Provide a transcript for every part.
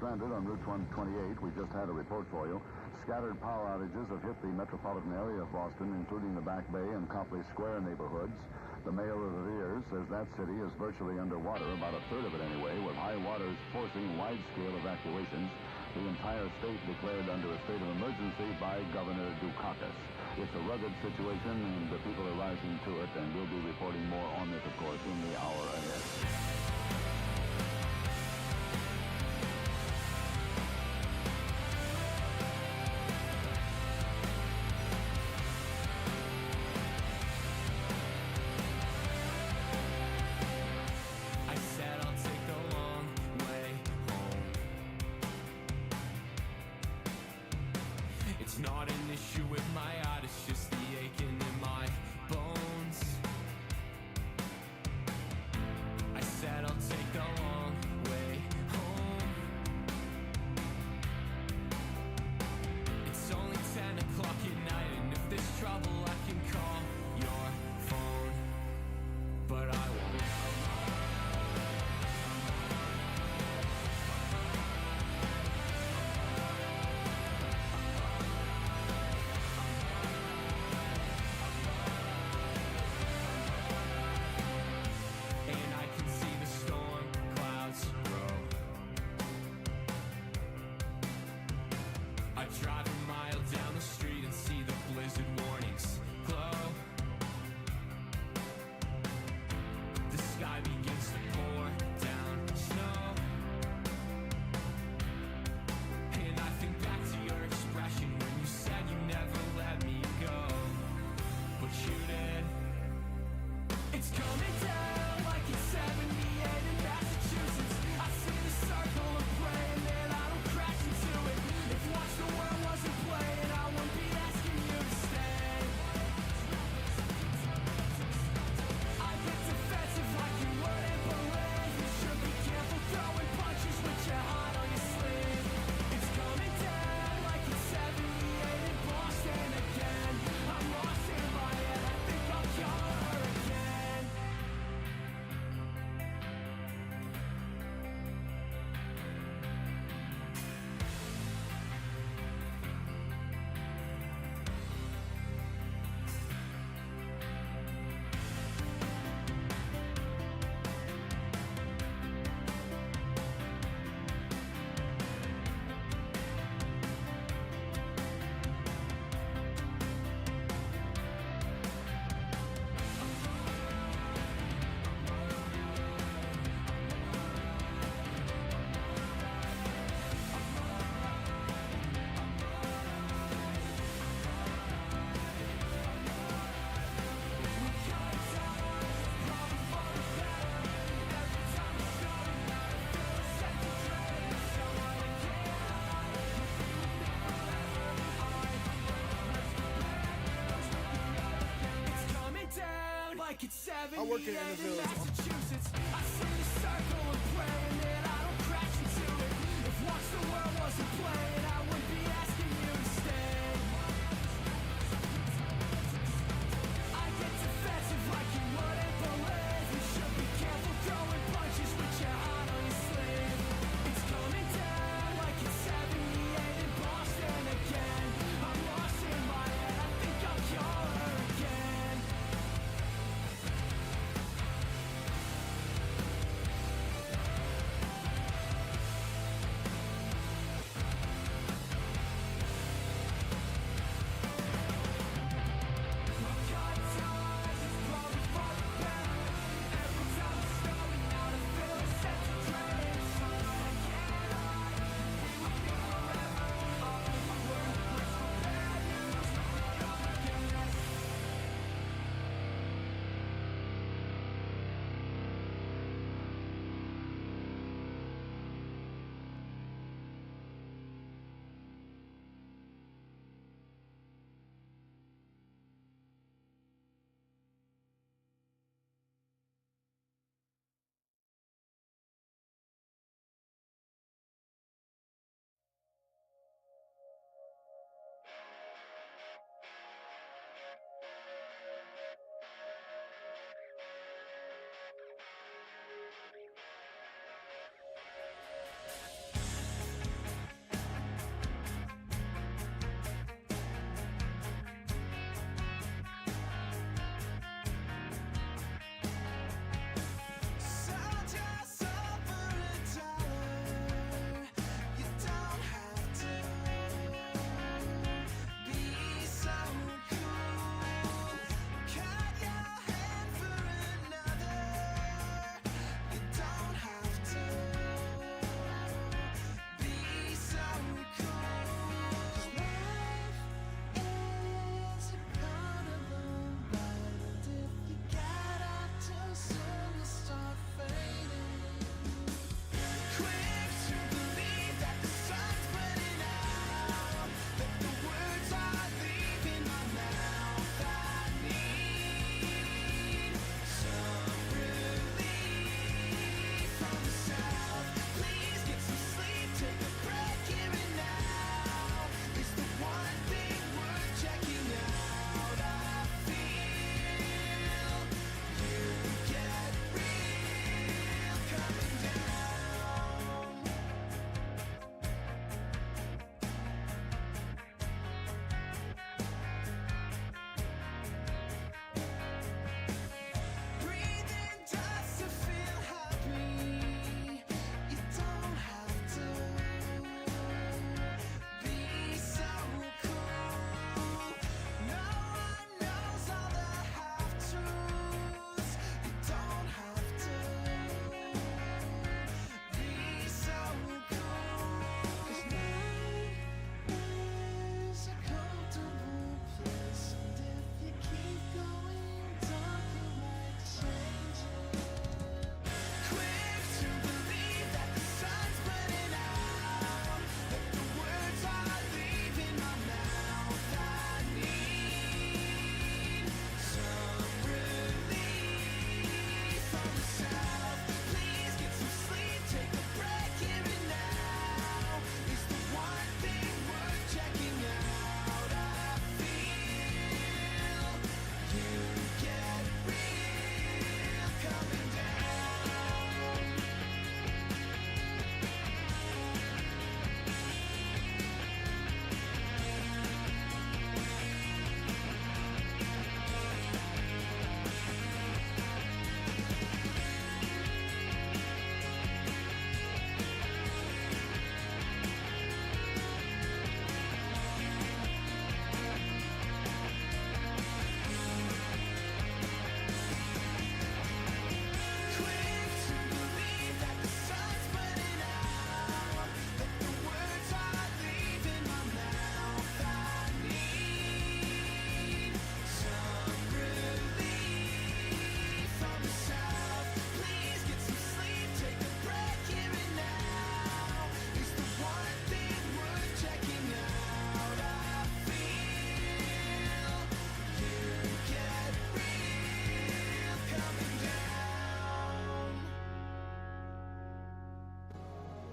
stranded on Route 128. We just had a report for you. Scattered power outages have hit the metropolitan area of Boston, including the Back Bay and Copley Square neighborhoods. The mayor of Revere says that city is virtually underwater, about a third of it anyway, with high waters forcing wide-scale evacuations. The entire state declared under a state of emergency by Governor Dukakis. It's a rugged situation, and the people are rising to it, and we'll be reporting more on this, of course, in the hour ahead. It's not an issue with my heart, it's just the aching in my bones. I said I'll take the long way home. It's only 10 o'clock at night, and if there's trouble I can call your phone, but I won't. I drive a mile down the street and see the blizzard warnings glow. The sky begins to pour down snow, and I think back to your expression when you said you never let me go, but you did. It's coming down like it's 78 in Massachusetts. I see the circle of praying that I don't crash into it. If Watch the World wasn't playing, I wouldn't be asking you to stay. I get defensive like you wouldn't believe. You should be careful throwing punches with your heart on your sleeve. It's coming down like it's 78 in Boston again. I'm lost in my head, I think I'll call her again. I work in Village. Massachusetts. I see the circle of praying that I don't crash into it. If Watch the World wasn't playing, I wouldn't be asking you to stay. I get defensive like you wouldn't believe. You should be careful throwing punches with your heart on your sleeve. It's coming down like it's 78 in Boston again. I'm lost in my head, I think I'll call her again.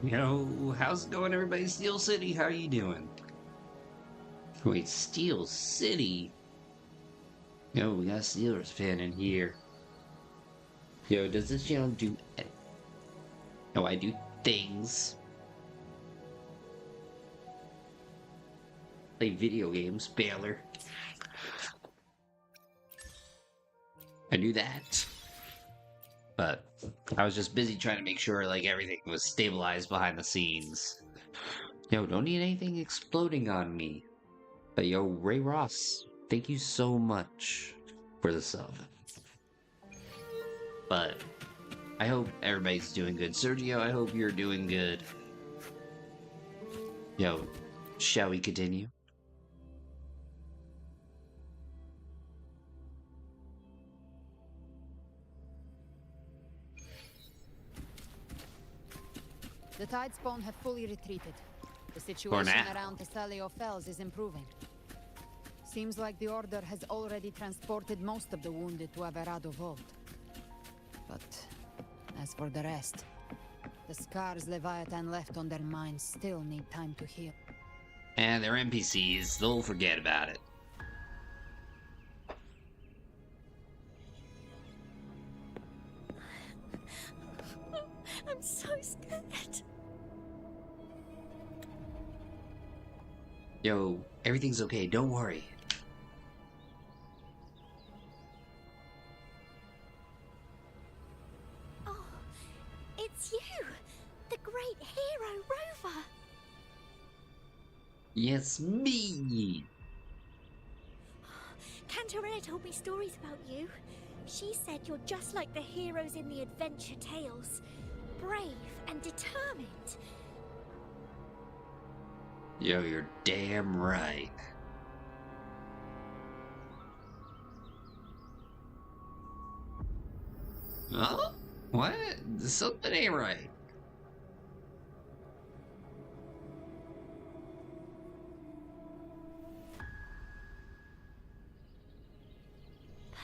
Yo, how's it going, everybody? Steel City, how are you doing? Wait, Steel City? Yo, we got a Steelers fan in here. Yo, does this channel do... No, I do things. Play video games, Baylor. I do that. But I was just busy trying to make sure like everything was stabilized behind the scenes. Yo, don't need anything exploding on me. But yo, Ray Ross, thank you so much for the sub. But I hope everybody's doing good. Sergio, I hope you're doing good. Yo, shall we continue? The tide spawn have fully retreated. The situation around Thessalio Fells is improving. Seems like the Order has already transported most of the wounded to Averado Vault. But as for the rest, the scars Leviathan left on their minds still need time to heal. And they're NPCs, they'll forget about it. I'm so scared. Yo, everything's okay, don't worry. Oh, it's you, the great hero Rover. Yes, me. Cantarella told me stories about you. She said you're just like the heroes in the adventure tales. Brave and determined. Yo, you're damn right. Huh? What? Something ain't right.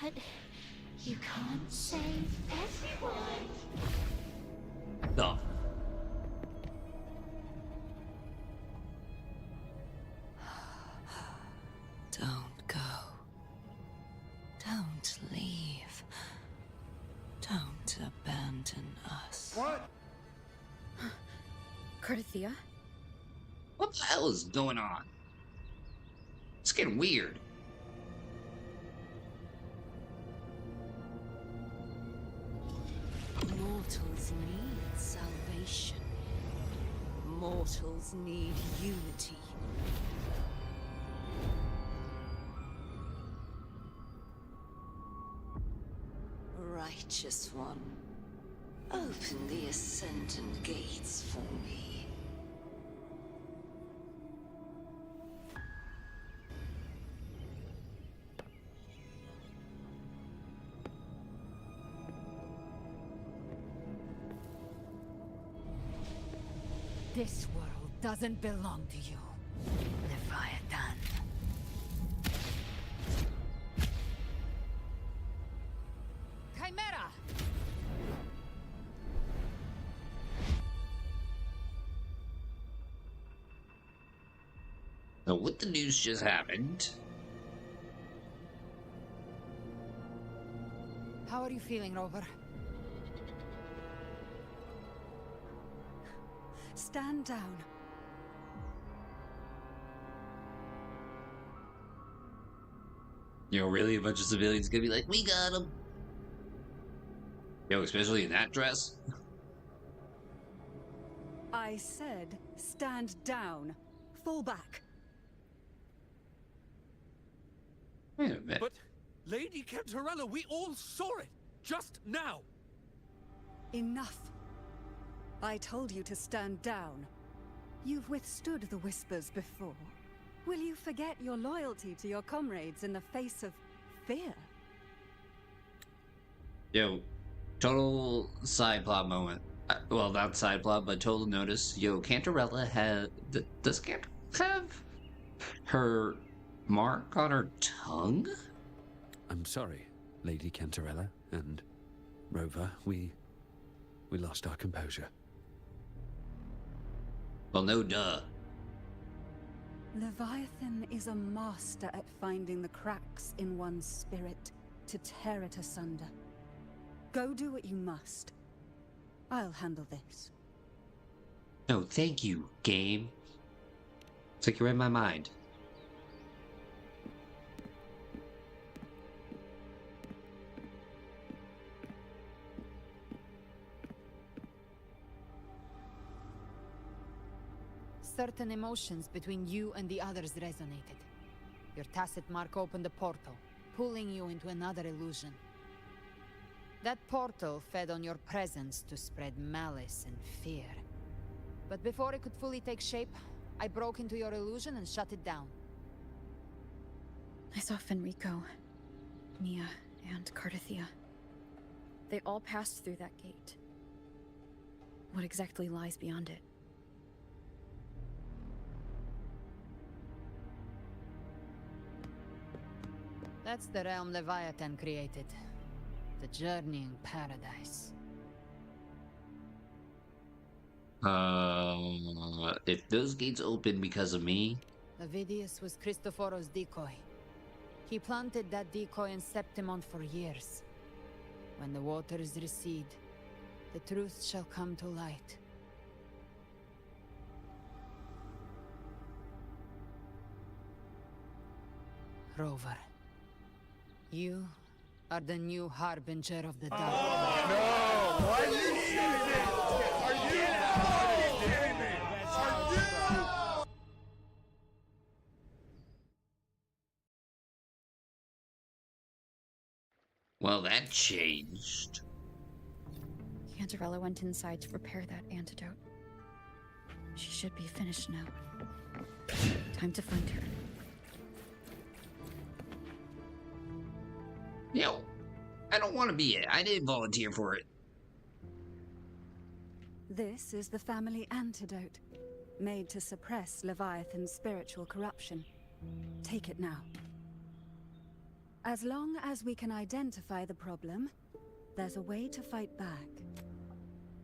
But you can't save everyone. No. Don't go. Don't leave. Don't abandon us. What? Carthia? What the hell is going on? It's getting weird. Mortals need salvation. Mortals need unity. Righteous one, open the ascendant gates for me. This world doesn't belong to you, Leviathan. Chimera! Now, what the news just happened? How are you feeling, Rover? Stand down. You know, really, a bunch of civilians gonna be like, we got him. Yo, especially in that dress. I said, stand down. Fall back. Wait a minute. But, Lady Cantarella, we all saw it! Just now! Enough. I told you to stand down. You've withstood the whispers before. Will you forget your loyalty to your comrades in the face of fear? Yo, total side plot moment. Well, not side plot, but total notice. Yo, Cantarella had... Does Cantarella have her mark on her tongue? I'm sorry, Lady Cantarella and Rover. We lost our composure. Well, no duh. Leviathan is a master at finding the cracks in one's spirit to tear it asunder. Go do what you must. I'll handle this. No, thank you, game. It's like you're in my mind. Certain emotions between you and the others resonated. Your tacit mark opened a portal, pulling you into another illusion. That portal fed on your presence to spread malice and fear. But before it could fully take shape, I broke into your illusion and shut it down. I saw Fenrico, Nia, and Cardathia. They all passed through that gate. What exactly lies beyond it? That's the realm Leviathan created. The journeying paradise. If those gates open because of me... Avidius was Cristoforo's decoy. He planted that decoy in Septimont for years. When the waters recede, the truth shall come to light. Rover, you are the new harbinger of the dark. No! Are you serious? Are you kidding me? Are you? Well, that changed. Cantarella went inside to prepare that antidote. She should be finished now. Time to find her. Yo, I don't want to be it. I didn't volunteer for it. This is the family antidote, made to suppress Leviathan's spiritual corruption. Take it now. As long as we can identify the problem, there's a way to fight back.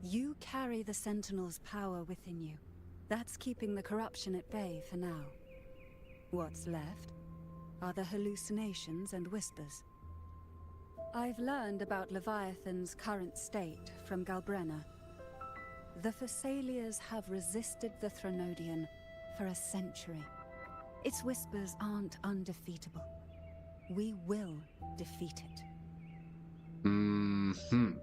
You carry the Sentinel's power within you. That's keeping the corruption at bay for now. What's left are the hallucinations and whispers. I've learned about Leviathan's current state from Galbrenna. The Thessalias have resisted the Threnodian for a century. Its whispers aren't undefeatable. We will defeat it. Mm-hmm.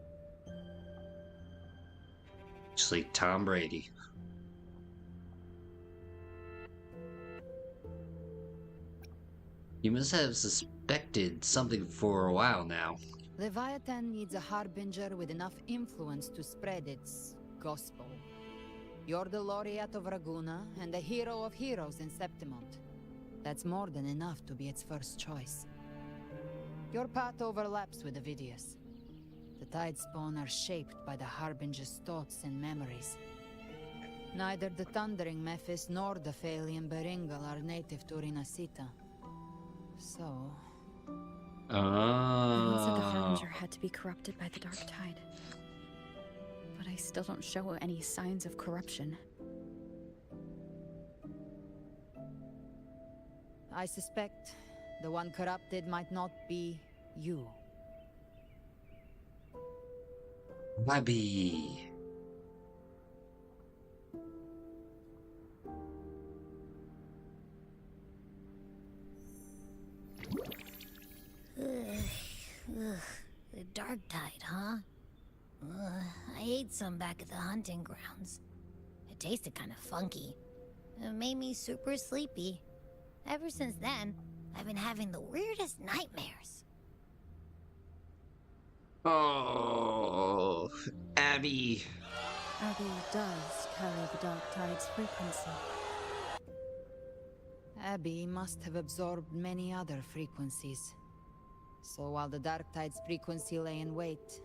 Just like Tom Brady. You must have suspected something for a while now. Leviathan needs a harbinger with enough influence to spread its gospel. You're the laureate of Raguna and the hero of heroes in Septimont. That's more than enough to be its first choice. Your path overlaps with Avidius. The Tidespawn are shaped by the harbinger's thoughts and memories. Neither the Thundering Mephis nor the Phalian Beringal are native to Rinascita. So... Everyone said the Harbinger had to be corrupted by the Dark Tide. But I still don't show any signs of corruption. I suspect the one corrupted might not be you. Might be... The Dark Tide, huh? I ate some back at the hunting grounds. It tasted kind of funky. It made me super sleepy. Ever since then, I've been having the weirdest nightmares. Oh, Abby. Abby does carry the Dark Tide's frequency. Abby must have absorbed many other frequencies. So while the Dark Tide's frequency lay in wait,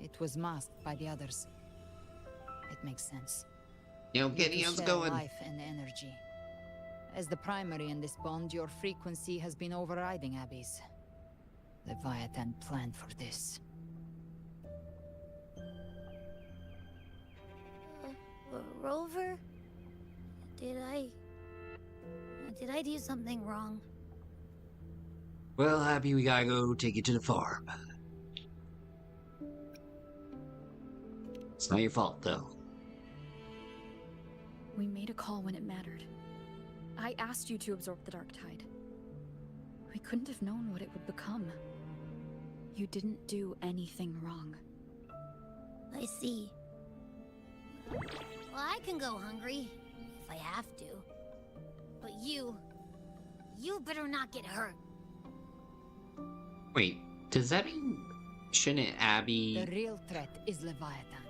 it was masked by the others. It makes sense. Yo, Gideon's going. Life and energy. As the primary in this bond, your frequency has been overriding Abby's. Leviathan planned for this. Rover? Did I do something wrong? Well, Abby, we gotta go take you to the farm. It's not your fault, though. We made a call when it mattered. I asked you to absorb the dark tide. We couldn't have known what it would become. You didn't do anything wrong. I see. Well, I can go hungry, if I have to. But you better not get hurt. Wait, does that mean... shouldn't Abby... The real threat is Leviathan.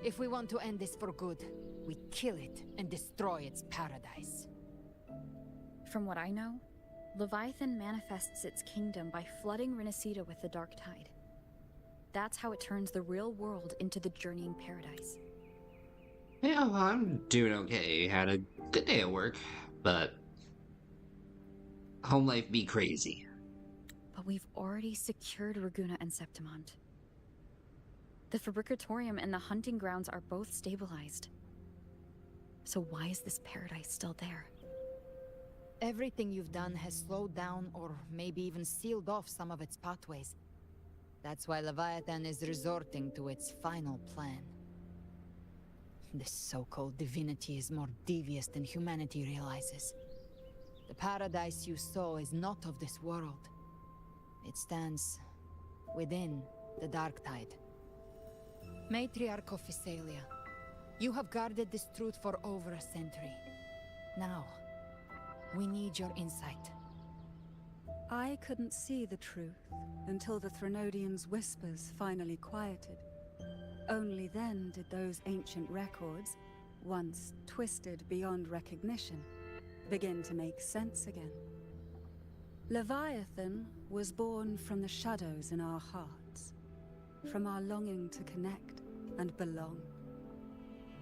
If we want to end this for good, we kill it and destroy its paradise. From what I know, Leviathan manifests its kingdom by flooding Rinascita with the dark tide. That's how it turns the real world into the journeying paradise. Yeah, well, I'm doing okay. Had a good day at work, but... home life be crazy. But we've already secured Ragunna and Septimont. The Fabricatorium and the hunting grounds are both stabilized. So why is this paradise still there? Everything you've done has slowed down or maybe even sealed off some of its pathways. That's why Leviathan is resorting to its final plan. This so-called divinity is more devious than humanity realizes. The paradise you saw is not of this world. It stands within the dark tide. Matriarch of Physalia, you have guarded this truth for over a century. Now, we need your insight. I couldn't see the truth until the Threnodians' whispers finally quieted. Only then did those ancient records, once twisted beyond recognition, begin to make sense again. Leviathan was born from the shadows in our hearts, from our longing to connect and belong.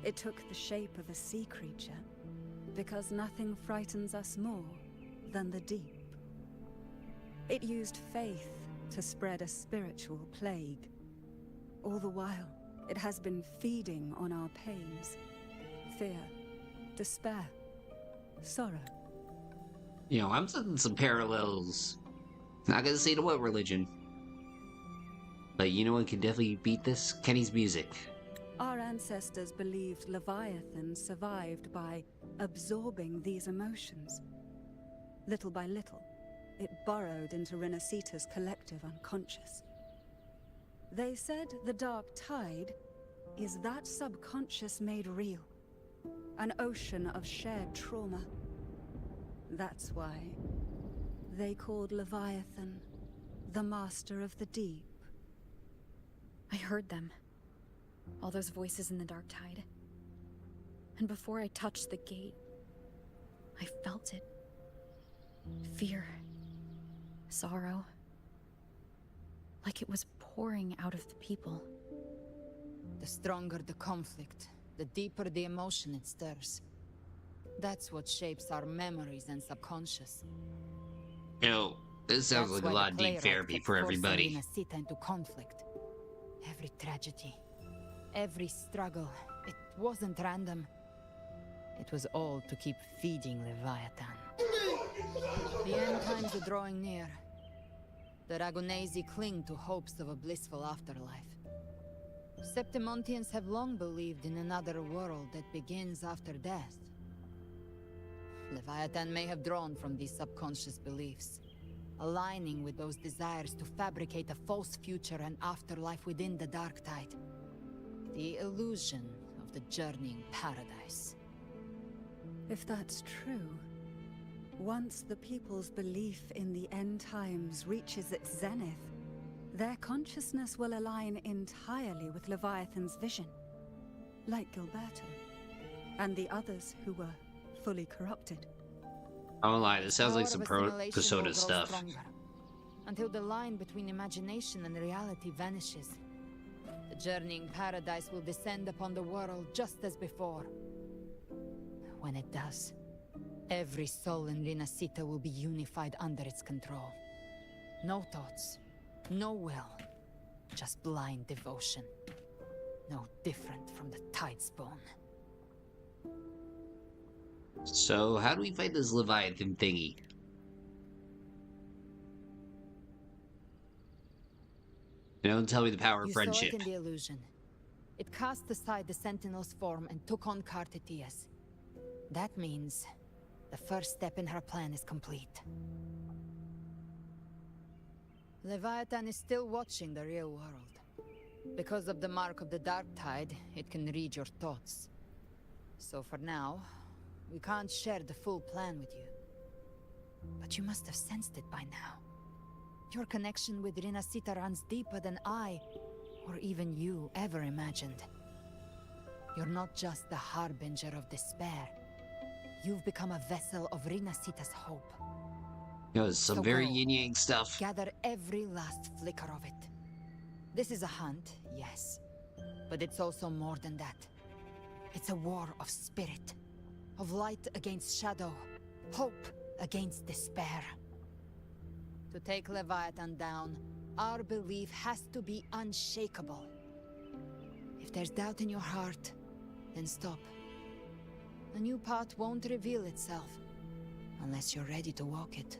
It took the shape of a sea creature, because nothing frightens us more than the deep. It used faith to spread a spiritual plague. All the while, it has been feeding on our pains, fear, despair, sorrow. You know, I'm seeing some parallels. Not gonna say to what religion. But you know what can definitely beat this? Kenny's music. Our ancestors believed Leviathan survived by absorbing these emotions. Little by little, it burrowed into Rinascita's collective unconscious. They said the dark tide is that subconscious made real. An ocean of shared trauma. That's why they called Leviathan the Master of the Deep. I heard them. All those voices in the dark tide. And before I touched the gate, I felt it. Fear. Sorrow. Like it was pouring out of the people. The stronger the conflict, the deeper the emotion it stirs. That's what shapes our memories and subconscious. You know, this sounds like a lot of deep therapy for everybody. Rinascita into conflict. Every tragedy, every struggle, it wasn't random. It was all to keep feeding Leviathan. The end times are drawing near. The Ragunesi cling to hopes of a blissful afterlife. Septimontians have long believed in another world that begins after death. Leviathan may have drawn from these subconscious beliefs, aligning with those desires to fabricate a false future and afterlife within the dark tide. The illusion of the journeying paradise. If that's true, once the people's belief in the end times reaches its zenith, their consciousness will align entirely with Leviathan's vision, like Gilberto, and the others who were fully corrupted. I won't lie, this sounds like Power some of assimilation will Persona grow stuff. stronger, until the line between imagination and reality vanishes. The journeying paradise will descend upon the world just as before. When it does, every soul in Rinascita will be unified under its control. No thoughts, no will, just blind devotion. No different from the Tidespawn. So, how do we fight this Leviathan thingy? Don't tell me the power of You saw friendship. it in the illusion. It cast aside the Sentinel's form and took on Cartetias. That means the first step in her plan is complete. Leviathan is still watching the real world. Because of the mark of the Dark Tide, it can read your thoughts. So for now, we can't share the full plan with you. But you must have sensed it by now. Your connection with Rinascita runs deeper than I, or even you, ever imagined. You're not just the harbinger of despair. You've become a vessel of Rinascita's hope. Some So very go. yin-yang stuff. Gather every last flicker of it. This is a hunt, yes. But it's also more than that. It's a war of spirit. Of light against shadow. Hope against despair. To take Leviathan down, our belief has to be unshakable. If there's doubt in your heart, then stop. A new path won't reveal itself, unless you're ready to walk it.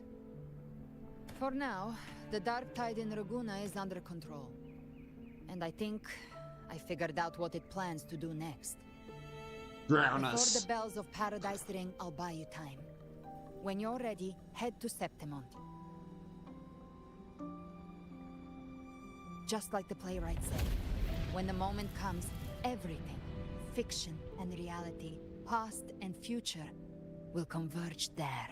For now, the Dark Tide in Raguna is under control. And I think I figured out what it plans to do next. Drown Before us. the bells of Paradise ring, I'll buy you time. When you're ready, head to Septimont. Just like the playwright said, when the moment comes, everything, fiction and reality, past and future, will converge there.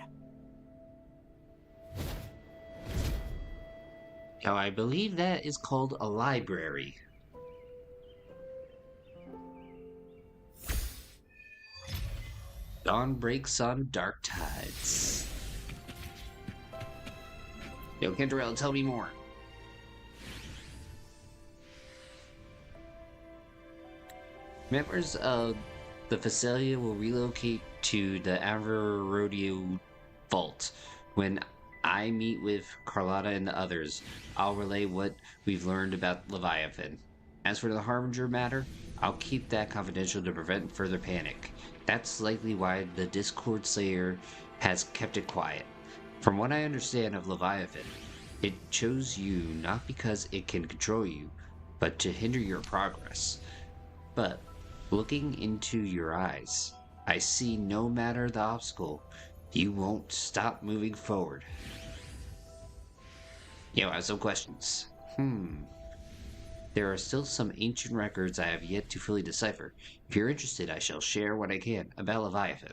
Now, I believe that is called a library. Dawn breaks on dark tides. Yo, Kendrail, tell me more. Members of the facility will relocate to the Rodeo Vault. When I meet with Carlotta and the others, I'll relay what we've learned about Leviathan. As for the Harbinger matter, I'll keep that confidential to prevent further panic. That's likely why the Discord Slayer has kept it quiet. From what I understand of Leviathan, it chose you not because it can control you, but to hinder your progress. But looking into your eyes, I see no matter the obstacle, you won't stop moving forward. Yo, I have some questions. There are still some ancient records I have yet to fully decipher. If you're interested, I shall share what I can about Leviathan.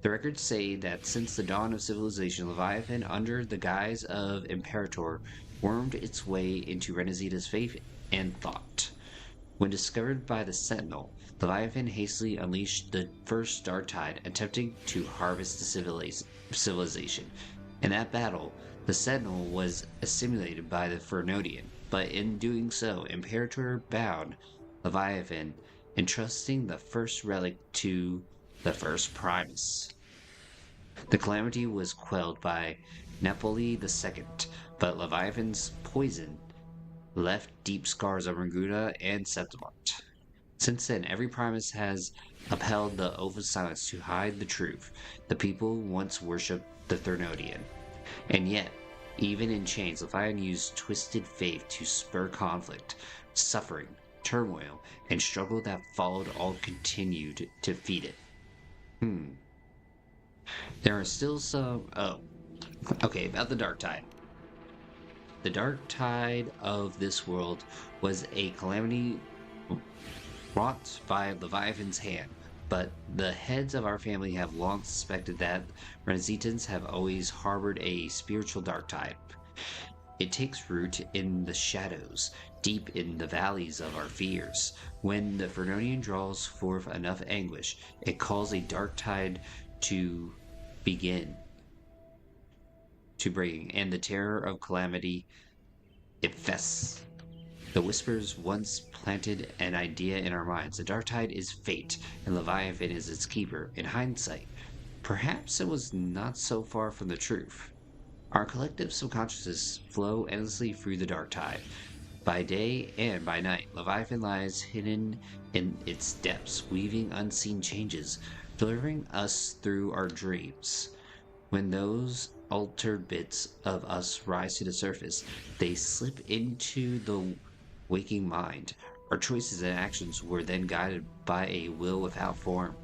The records say that since the dawn of civilization, Leviathan, under the guise of Imperator, wormed its way into Rinascita's faith and thought. When discovered by the Sentinel, Leviathan hastily unleashed the first Dark Tide, attempting to harvest the civilization. In that battle, the Sentinel was assimilated by the Fernodian, but in doing so, Imperator bound Leviathan, entrusting the first relic to the first Primus. The calamity was quelled by Napoli II, but Leviathan's poison left deep scars on Raguna and Septimont. Since then, every Primus has upheld the oath of silence to hide the truth. The people once worshipped the Fernodian. And yet, even in chains, Leviathan used twisted faith to spur conflict, suffering, turmoil, and struggle that followed all continued to feed it. There are still some... okay, about the Dark Tide. The Dark Tide of this world was a calamity wrought by Leviathan's hand, but the heads of our family have long suspected that Rinascitans have always harbored a spiritual Dark Tide. It takes root in the shadows, deep in the valleys of our fears. When the Fernodian draws forth enough anguish, it calls a Dark Tide to begin to bring, and the terror of calamity infests. The whispers once planted an idea in our minds. The Dark Tide is fate, and Leviathan is its keeper. In hindsight, perhaps it was not so far from the truth. Our collective subconsciousness flow endlessly through the Dark Tide. By day and by night, Leviathan lies hidden in its depths, weaving unseen changes delivering us through our dreams. When those altered bits of us rise to the surface, they slip into the waking mind. Our choices and actions were then guided by a will without form.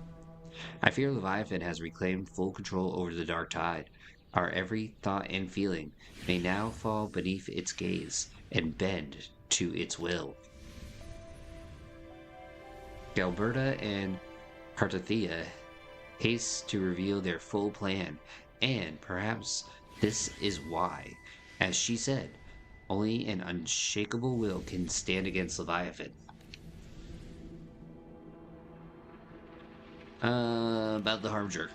I fear Leviathan has reclaimed full control over the dark tide. Our every thought and feeling may now fall beneath its gaze and bend to its will. Galberta and Cartathea haste to reveal their full plan, and perhaps this is why, as she said, only an unshakable will can stand against Leviathan. About the Harbinger.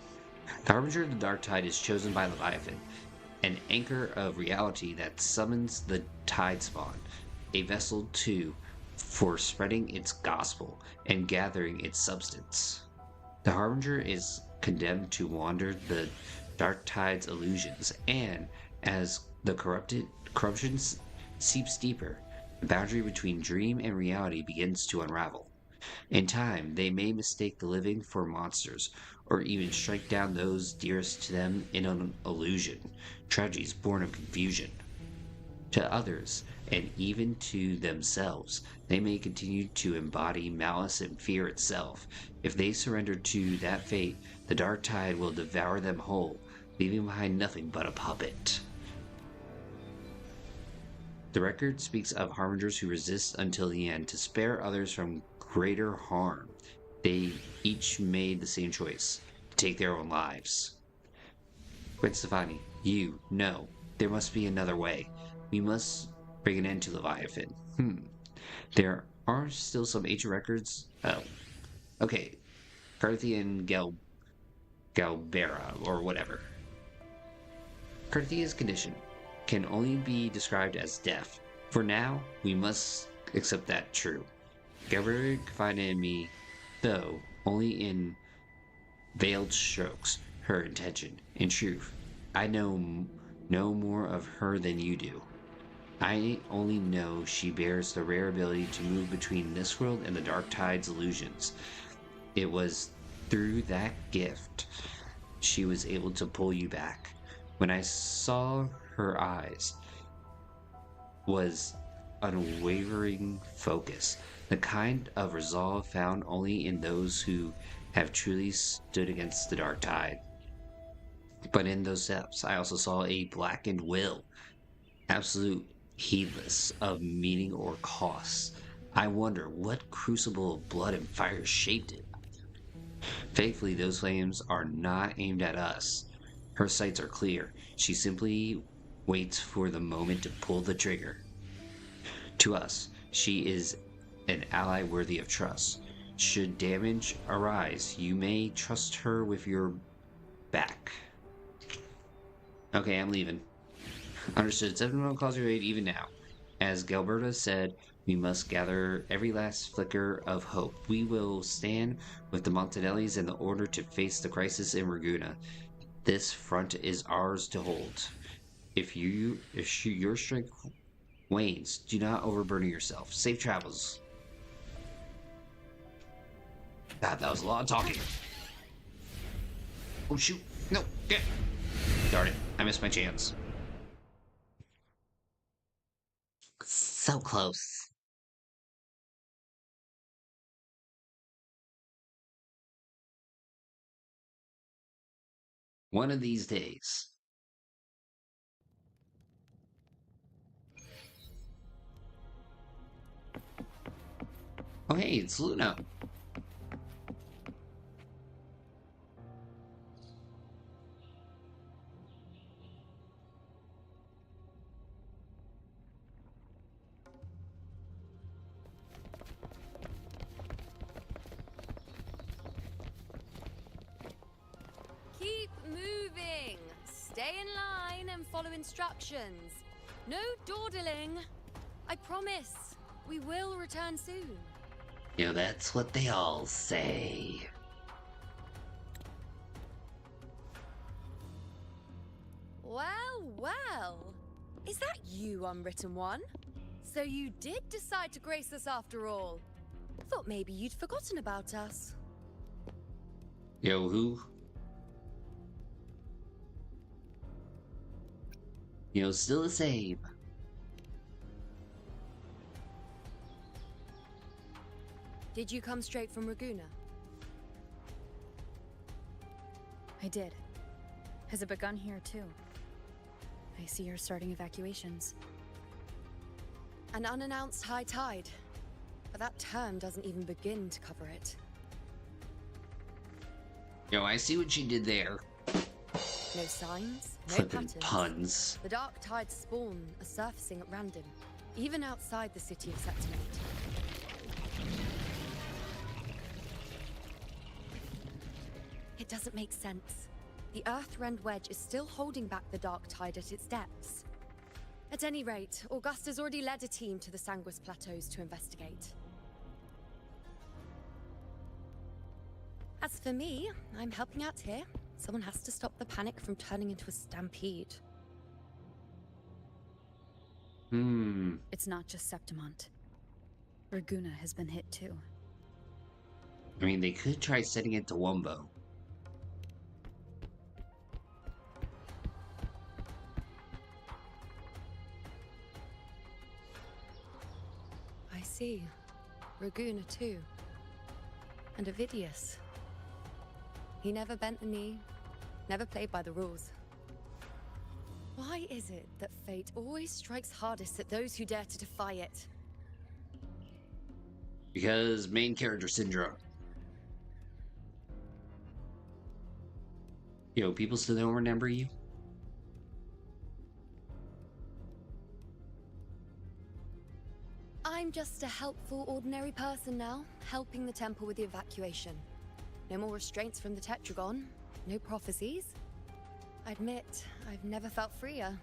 The Harbinger of the Dark Tide is chosen by Leviathan, an anchor of reality that summons the Tide Spawn, a vessel for spreading its gospel and gathering its substance. The Harbinger is condemned to wander the Dark Tide's illusions, and as the corruption seeps deeper, the boundary between dream and reality begins to unravel. In time, they may mistake the living for monsters, or even strike down those dearest to them in an illusion, tragedies born of confusion. To others, and even to themselves, they may continue to embody malice and fear itself. If they surrender to that fate, the dark tide will devour them whole, leaving behind nothing but a puppet. The record speaks of harbingers who resist until the end to spare others from greater harm. They each made the same choice, to take their own lives. Gwen Stefani, no, there must be another way. We must bring an end to Leviathan. There are still some ancient records. Oh. Okay. Carthian Galbera, or whatever. Carthia's condition can only be described as death. For now, we must accept that true. Galbera confided in me, though only in veiled strokes, her intention. In truth, I know no more of her than you do. I only know she bears the rare ability to move between this world and the dark tide's illusions. It was through that gift she was able to pull you back. When I saw her eyes was unwavering focus, the kind of resolve found only in those who have truly stood against the dark tide. But in those depths, I also saw a blackened will, absolute heedless of meaning or cost. I wonder what crucible of blood and fire shaped it. Thankfully, those flames are not aimed at us. Her sights are clear. She simply waits for the moment to pull the trigger. To us, she is an ally worthy of trust. Should damage arise, you may trust her with your back. Okay, I'm leaving. Understood. Septimont calls your aid even now. As Galberta said, we must gather every last flicker of hope. We will stand with the Montanellis in the order to face the crisis in Ragusa. This front is ours to hold. If your strength wanes, do not overburden yourself. Safe travels. God, that was a lot of talking. Oh shoot! No, get! Darn it! I missed my chance. So close. One of these days. Oh hey, it's Luna. Keep moving. Stay in line and follow instructions. No dawdling. I promise. We will return soon. Yeah, that's what they all say. Well, well. Is that you, Unwritten One? So you did decide to grace us after all. Thought maybe you'd forgotten about us. Yo, who? Still the same. Did you come straight from Raguna? I did. Has it begun here, too? I see you're starting evacuations. An unannounced high tide. But that term doesn't even begin to cover it. Yo, I see what you did there. No signs, no Flippin' patterns. puns. The dark tide spawn are surfacing at random, even outside the city of Septimont. It doesn't make sense. The Earth-rend wedge is still holding back the dark tide at its depths. At any rate, Augusta's already led a team to the Sanguis Plateaus to investigate. As for me, I'm helping out here. Someone has to stop the panic from turning into a stampede. It's not just Septimont. Raguna has been hit too. I mean, they could try setting it to Wumbo. I see. Raguna too. And Ovidius. He never bent a knee, never played by the rules. Why is it that fate always strikes hardest at those who dare to defy it? Because main character syndrome. Yo, people still don't remember you? I'm just a helpful, ordinary person now, helping the temple with the evacuation. No more restraints from the Tetragon, no prophecies. I admit, I've never felt freer.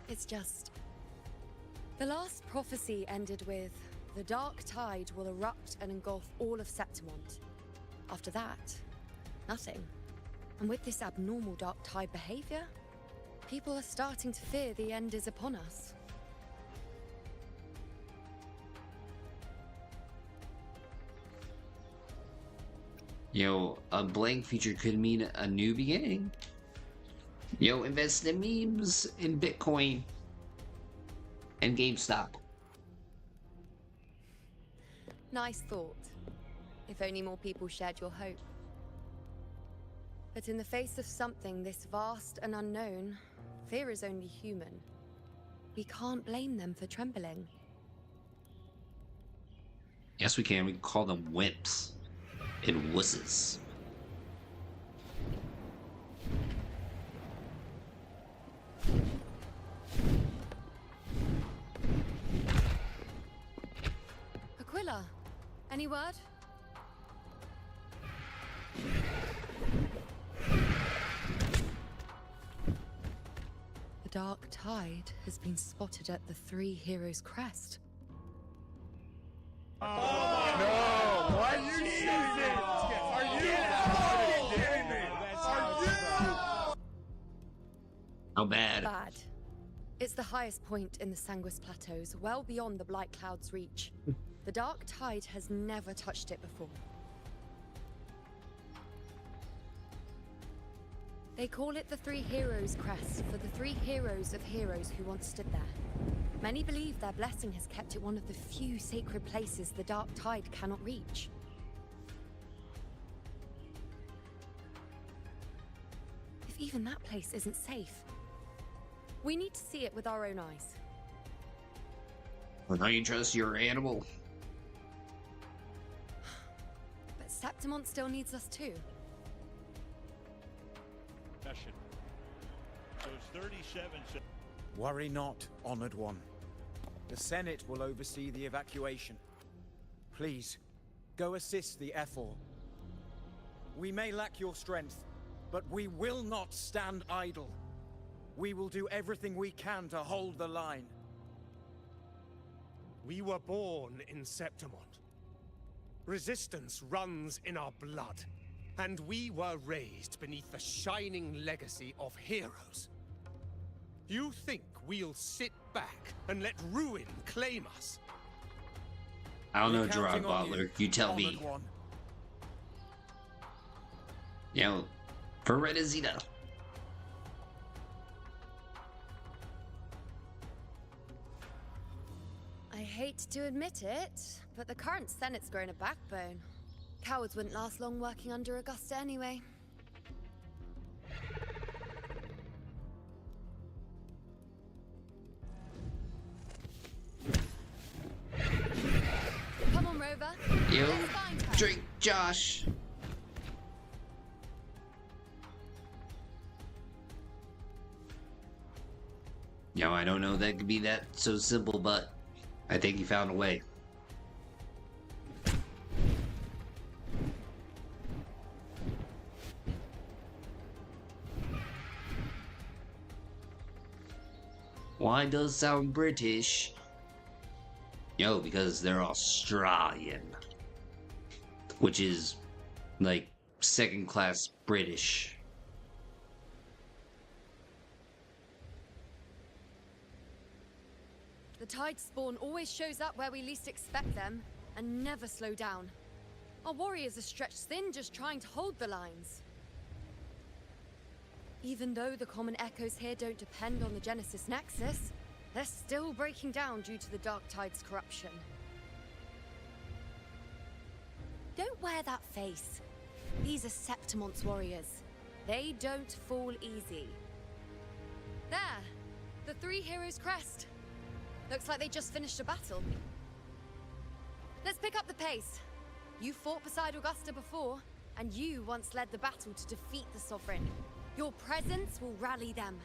It's just... The last prophecy ended with, the dark tide will erupt and engulf all of Septimont. After that, nothing. And with this abnormal dark tide behavior, people are starting to fear the end is upon us. Yo, a blank future could mean a new beginning. Yo, invest in memes, in Bitcoin, and GameStop. Nice thought. If only more people shared your hope. But in the face of something this vast and unknown, fear is only human. We can't blame them for trembling. Yes, we can. We can call them wimps and wusses. Aquila, any word? The dark tide has been spotted at the Three Heroes Crest. How bad? Bad. It's the highest point in the Sanguis Plateaus, well beyond the Blight Cloud's reach. The dark tide has never touched it before. They call it the Three Heroes Crest for the three heroes of heroes who once stood there. Many believe their blessing has kept it one of the few sacred places the dark tide cannot reach. If even that place isn't safe, we need to see it with our own eyes. Well, now you trust your animal. But Septimont still needs us too. Those 37... Worry not, Honored One. The Senate will oversee the evacuation. Please, go assist the Ephor. We may lack your strength, but we will not stand idle. We will do everything we can to hold the line. We were born in Septimont. Resistance runs in our blood. And we were raised beneath the shining legacy of heroes. You think we'll sit back and let ruin claim us? I don't know, Gerard Butler. You tell me. You know, for Rinascita. I hate to admit it, but the current Senate's grown a backbone. Cowards wouldn't last long working under Augusta anyway. Come on, Rover. Yo, Let's find her. drink, Josh. You know, I don't know that could be that so simple, but I think he found a way. Why does sound British? Yo, because they're Australian. Which is, like, second-class British. The tide spawn always shows up where we least expect them, and never slow down. Our warriors are stretched thin just trying to hold the lines. Even though the common echoes here don't depend on the Genesis Nexus, they're still breaking down due to the Dark Tide's corruption. Don't wear that face. These are Septimont's warriors. They don't fall easy. There! The three heroes' crest. Looks like they just finished a battle. Let's pick up the pace. You fought beside Augusta before, and you once led the battle to defeat the Sovereign. Your presence will rally them.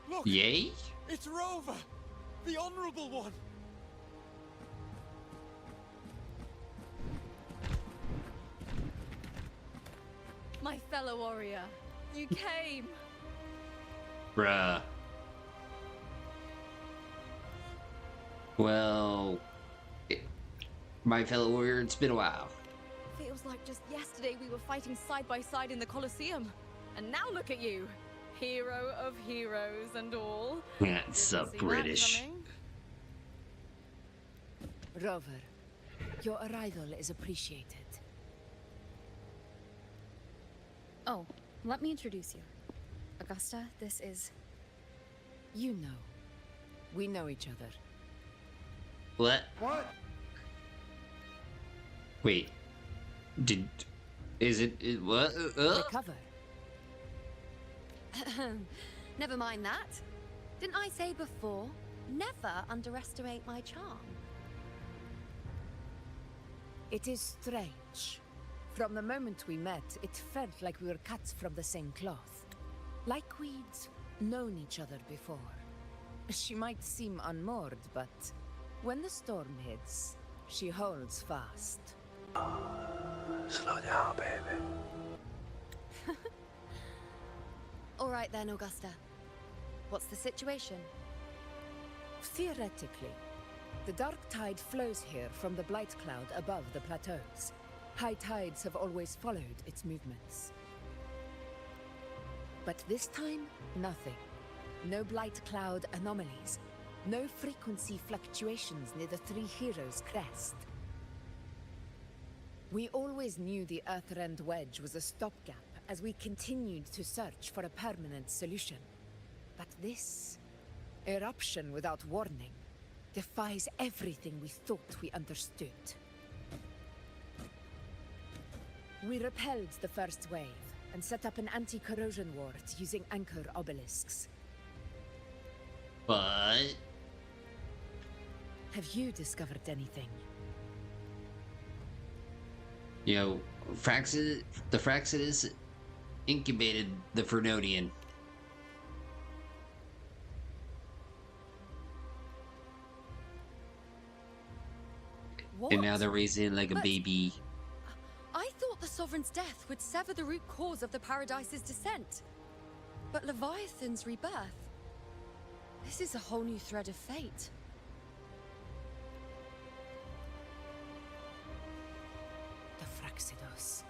Look! Yay? It's Rover! The Honorable One! My fellow warrior, you came. Bruh. Well, my fellow warrior, it's been a while. Feels like just yesterday we were fighting side by side in the Colosseum. And now look at you. Hero of heroes and all. That's so British. Rover, your arrival is appreciated. Oh, let me introduce you. Augusta, this is... You know. We know each other. What? What? Wait. Is it what? Recover. Never mind that. Didn't I say before, never underestimate my charm? It is strange. From the moment we met, it felt like we were cut from the same cloth. Like we'd known each other before. She might seem unmoored, but when the storm hits, she holds fast. Slow down, baby. All right then, Augusta. What's the situation? Theoretically, the dark tide flows here from the blight cloud above the plateaus. High tides have always followed its movements. But this time, nothing. No blight cloud anomalies. No frequency fluctuations near the Three Heroes' crest. We always knew the Earthrend Wedge was a stopgap as we continued to search for a permanent solution. But this eruption without warning defies everything we thought we understood. We repelled the first wave and set up an anti-corrosion ward using anchor obelisks. But have you discovered anything? You know, the Fraxidus incubated the Fernodian. What? And now they're raising it like a baby. I thought the Sovereign's death would sever the root cause of the Paradise's descent. But Leviathan's rebirth... This is a whole new thread of fate. The Fraxidos,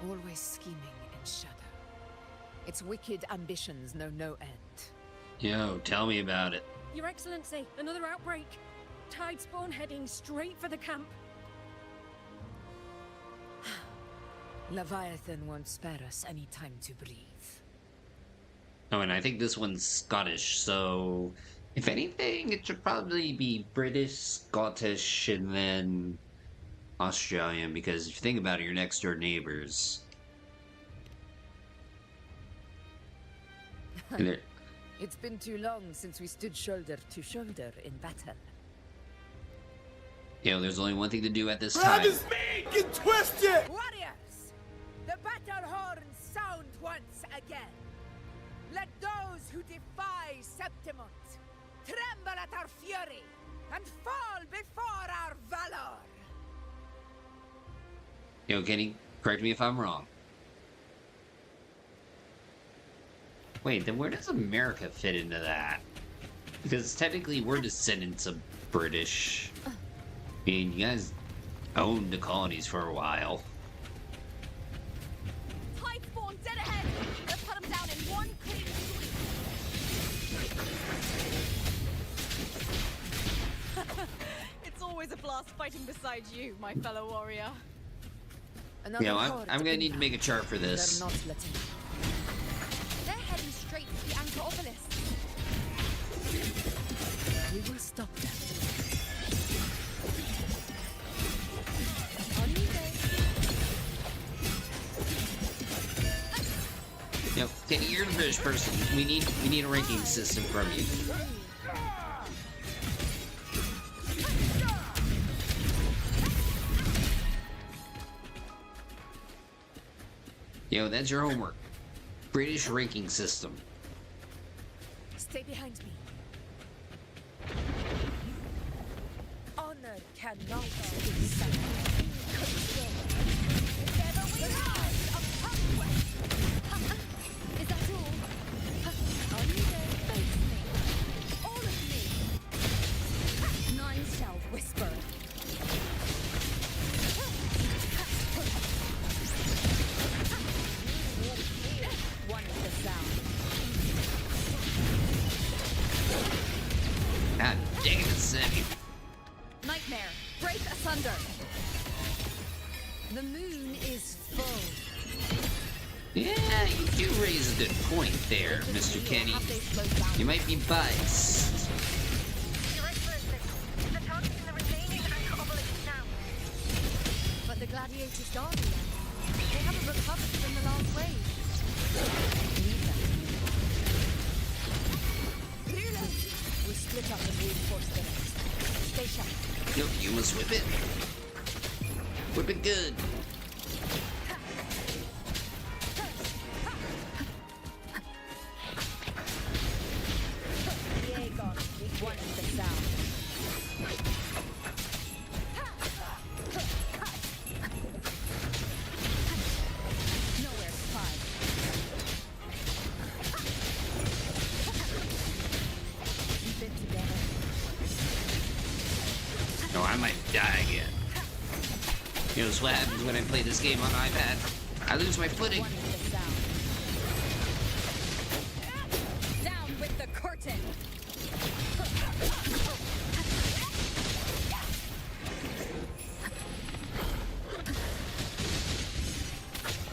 always scheming in shadow. Its wicked ambitions know no end. Yo, tell me about it. Your Excellency, another outbreak. Tide spawn heading straight for the camp. Leviathan won't spare us any time to breathe. Oh, and I think this one's Scottish, so if anything, it should probably be British, Scottish, and then Australian, because if you think about it, your next door neighbors. It's been too long since we stood shoulder to shoulder in battle. You know, there's only one thing to do at this time. His meat! Get twisted! Warriors! The battle horns sound once again. Let those who defy Septimont tremble at our fury and fall before our valor. Yo, Kenny, correct me if I'm wrong. Wait, then where does America fit into that? Because technically we're descendants of British. I mean, you guys owned the colonies for a while. Tide spawn dead ahead! Let's cut them down in one clean sweep! It's always a blast fighting beside you, my fellow warrior. You know, I'm gonna need to make a chart for this. They're not letting. They're heading straight to the Anchor Obelisk. We will stop them. You know, Kenny, you're the British person. We need a ranking system from you. Yo, that's your homework. British ranking system. Stay behind me. Honor cannot be sacrificed. Together we rise of conquest! Is that all? Are you there? Face me! All of me! Nine shall whisper. One is the sound. God dang it, Sammy. Nightmare, break asunder! The moon is full. Yeah, you do raise a good point there, Mr. Kenny. You might be biased. Your Excellency, the target's in the remaining Anchor Obelisk now. But the gladiators guarding them. They haven't recovered from the last wave. Leave them. We split up and reinforce the rest. Stay sharp. Yo, you must whip it. Whip it good. One is the sound. Nowhere to hide. Keep it together. No, I might die again. You know what happens when I play this game on iPad? I lose my footing. One is the sound. Down with the curtain!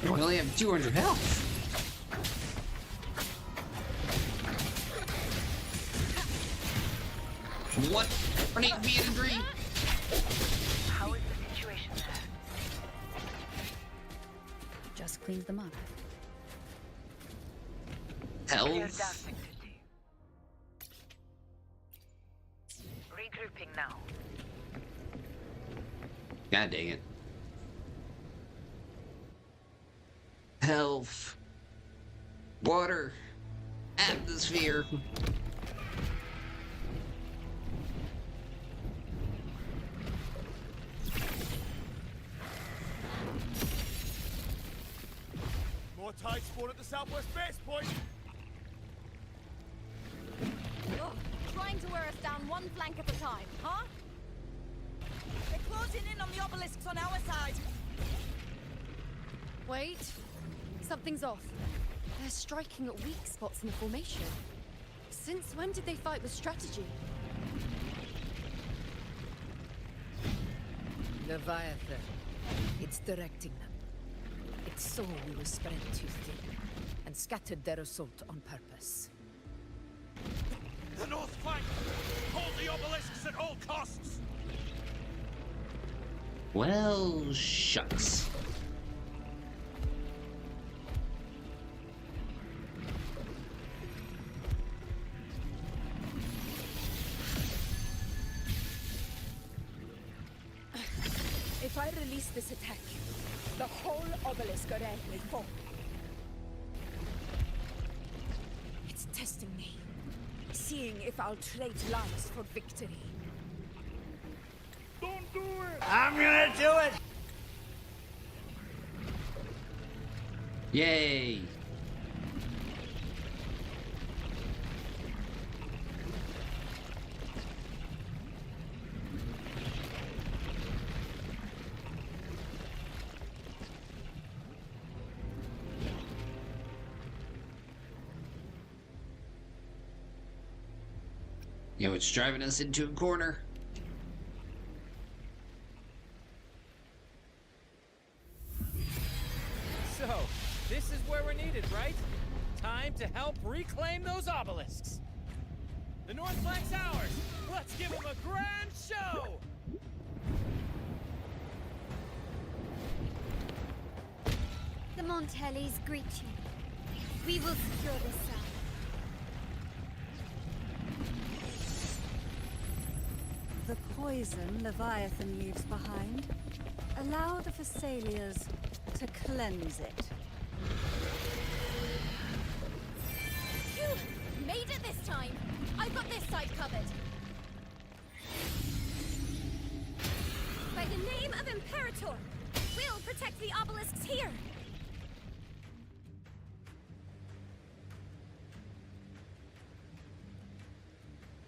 I only have 200 health. What? I need to be in a dream. How is the situation there? Just cleaned them up. Health? Regrouping now. God dang it. Health. Water. Atmosphere. More tide spawn at the southwest base point. Ugh, trying to wear us down one flank at a time, huh? They're closing in on the obelisks on our side. Wait. Something's off. They're striking at weak spots in the formation. Since when did they fight with strategy? Leviathan. It's directing them. It saw we were spread too thin, and scattered their assault on purpose. The north flank! Hold the obelisks at all costs! Well, shucks. If I release this attack, the whole obelisk array will fall. It's testing me, seeing if I'll trade lives for victory. Don't do it! I'm gonna do it! Yay! You know, it's driving us into a corner. So, this is where we're needed, right? Time to help reclaim those obelisks. The north flank's ours. Let's give them a grand show! The Montellis greet you. We will secure this side. The poison Leviathan leaves behind, allow the Thessalias to cleanse it. You made it this time! I've got this side covered! By the name of Imperator, we'll protect the obelisks here!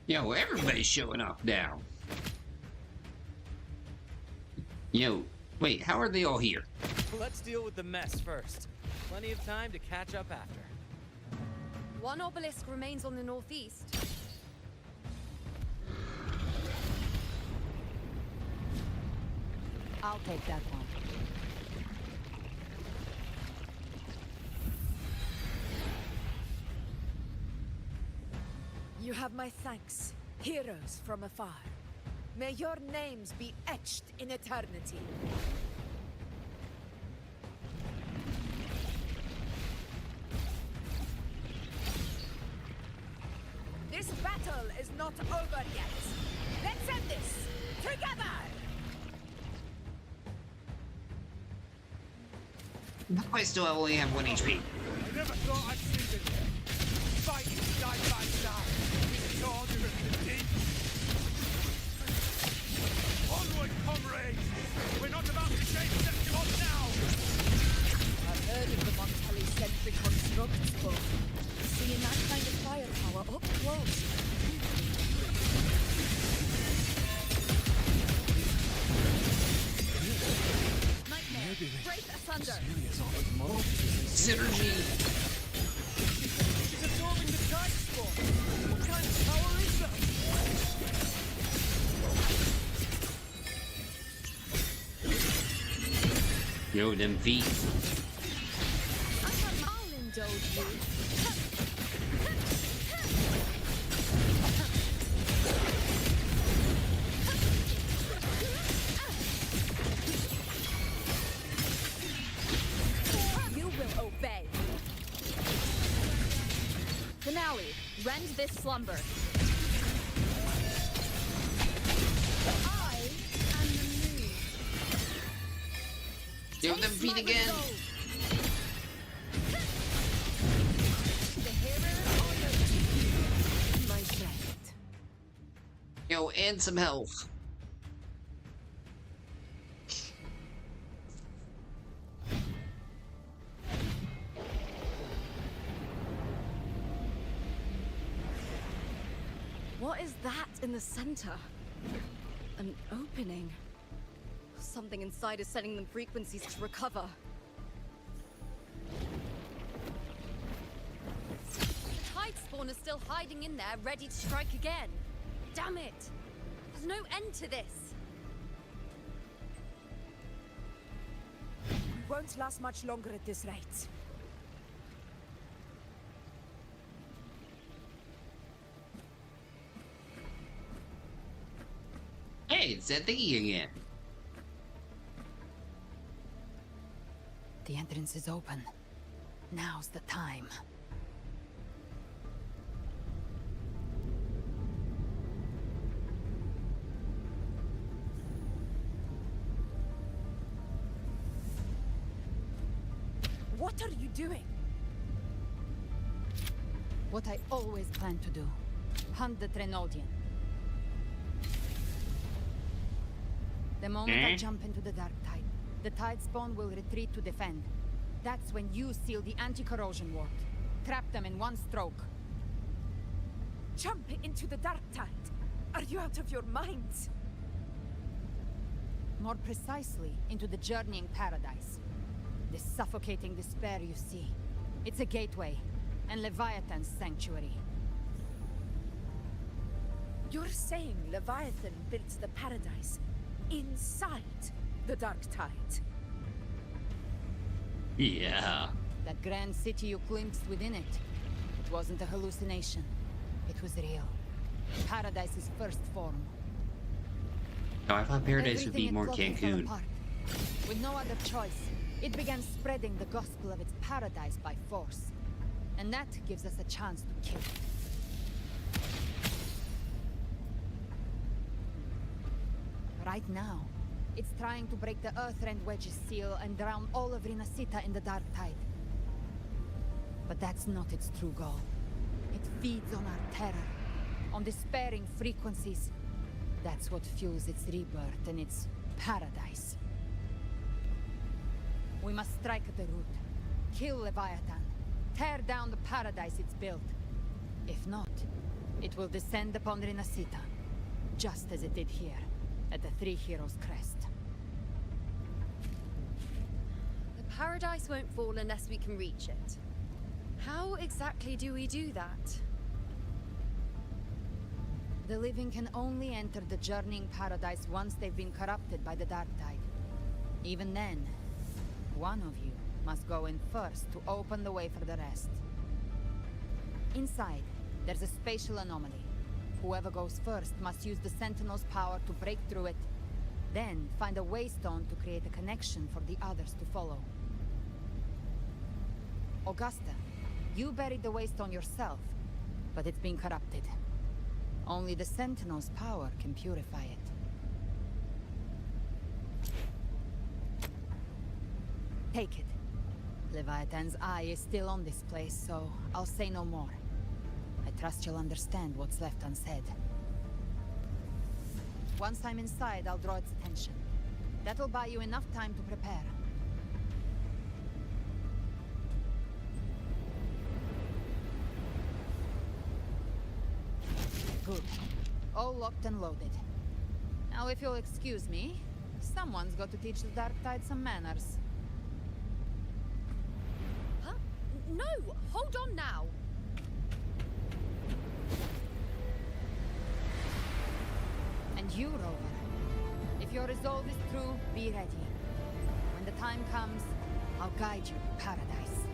Yo, everybody's showing up now. Yo, wait, how are they all here? Let's deal with the mess first. Plenty of time to catch up after. One obelisk remains on the northeast. I'll take that one. You have my thanks, heroes from afar. May your names be etched in eternity. This battle is not over yet. Let's end this together! I still only have 1 HP. I never thought I'd see this. Fighting side by side. With Order of the Deep. Onward, comrades! We're not about to shake Septimont now! I've heard of the Montelli-centric constructs, but seeing that kind of firepower up close. Nightmare, break asunder! Synergy! She's absorbing the tide spawn! What kind of power is that? Yo, them feet. I'll indulge you. You will obey. Finale, rend this slumber. I am the moon. Yo, them feet again. The heroes on the team, my friend. Yo, and some health. What is that in the center? An opening. Something inside is sending them frequencies to recover. The tide spawn is still hiding in there, ready to strike again. Damn it! There's no end to this. Won't last much longer at this rate. Hey, it's that thingy again. The entrance is open. Now's the time. What are you doing? What I always planned to do. Hunt the Trenodian. The moment I jump into the dark tide, the tide spawn will retreat to defend. That's when you seal the anti-corrosion ward. Trap them in one stroke. Jump into the dark tide? Are you out of your minds? More precisely, into the journeying paradise. This suffocating despair you see. It's a gateway, and Leviathan's sanctuary. You're saying Leviathan built the paradise inside the dark tide? Yeah. That grand city you glimpsed within it. It wasn't a hallucination. It was real. Paradise's first form. Oh, I thought Paradise would be more Cancun. With no other choice, it began spreading the gospel of its paradise by force. And that gives us a chance to kill it. Right now, it's trying to break the Earthrend Wedge's seal and drown all of Rinascita in the dark tide. But that's not its true goal. It feeds on our terror, on despairing frequencies. That's what fuels its rebirth and its paradise. We must strike at the root, kill Leviathan, tear down the paradise it's built. If not, it will descend upon Rinascita, just as it did here, at the Three Heroes' Crest. The paradise won't fall unless we can reach it. How exactly do we do that? The living can only enter the journeying paradise once they've been corrupted by the dark tide. Even then, one of you must go in first to open the way for the rest. Inside, there's a spatial anomaly. Whoever goes first must use the Sentinel's power to break through it, then find a waystone to create a connection for the others to follow. Augusta, you buried the waystone yourself, but it's been corrupted. Only the Sentinel's power can purify it. Take it. Leviathan's eye is still on this place, so I'll say no more. I trust you'll understand what's left unsaid. Once I'm inside, I'll draw its attention. That'll buy you enough time to prepare. Good. All locked and loaded. Now, if you'll excuse me, someone's got to teach the Dark Tide some manners. Huh? No! Hold on now! And you, Rover. If your resolve is true, be ready. When the time comes, I'll guide you to paradise.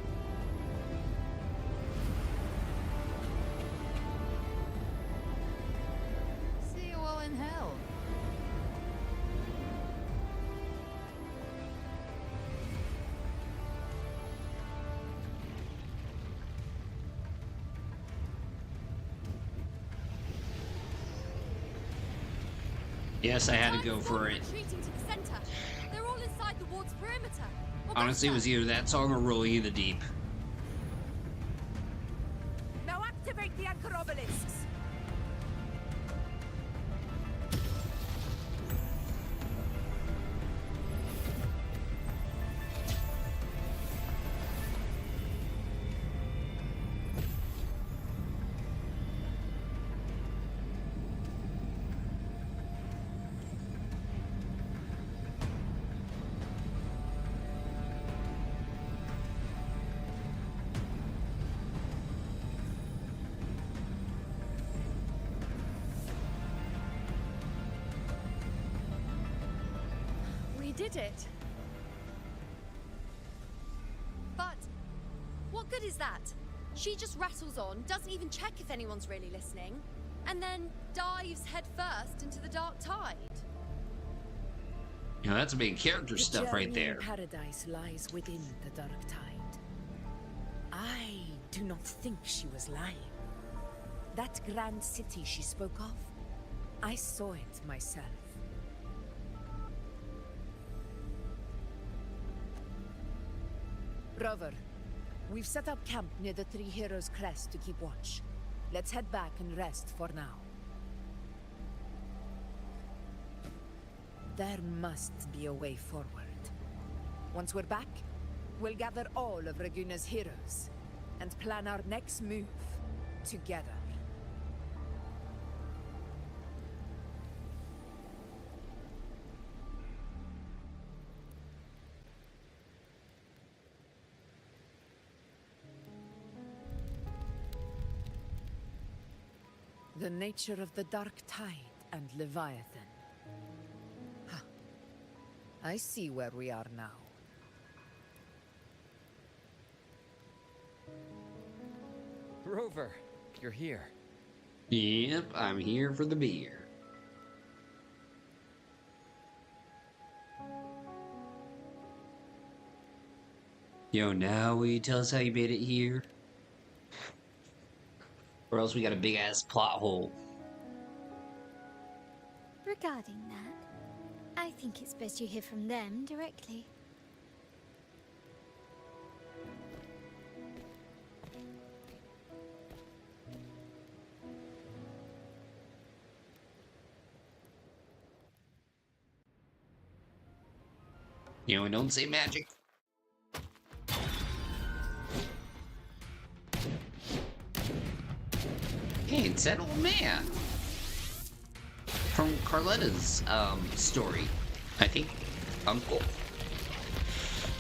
See you all in hell. Yes, I had to go for it. Retreating to the center. They're all inside the ward's perimeter. Honestly, it was either that song or Rolling in the Deep. Now activate the anchor obelisks! We did it. stupid is that? She just rattles on, doesn't even check if anyone's really listening, and then dives headfirst into the dark tide. You know, that's big character stuff right there. Paradise lies within the dark tide. I do not think she was lying. That grand city she spoke of, I saw it myself. Rover, we've set up camp near the Three Heroes Crest to keep watch. Let's head back and rest for now. There must be a way forward. Once we're back, we'll gather all of Raguna's heroes and plan our next move together. The nature of the Dark Tide and Leviathan. Huh. I see where we are now. Rover, you're here. Yep, I'm here for the beer. Yo, now will you tell us how you made it here? Or else we got a big ass plot hole. Regarding that, I think it's best you hear from them directly. You know, and don't say magic. Hey, it's that old man from Carletta's story. I think uncle.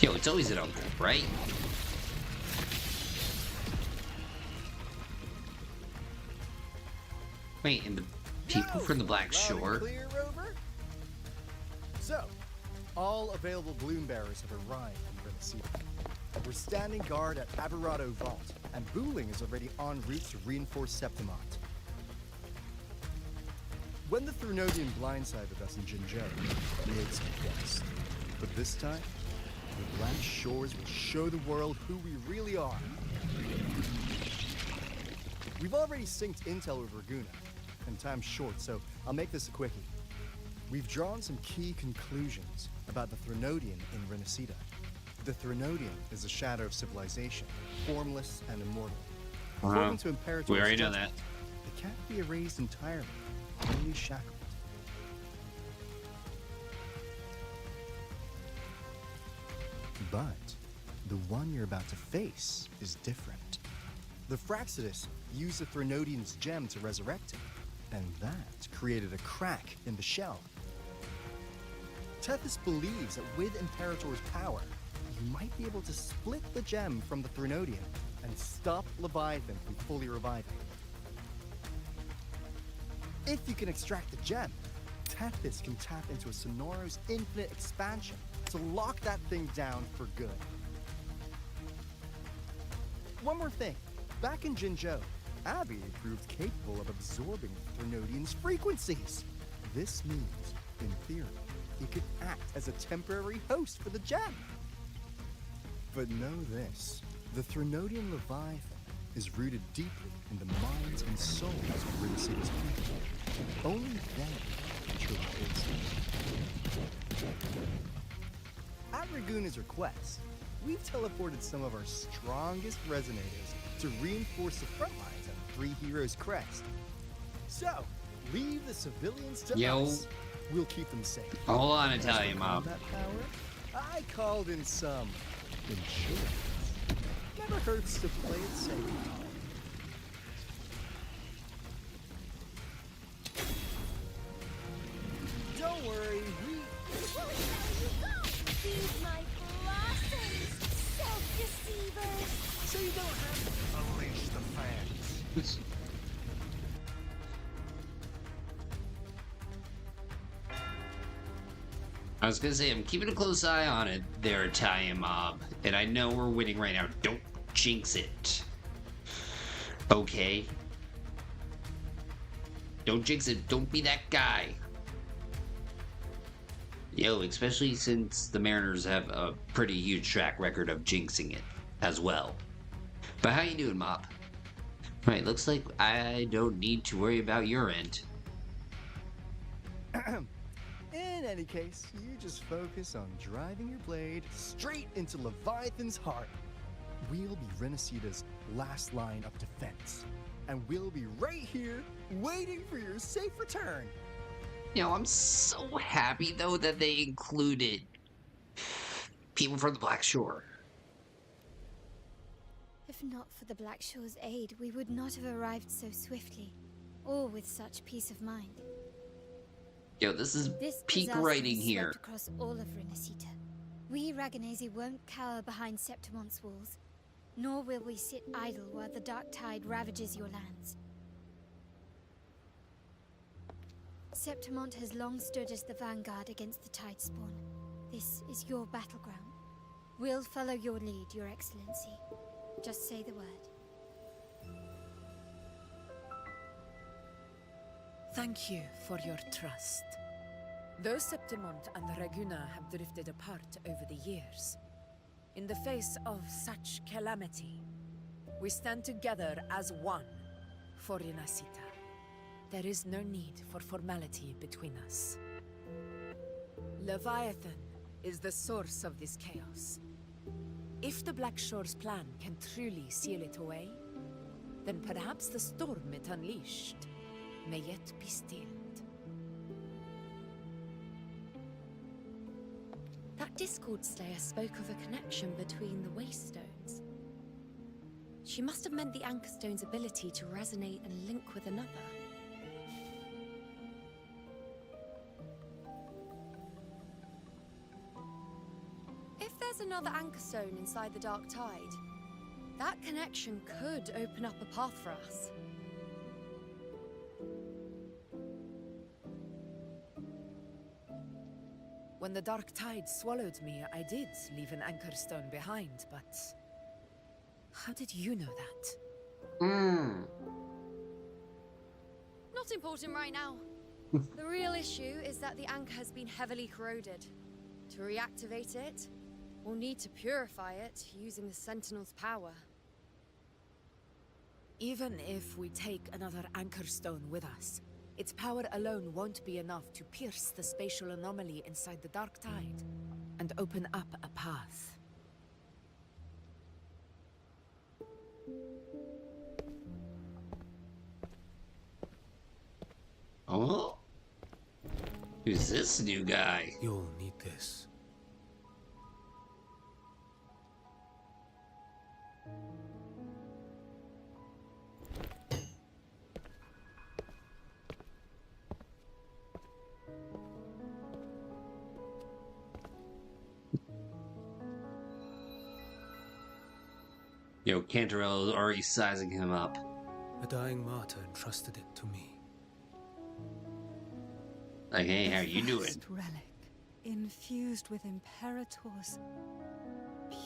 Yo, it's always an uncle, right? Wait, and the people from the Black Shore? Clear, Rover? So, all available bloom bearers have arrived in Rinascita. We're standing guard at Aberrado Vault, and Booling is already en route to reinforce Septimont. When the Thrunodian blindsided us in Jinzhou, we made some quest. But this time, the Black Shores will show the world who we really are. We've already synced intel with Raguna, and time's short, so I'll make this a quickie. We've drawn some key conclusions about the Thrunodian in Rinascita. The Thrunodian is a shadow of civilization, formless and immortal. According to Imperator's we already know judgment, that. They can't be erased entirely, only shackled. But the one you're about to face is different. The Fraxidus used the Thrunodian's gem to resurrect him, and that created a crack in the shell. Tethys believes that with Imperator's power, you might be able to split the gem from the Thrunodian and stop Leviathan from fully reviving. If you can extract the gem, Tethys can tap into a Sonoro's infinite expansion to lock that thing down for good. One more thing. Back in Jinzhou, Abby proved capable of absorbing Thrunodian's frequencies. This means, in theory, he could act as a temporary host for the gem. But know this, the Thrunodian Leviathan is rooted deeply in the minds and souls of Rinascita's people. Only they truly face it. At Raguna's request, we've teleported some of our strongest resonators to reinforce the front lines at Three Heroes Crest. So, leave the civilians to us. We'll keep them safe. Hold on, Italian Mob. That power, I called in some insurance. Never hurts to play it safe. Don't worry, Feed my blossoms, self-deceivers! So you don't have to unleash the fans. I was gonna say, I'm keeping a close eye on it there, Italian Mob. And I know we're winning right now. Don't jinx it. Okay. Don't jinx it. Don't be that guy. Yo, especially since the Mariners have a pretty huge track record of jinxing it as well. But how you doing, Mop? Right, looks like I don't need to worry about your end. In any case, you just focus on driving your blade straight into Leviathan's heart. We'll be Rinascita's last line of defense. And we'll be right here, waiting for your safe return. You know, I'm so happy, though, that they included people from the Black Shore. If not for the Black Shore's aid, we would not have arrived so swiftly, or with such peace of mind. Yo, this is peak disaster writing has here. swept across all of Rinascita. We Raganesi won't cower behind Septimont's walls, nor will we sit idle while the dark tide ravages your lands. Septimont has long stood as the vanguard against the tide spawn. This is your battleground. We'll follow your lead, Your Excellency. Just say the word. Thank you for your trust. Though Septimont and Reguna have drifted apart over the years, in the face of such calamity, we stand together as one for Rinascita. There is no need for formality between us. Leviathan is the source of this chaos. If the Black Shore's plan can truly seal it away, then perhaps the storm it unleashed may yet be stilled. That Discord Slayer spoke of a connection between the Wastestones. She must have meant the Anchorstone's ability to resonate and link with another. If there's another Anchorstone inside the Dark Tide, that connection could open up a path for us. When the Dark Tide swallowed me, I did leave an Anchorstone behind, but how did you know that? Not important right now. The real issue is that the anchor has been heavily corroded. To reactivate it, we'll need to purify it using the Sentinel's power. Even if we take another Anchorstone with us, its power alone won't be enough to pierce the spatial anomaly inside the Dark Tide and open up a path. Oh? Who's this new guy? You'll need this. Yo, Cantarell is already sizing him up. A dying martyr entrusted it to me. Like, hey, how you doing? Vast relic, infused with Imperator's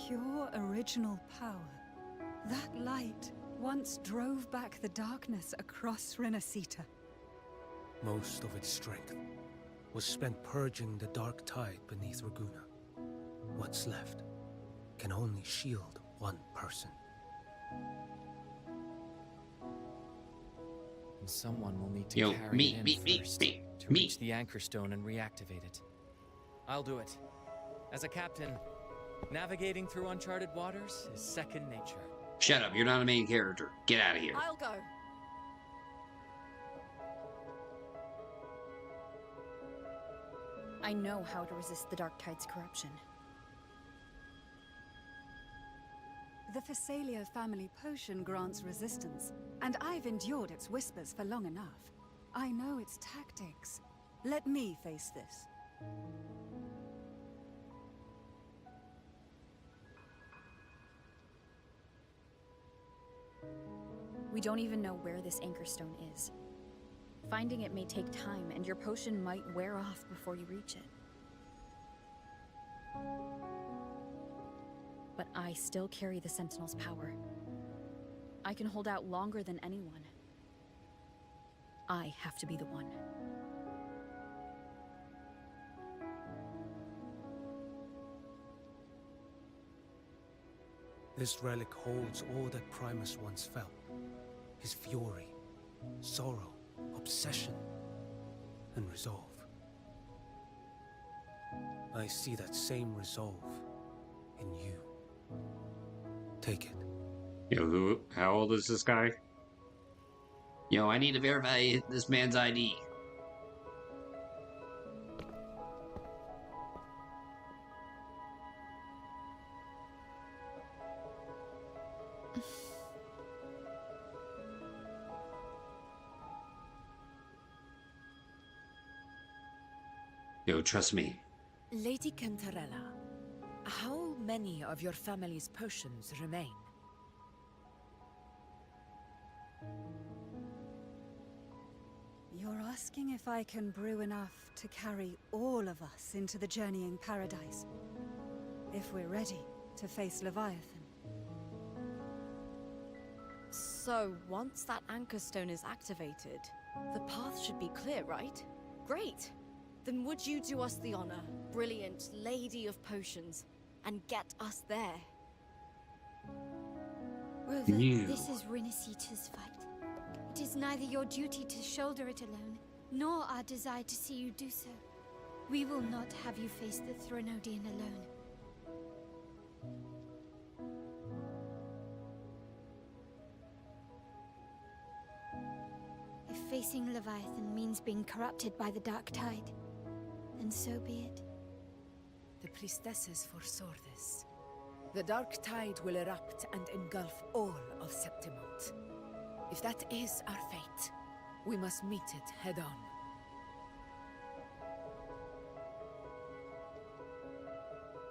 pure original power. That light once drove back the darkness across Rinascita. Most of its strength was spent purging the dark tide beneath Reguna. What's left can only shield one person. And someone will need to carry it in first to reach the Anchorstone and reactivate it. I'll do it. As a captain, navigating through uncharted waters is second nature. Shut up, you're not a main character. Get out of here. I'll go. I know how to resist the Dark Tide's corruption. The Phasalia family potion grants resistance, and I've endured its whispers for long enough. I know its tactics. Let me face this. We don't even know where this Anchorstone is. Finding it may take time, and your potion might wear off before you reach it. But I still carry the Sentinel's power. I can hold out longer than anyone. I have to be the one. This relic holds all that Primus once felt. His fury, sorrow, obsession, and resolve. I see that same resolve in you. Take it. Yo, how old is this guy? Yo, I need to verify this man's ID. Yo, trust me. Lady Cantarella, how many of your family's potions remain? You're asking if I can brew enough to carry all of us into the journeying paradise. If we're ready to face Leviathan. So, once that anchor stone is activated, the path should be clear, right? Great! Then would you do us the honor, brilliant Lady of Potions, and get us there? Rover, this is Rinascita's fight. It is neither your duty to shoulder it alone, nor our desire to see you do so. We will not have you face the Threnodian alone. If facing Leviathan means being corrupted by the Dark Tide, then so be it. The priestesses foresaw this. The Dark Tide will erupt and engulf all of Septimont. If that is our fate, we must meet it head-on.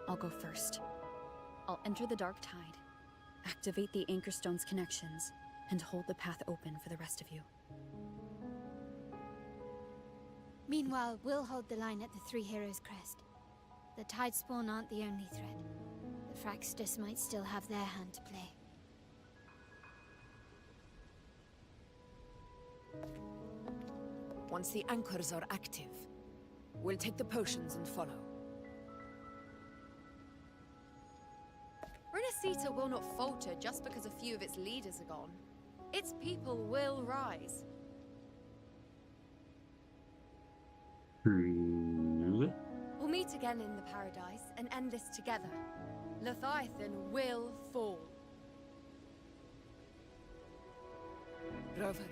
I'll go first. I'll enter the Dark Tide, activate the Anchor Stone's connections, and hold the path open for the rest of you. Meanwhile, we'll hold the line at the Three Heroes Crest. The Tidespawn aren't the only threat. The Fraxtus might still have their hand to play. Once the anchors are active, we'll take the potions and follow. Rinascita will not falter just because a few of its leaders are gone. Its people will rise. We'll meet again in the paradise and end this together. Leviathan will fall. Rover,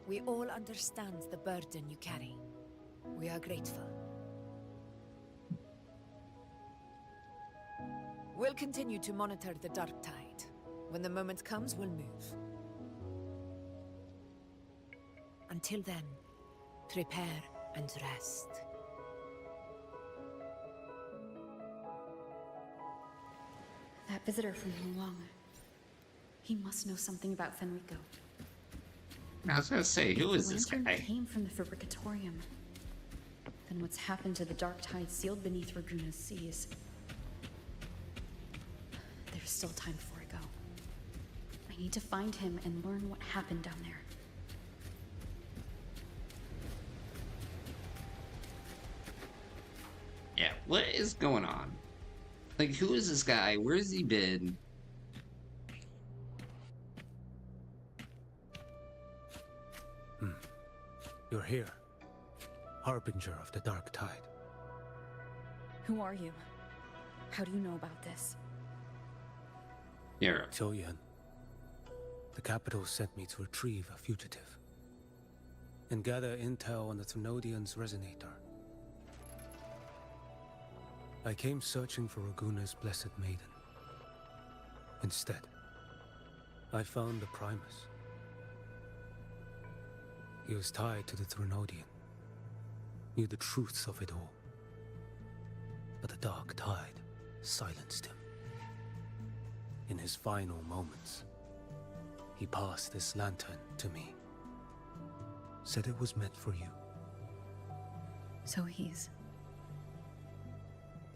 we all understand the burden you carry. We are grateful. We'll continue to monitor the Dark Tide. When the moment comes, we'll move. Until then, prepare and rest. That visitor from Luang. He must know something about Fenrico. I was gonna say, who is this Lantern guy? came from the Fabricatorium. Then what's happened to the Dark Tide sealed beneath Raguna's seas? There's still time before I go. I need to find him and learn what happened down there. Yeah, what is going on? Like, who is this guy? Where's he been? You're here. Harbinger of the Dark Tide. Who are you? How do you know about this? Yeah. Choyan. The capital sent me to retrieve a fugitive. And gather intel on the Threnodian's resonator. I came searching for Raguna's Blessed Maiden. Instead, I found the Primus. He was tied to the Threnodian, knew the truths of it all. But the Dark Tide silenced him. In his final moments, he passed this lantern to me. Said it was meant for you. So he's...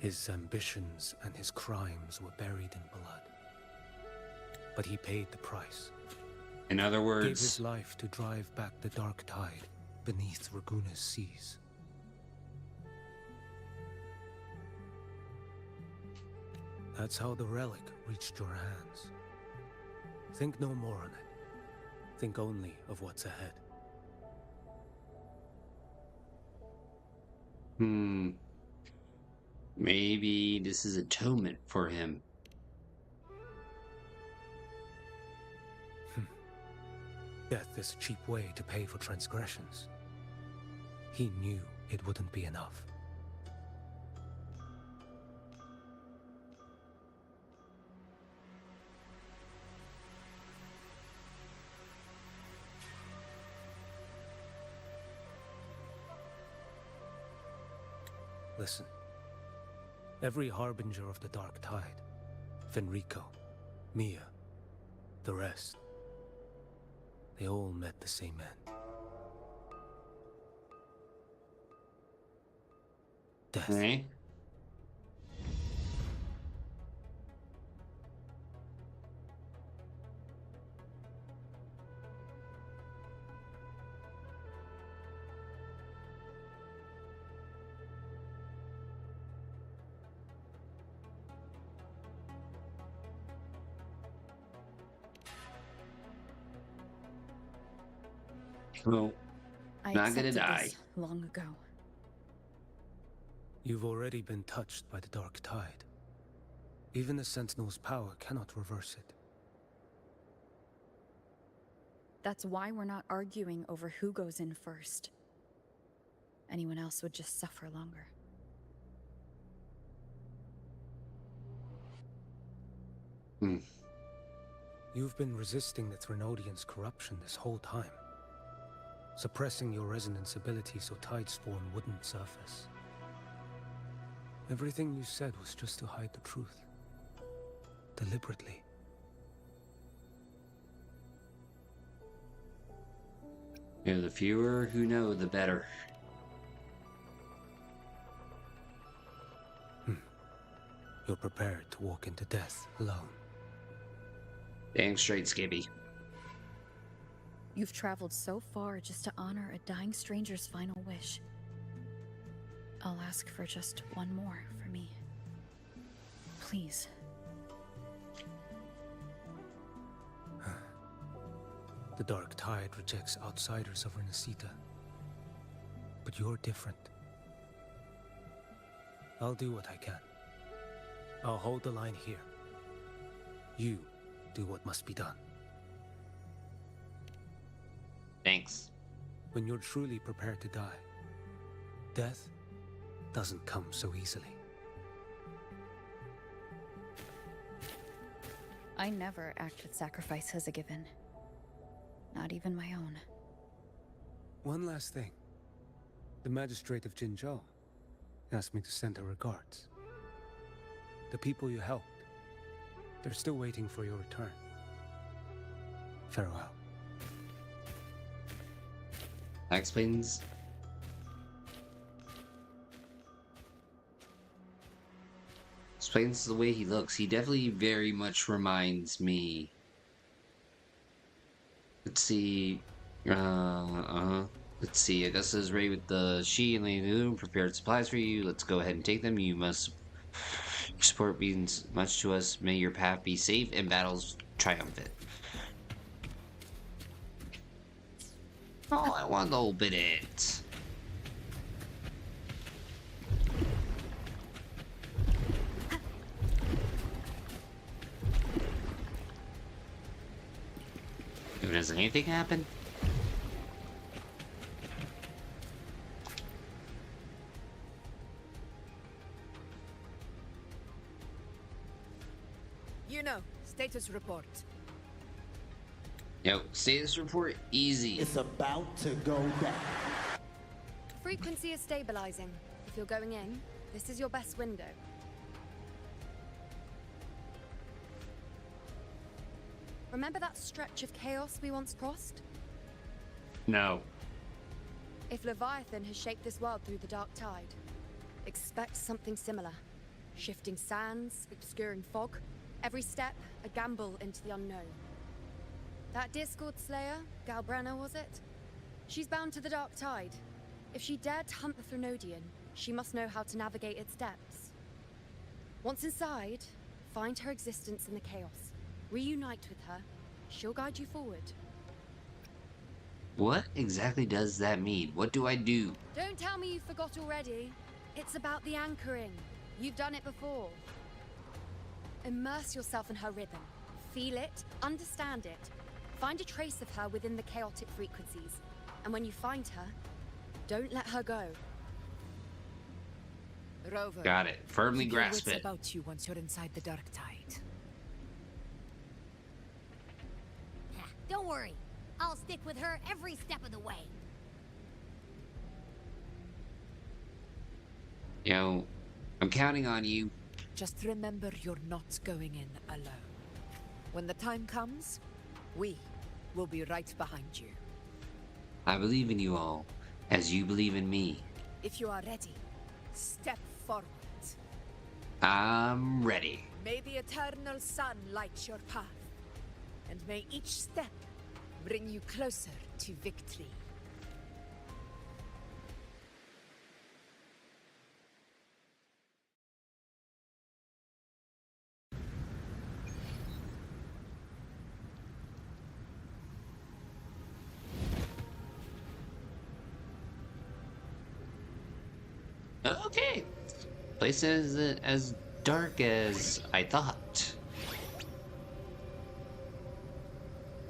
His ambitions and his crimes were buried in blood. But he paid the price. In other words, gave his life to drive back the dark tide beneath Raguna's seas. That's how the relic reached your hands. Think no more on it. Think only of what's ahead. Maybe this is atonement for him. Death is a cheap way to pay for transgressions. He knew it wouldn't be enough. Listen. Every harbinger of the dark tide, Fenrico, Mia, the rest, they all met the same end. Death. Okay. Well, I not gonna accepted die. this long ago. You've already been touched by the dark tide. Even the Sentinel's power cannot reverse it. That's why we're not arguing over who goes in first. Anyone else would just suffer longer. You've been resisting the Threnodians' corruption this whole time. Suppressing your resonance ability so Tidespawn wouldn't surface. Everything you said was just to hide the truth. Deliberately. The fewer who know, the better. You're prepared to walk into death alone. Dang straight, Skibby. You've traveled so far just to honor a dying stranger's final wish. I'll ask for just one more for me. Please. The dark tide rejects outsiders of Rinascita. But you're different. I'll do what I can. I'll hold the line here. You do what must be done. Thanks. When you're truly prepared to die, death doesn't come so easily. I never act with sacrifice as a given. Not even my own. One last thing. The magistrate of Jinzhou asked me to send her regards. The people you helped, they're still waiting for your return. Farewell. That explains. Explains the way he looks. He definitely very much reminds me. Let's see. Let's see. Augusta's ready with the she and Lady Loom prepared supplies for you. Let's go ahead and take them. You must. Your support means much to us. May your path be safe and battles triumphant. Oh, I want to open it. Does anything happen? Iuno, status report. Yo, status report easy. It's about to go down. Frequency is stabilizing. If you're going in, this is your best window. Remember that stretch of chaos we once crossed? No. If Leviathan has shaped this world through the dark tide, expect something similar. Shifting sands, obscuring fog. Every step, a gamble into the unknown. That Discord Slayer, Galbrenna was it? She's bound to the Dark Tide. If she dared to hunt the Threnodian, she must know how to navigate its depths. Once inside, find her existence in the chaos. Reunite with her. She'll guide you forward. What exactly does that mean? What do I do? Don't tell me you forgot already. It's about the anchoring. You've done it before. Immerse yourself in her rhythm. Feel it, understand it. Find a trace of her within the chaotic frequencies. And when you find her, don't let her go. Rover. Got it. Firmly keep your grasp wits it. about you once you're inside the Dark Tide. Don't worry. I'll stick with her every step of the way. You know, I'm counting on you. Just remember you're not going in alone. When the time comes, we will be right behind you. I believe in you all, as you believe in me. If you are ready, step forward. I'm ready. May the eternal sun light your path, and may each step bring you closer to victory. Okay. Place is as dark as I thought.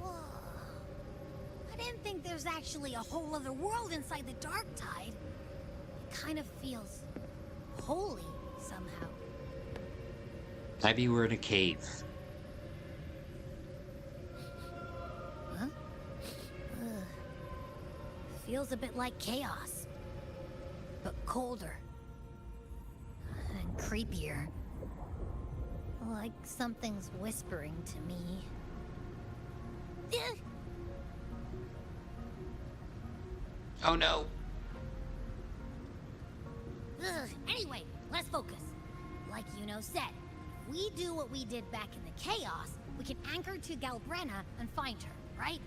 I didn't think there's actually a whole other world inside the Dark Tide. It kind of feels holy somehow. Maybe we're in a cave. Huh? Ugh. Feels a bit like chaos, but colder and creepier. Like something's whispering to me. Oh no. Ugh. Anyway, let's focus. Like Iuno said, if we do what we did back in the chaos, we can anchor to Galbrenna and find her, right?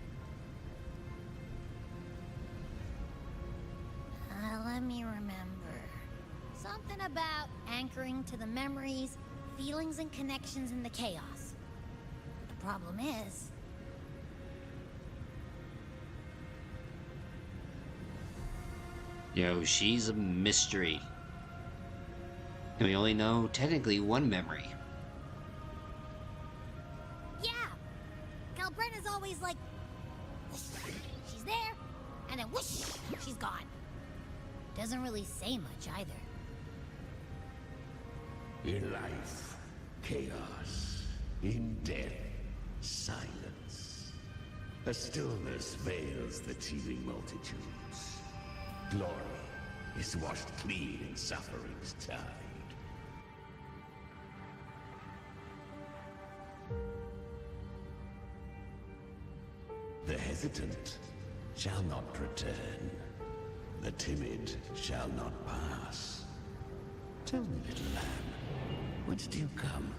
Let me remember. Something about anchoring to the memories, feelings, and connections in the chaos. The problem is... Yo, she's a mystery. And we only know technically one memory. Yeah! Galbrenna's always like... whoosh, she's there, and then whoosh, she's gone. Doesn't really say much either. In life, chaos. In death, silence. A stillness veils the teeming multitudes. Glory is washed clean in suffering's tide. The hesitant shall not return. The timid shall not pass. Tell me, little lamb, whence do you come?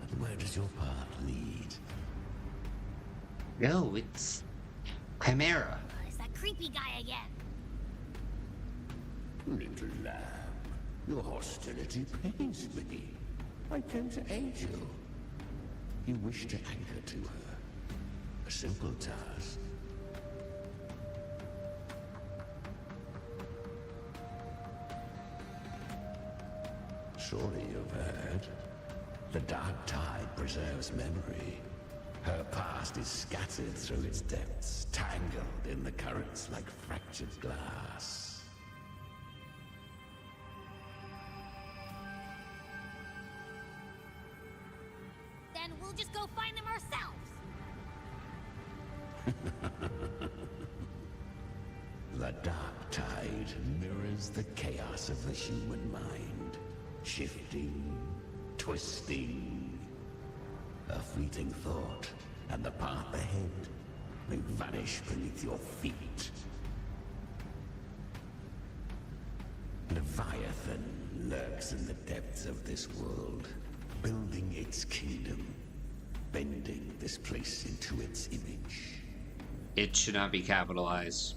And where does your path lead? No, it's Chimera. It's that creepy guy again. Little lamb, your hostility pains me. I came to aid you. You wish to anchor to her. A simple task. Surely you've heard. The Dark Tide preserves memory. Her past is scattered through its depths, tangled in the currents like fractured glass. Then we'll just go find them ourselves. The Dark Tide mirrors the chaos of the human mind. Shifting, twisting. A fleeting thought, and the path ahead may vanish beneath your feet. Leviathan lurks in the depths of this world, building its kingdom, bending this place into its image. It should not be capitalized.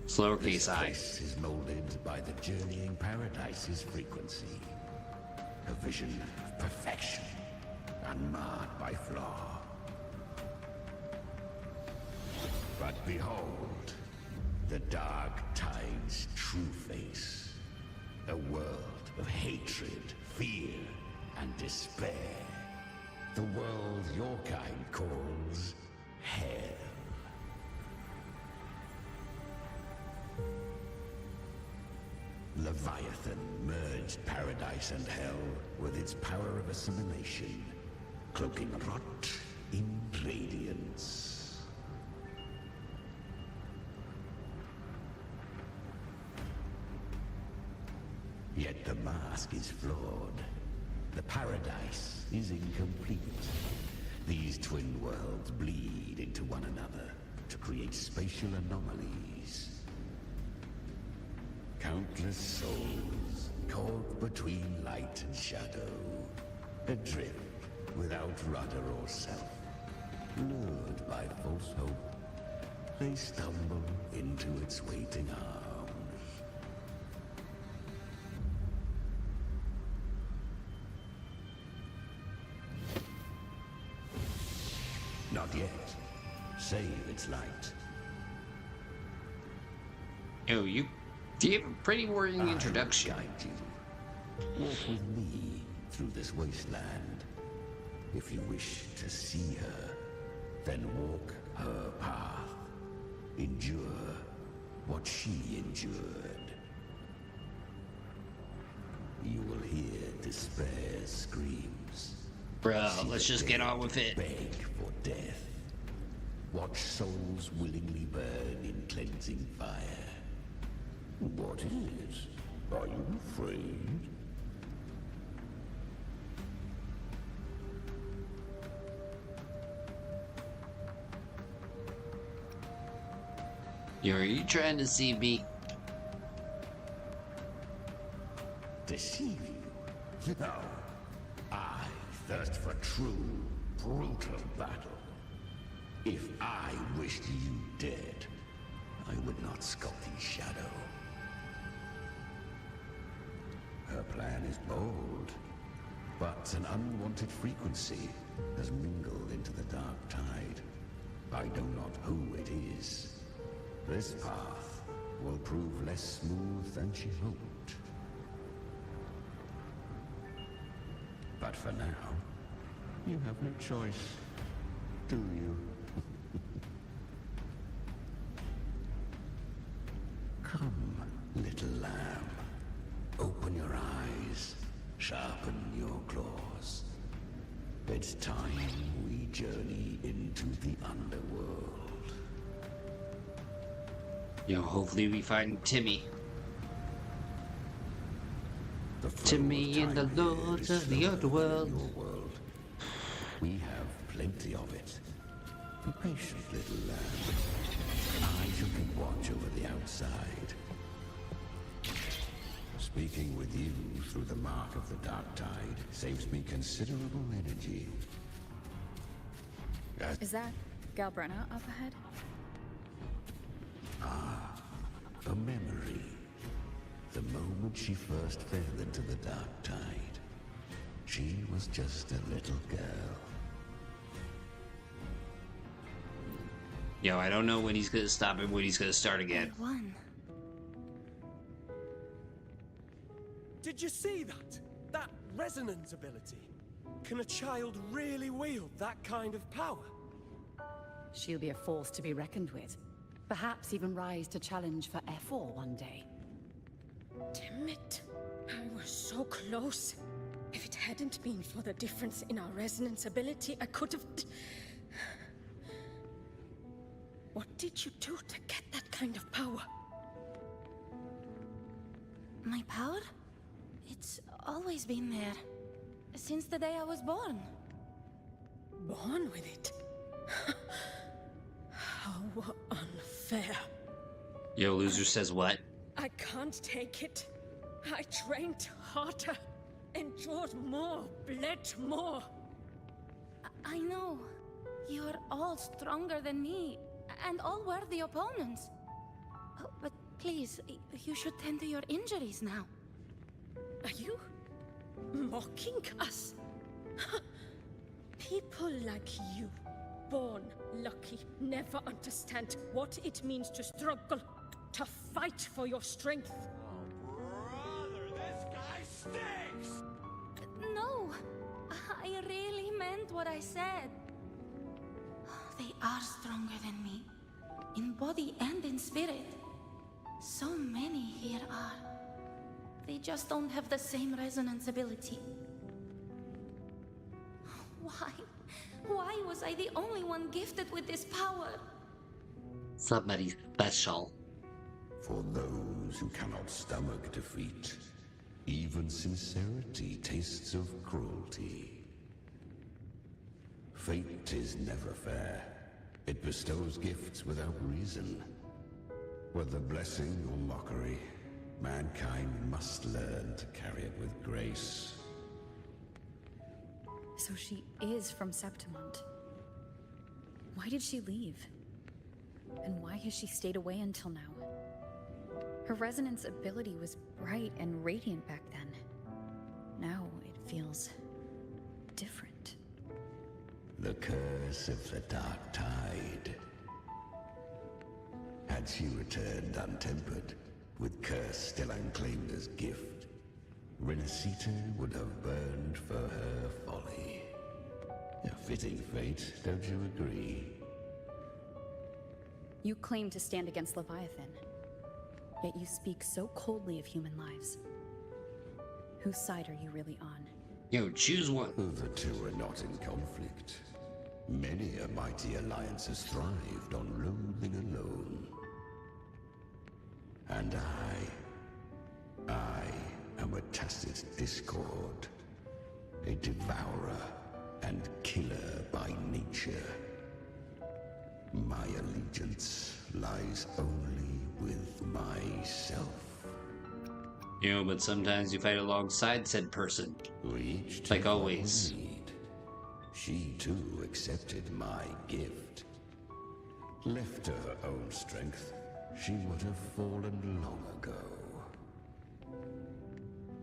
It's lowercase This I. place is molded by the journeying paradise's frequency. A vision of perfection, unmarred by flaw. But behold, the dark tide's true face. A world of hatred, fear, and despair. The world your kind calls hell. Leviathan merged paradise and hell with its power of assimilation, cloaking rot in radiance. Yet the mask is flawed. The paradise is incomplete. These twin worlds bleed into one another to create spatial anomalies. Countless souls caught between light and shadow, adrift without rudder or self, lured by false hope, they stumble into its waiting arms. Not yet. Save its light. Oh, you gave a pretty worrying introduction. Walk with me through this wasteland. If you wish to see her, then walk her path. Endure what she endured. You will hear despair's screams. Bro, let's just get on with it. Beg for death. Watch souls willingly burn in cleansing fire. What is it? Are you afraid? Are you trying to see me? Deceive you? No. I thirst for true, brutal battle. If I wished you dead, I would not sculpt in shadow. Her plan is bold, but an unwanted frequency has mingled into the dark tide. I know not who it is. This path will prove less smooth than she hoped. But for now, you have no choice, do you? Come, little lamb. Open your eyes, sharpen your claws. It's time we journey into the underworld. Yo, hopefully we find Timmy. Timmy in the lords of the underworld. We have plenty of it. Be patient, little lamb. I shall keep watch over the outside. Speaking with you through the mark of the dark tide saves me considerable energy. Is that Galbrenna up ahead? A memory. The moment she first fell into the dark tide. She was just a little girl. Yo, I don't know when he's gonna stop and when he's gonna start again. One. Did you see that? That resonance ability? Can a child really wield that kind of power? She'll be a force to be reckoned with. Perhaps even rise to challenge for F4 one day. Damn it. I was so close. If it hadn't been for the difference in our resonance ability, I could have... What did you do to get that kind of power? My power? It's always been there. Since the day I was born. Born with it? How unfair. Yo, loser says what? I can't take it. I trained harder, endured more, bled more. I know. You're all stronger than me, and all worthy opponents. Oh, but please, you should tend to your injuries now. Are you mocking us? People like you, born lucky, never understand what it means to struggle, to fight for your strength. This guy stinks! No, I really meant what I said. They are stronger than me, in body and in spirit. So many here are. They just don't have the same resonance ability. Why? Why was I the only one gifted with this power? Somebody special. For those who cannot stomach defeat, even sincerity tastes of cruelty. Fate is never fair. It bestows gifts without reason. Whether blessing or mockery, mankind must learn to carry it with grace. So she is from Septimont. Why did she leave? And why has she stayed away until now? Her resonance ability was bright and radiant back then. Now it feels different. The curse of the Dark Tide. Had she returned untempered, with curse still unclaimed as gift, Rinascita would have burned for her folly. A fitting fate, don't you agree? You claim to stand against Leviathan, yet you speak so coldly of human lives. Whose side are you really on? Yo, choose one. The two are not in conflict. Many a mighty alliance has thrived on loathing alone. And I am a tacit discord, a devourer and killer by nature. My allegiance lies only with myself. You know, but sometimes you fight alongside said person. Like always. She too accepted my gift. Left to her own strength, she would have fallen long ago.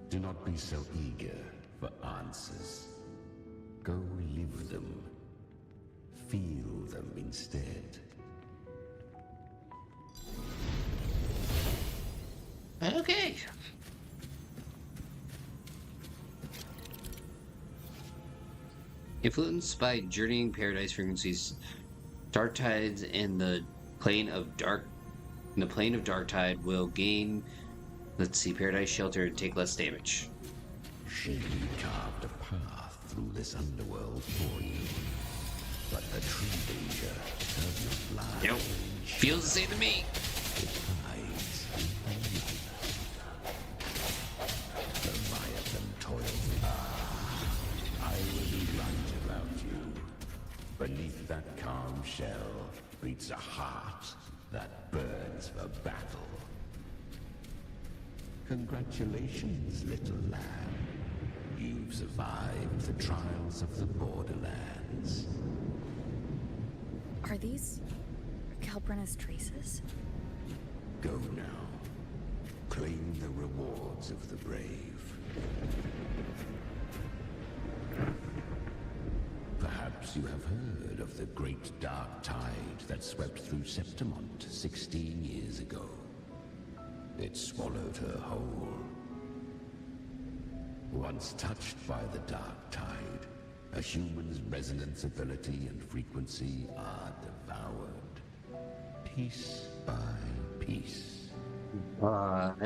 Do not be so eager for answers. Go live them. Feel them instead. Okay. Influenced by journeying paradise frequencies, dark tides in the plane of dark tide will gain, let's see, paradise shelter and take less damage. She carved a path through this underworld for you, but the true danger does not lie. Nope. Feels the same to me. It hides in the night. Leviathan toils. I will be right about you. Beneath that calm shell beats a heart that burns for battle. Congratulations, little lamb. You've survived the trials of the borderlands. Are these Calbrenna's traces? Go now. Claim the rewards of the brave. Perhaps you have heard of the great dark tide that swept through Septimont 16 years ago. It swallowed her whole. Once touched by the dark tide, a human's resonance ability and frequency are devoured. Piece by piece. I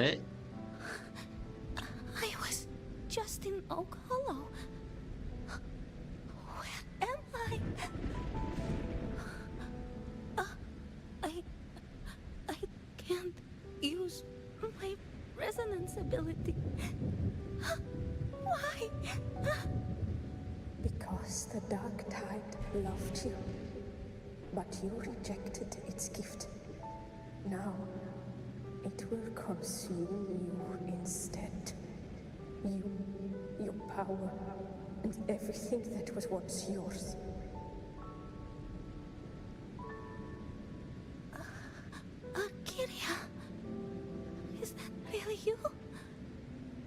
was just in Oak Hollow. Where am I? I can't use my resonance ability. Why? Because the Dark Tide loved you, but you rejected its gift. Now, it will consume you instead. You, your power, and everything that was once yours. Kyria, is that really you?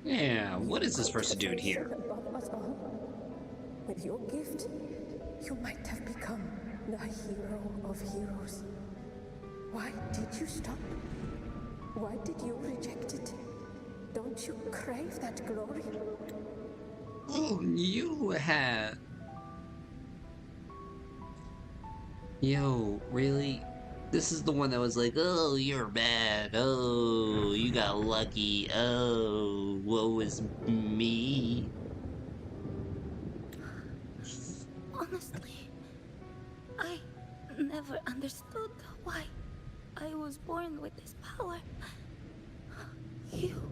Yeah, what is this person doing here? Above us all. With your gift, you might have become the hero of heroes. Why did you stop? Why did you reject it? Don't you crave that glory? Oh, you had... Yo, really? This is the one that was like, oh, you're bad. Oh, you got lucky. Oh, woe is me. Honestly, I never understood why I was born with this power. You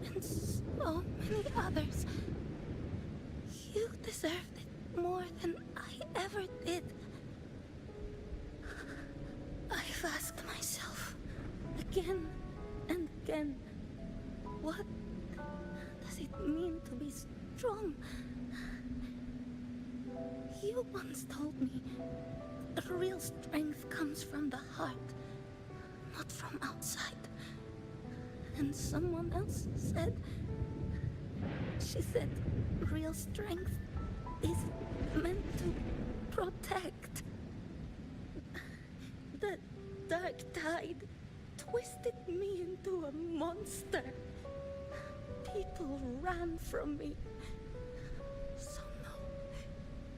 and so many others. You deserved it more than I ever did. I've asked myself again and again, what does it mean to be strong? You once told me real strength comes from the heart, not from outside. And someone else said, she said real strength is meant to protect. The dark tide twisted me into a monster. People ran from me. So no,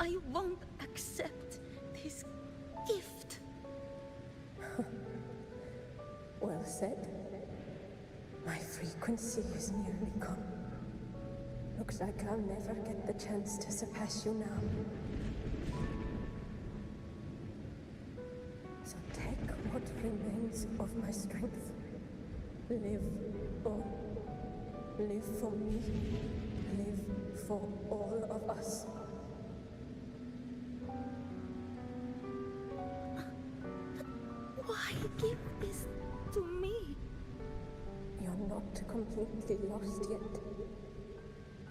I won't accept this gift. Well said. My frequency is nearly gone. Looks like I'll never get the chance to surpass you now. So take what remains of my strength. Live on. Live for me. Live for all of us. Why give this to me? You're not completely lost yet.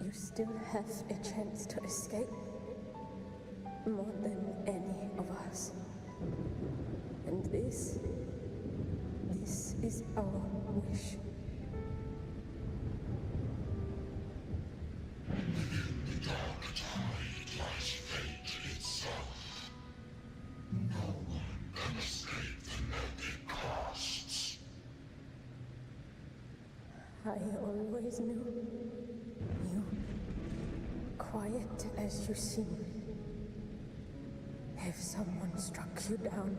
You still have a chance to escape. More than any of us. And this is our wish. The dark tide lies fate itself. No one can escape the net it casts. I always knew. You, quiet as you seem. If someone struck you down,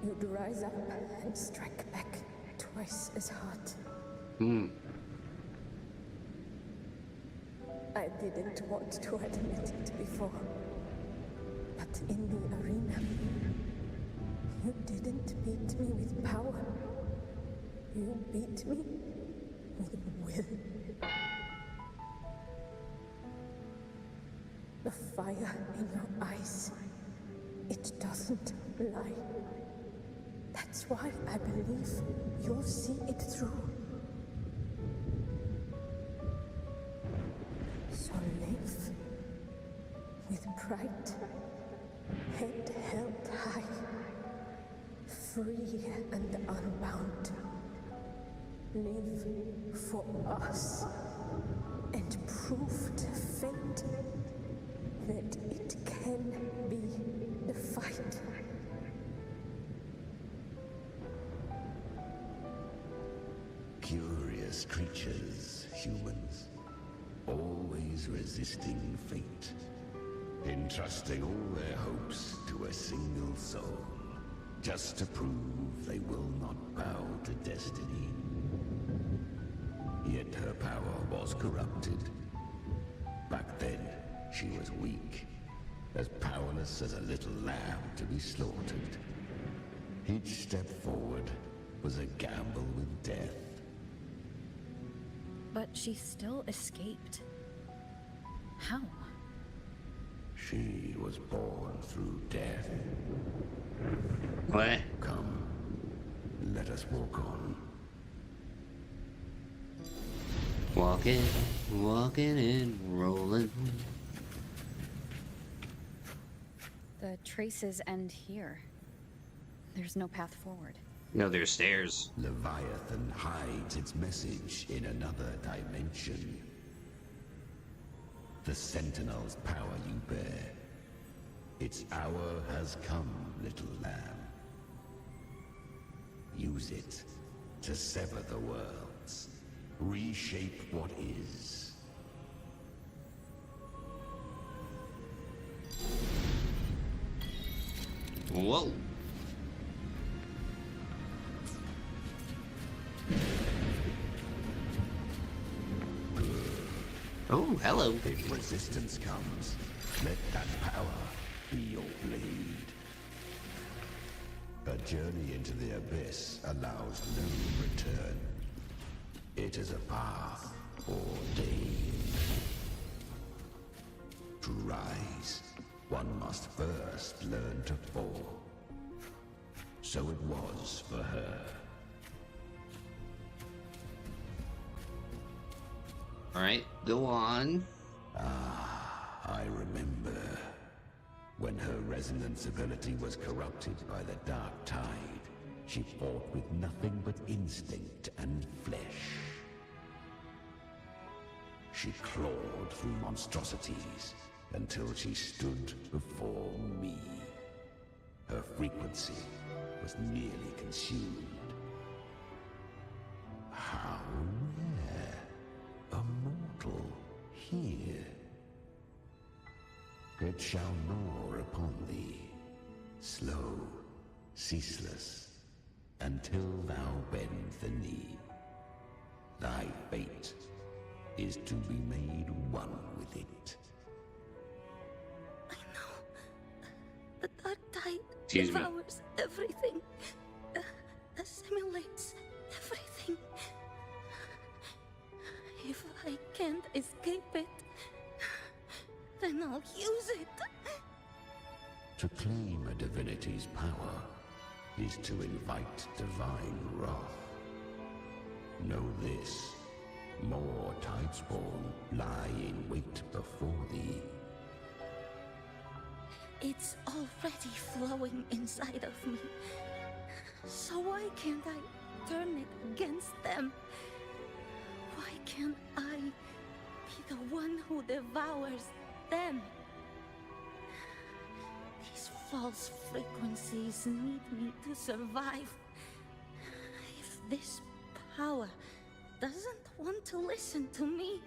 you'd rise up and strike back twice as hard. I didn't want to admit it before, but in the arena, you didn't beat me with power. You beat me with will. The fire in your eyes, it doesn't lie. That's why I believe you'll see it through. So live with pride, head held high, free and unbound. Live for us and prove to fate that it can be the fight. Curious creatures, humans, always resisting fate, entrusting all their hopes to a single soul, just to prove they will not bow to destiny. Yet her power was corrupted. Back then, she was weak, as powerless as a little lamb to be slaughtered. Each step forward was a gamble with death. But she still escaped. How? She was born through death. What? Come, let us walk on. Walking and rolling. The traces end here. There's no path forward. No, there's stairs. Leviathan hides its message in another dimension. The Sentinel's power you bear. Its hour has come, little lamb. Use it to sever the worlds. Reshape what is. Whoa. Oh, hello. If resistance comes, let that power be your blade. A journey into the abyss allows no return. It is a path ordained. To rise, one must first learn to fall. So it was for her. Alright, go on. Ah, I remember. When her resonance ability was corrupted by the dark tide, she fought with nothing but instinct and flesh. She clawed through monstrosities until she stood before me. Her frequency was nearly consumed. How rare. A mortal here. It shall gnaw upon thee, slow, ceaseless, until thou bend the knee. Thy fate is to be made one with it. I know. The dark tide Excuse me. devours everything. Assimilates everything. If I can't escape it, then I'll use it. To claim a divinity's power is to invite divine wrath. Know this. More tidespawn lie in wait before thee. It's already flowing inside of me. So why can't I turn it against them? Why can't I be the one who devours them? These false frequencies need me to survive. If this power doesn't want to listen to me,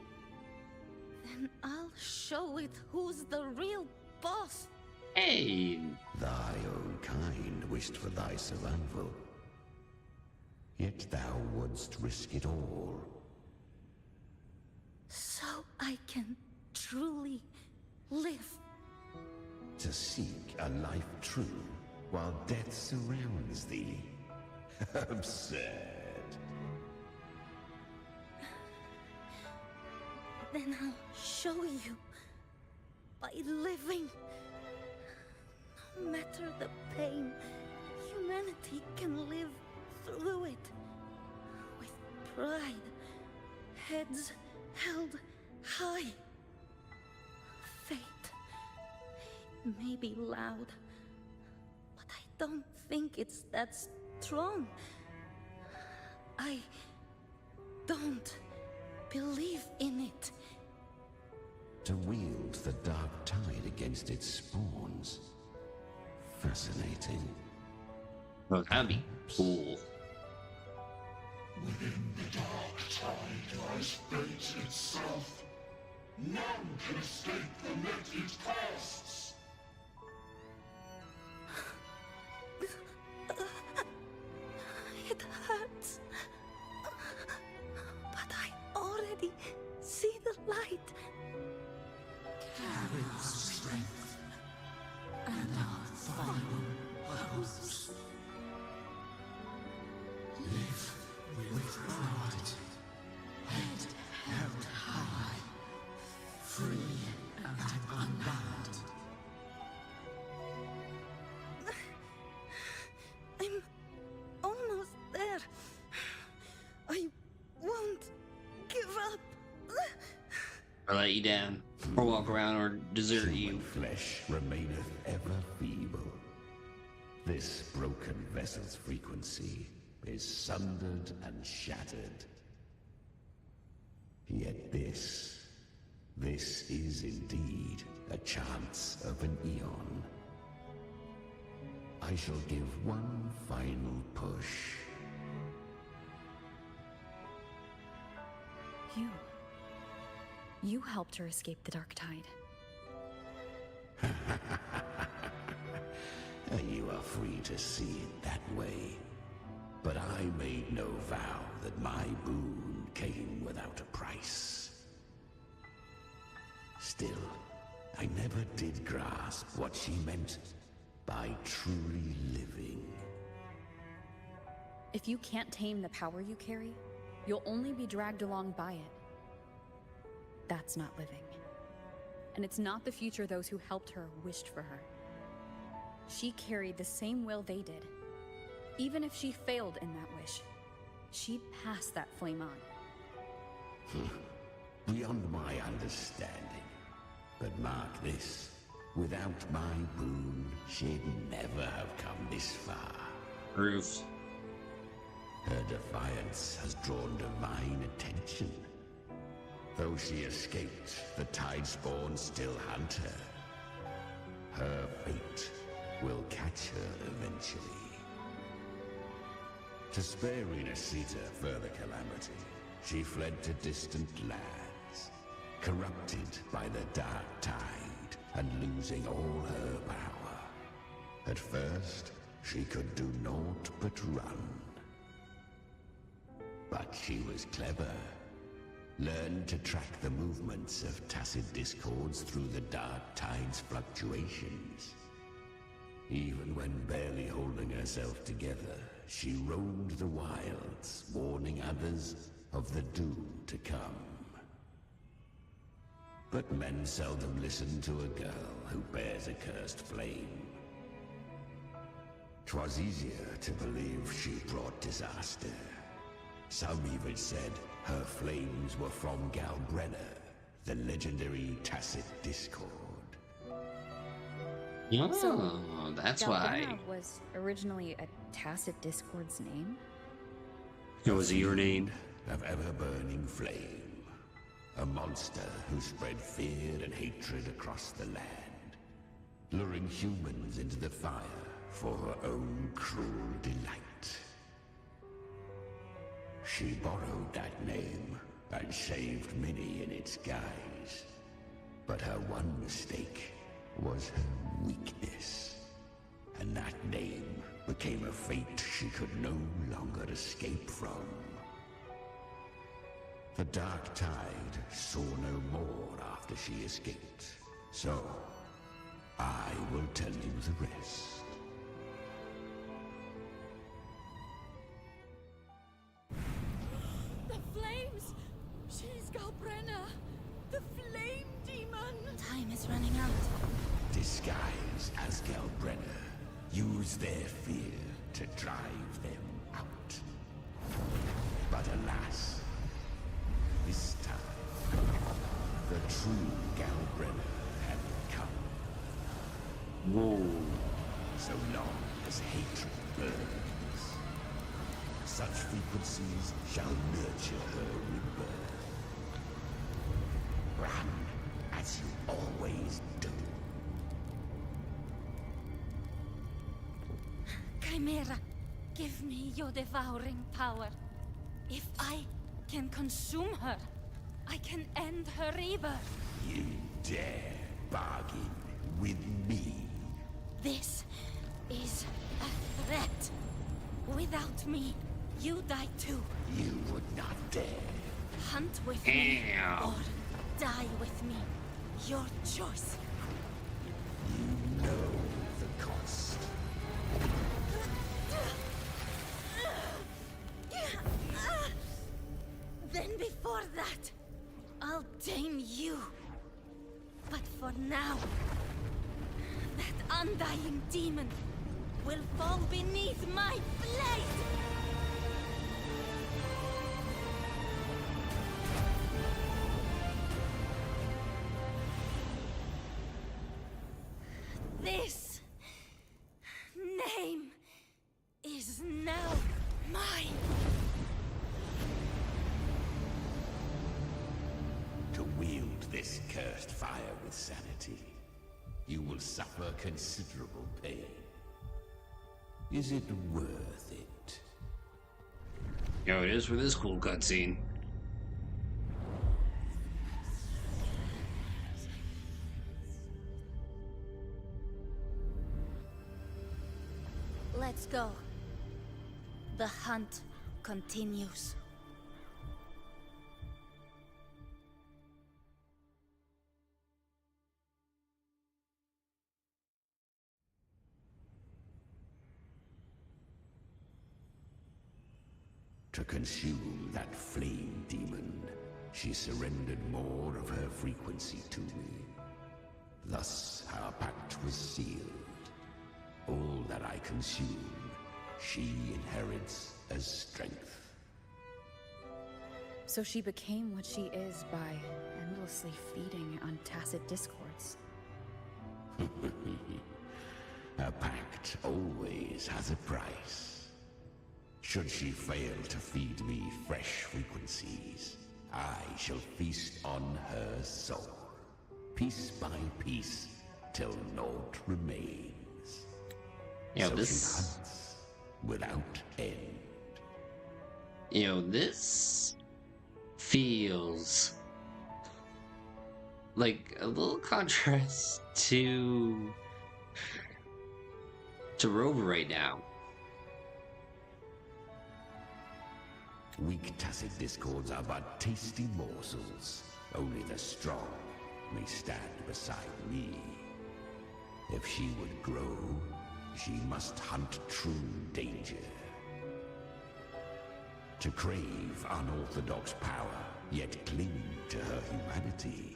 then I'll show it who's the real boss. Hey! Thy own kind wished for thy survival. Yet thou wouldst risk it all. So I can truly live. To seek a life true while death surrounds thee. Absurd. Then I'll show you by living. No matter the pain, humanity can live through it. With pride, heads held high. Fate may be loud, but I don't think it's that strong. I don't believe in it. To wield the dark tide against its spawns. Fascinating. Well, that'd be cool. Within the dark tide lies fate itself. None can escape the net it casts. It hurts. But I already see the light. Carry our strength and our final hopes. Live with pride, head held high, free and unbound. I'm almost there. I won't give up. or let you down, or walk around, or desert you. Flesh remaineth ever feeble. This broken vessel's frequency is sundered and shattered. Yet this is indeed a chance of an eon. I shall give one final push. You helped her escape the Dark Tide. You are free to see it that way. But I made no vow that my boon came without a price. Still, I never did grasp what she meant by truly living. If you can't tame the power you carry, you'll only be dragged along by it. That's not living. And it's not the future those who helped her wished for her. She carried the same will they did. Even if she failed in that wish, she passed that flame on. Beyond my understanding. But mark this, without my boon, she'd never have come this far. Proof. Her defiance has drawn divine attention. Though she escaped, the Tidespawn still hunt her. Her fate will catch her eventually. To spare Rinascita further calamity, she fled to distant lands, corrupted by the Dark Tide and losing all her power. At first, she could do naught but run. But she was clever. Learned to track the movements of tacit discords through the Dark Tide's fluctuations. Even when barely holding herself together, she roamed the wilds, warning others of the doom to come. But men seldom listen to a girl who bears a cursed flame. 'Twas easier to believe she brought disaster. Some even said her flames were from Galbrenna, the legendary tacit discord. Oh, So, that's Galbrenna why. was originally a tacit discord's name? It was your name. Of ever-burning flame. A monster who spread fear and hatred across the land, luring humans into the fire for her own cruel delight. She borrowed that name and saved many in its guise. But her one mistake was her weakness. And that name became a fate she could no longer escape from. The Dark Tide saw no more after she escaped. So, I will tell you the rest. The flames! She's Galbrenna! The flame demon! Time is running out. Disguised as Galbrenna, use their fear to drive them out. But alas, this time, the true Galbrenna had come. Whoa. So long as hatred burns, such frequencies shall nurture her rebirth. Run as you always do. Chimera, give me your devouring power. If I can consume her, I can end her rebirth. You dare bargain with me? This is a threat. Without me, you die too. You would not dare. Hunt with me Damn. or die with me. Your choice. You know the cost. Then before that, I'll tame you. But for now, that undying demon will fall beneath my blade! This name is now mine. To wield this cursed fire with sanity, you will suffer considerable pain. Is it worth it? Yo, it is for this cool cutscene. Let's go. The hunt continues. To consume that flame demon, she surrendered more of her frequency to me. Thus, our pact was sealed. All that I consume, she inherits as strength. So she became what she is by endlessly feeding on tacit discords. A pact always has a price. Should she fail to feed me fresh frequencies, I shall feast on her soul, piece by piece, till naught remains. Yeah, So this... she hunts without end. You know, this feels like a little contrast to Rover right now. Weak tacit discords are but tasty morsels. Only the strong may stand beside me. If she would grow, she must hunt true danger. To crave unorthodox power, yet cling to her humanity,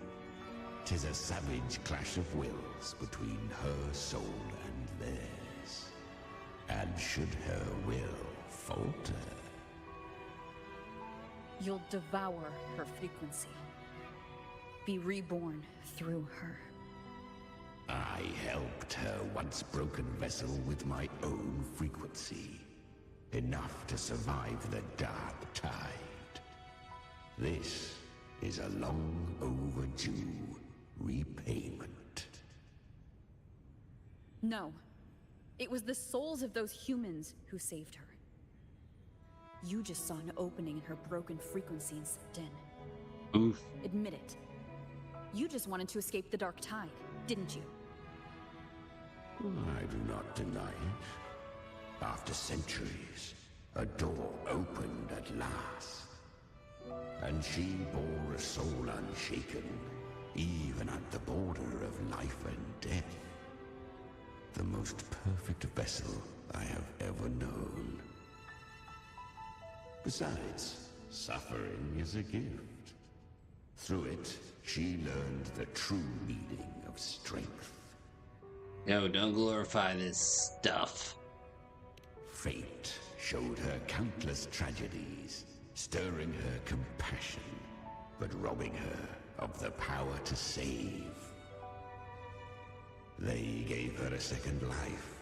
'tis a savage clash of wills between her soul and theirs. And should her will falter, You'll devour her frequency. Be reborn through her. I helped her once broken vessel with my own frequency. Enough to survive the dark tide. This is a long overdue repayment. No. It was the souls of those humans who saved her. You just saw an opening in her broken frequency and stepped in. Oof. Admit it. You just wanted to escape the dark tide, didn't you? I do not deny it. After centuries, a door opened at last. And she bore a soul unshaken, even at the border of life and death. The most perfect vessel I have ever known. Besides, suffering is a gift. Through it, she learned the true meaning of strength. No, don't glorify this stuff. Fate showed her countless tragedies, stirring her compassion, but robbing her of the power to save. They gave her a second life,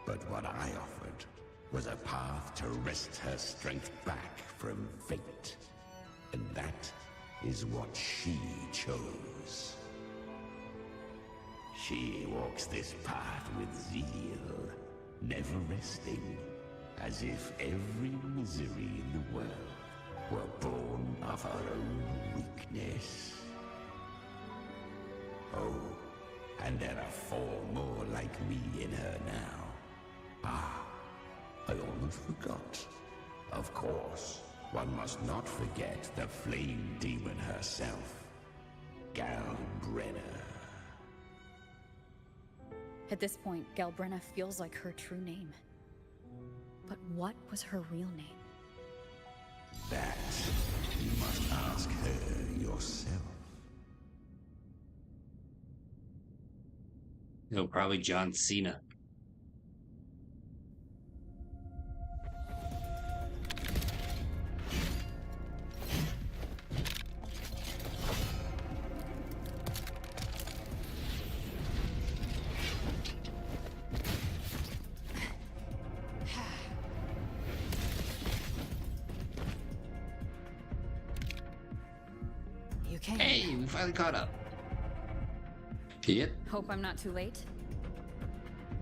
but what I offered was a path to wrest her strength back from fate. And that is what she chose. She walks this path with zeal, never resting, as if every misery in the world were born of her own weakness. Oh, and there are 4 more like me in her now. Ah, I almost forgot. Of course, one must not forget the flame demon herself, Galbrenna. At this point, Galbrenna feels like her true name. But what was her real name? That you must ask her yourself. No, probably John Cena. finally caught up. Yep. Hope I'm not too late.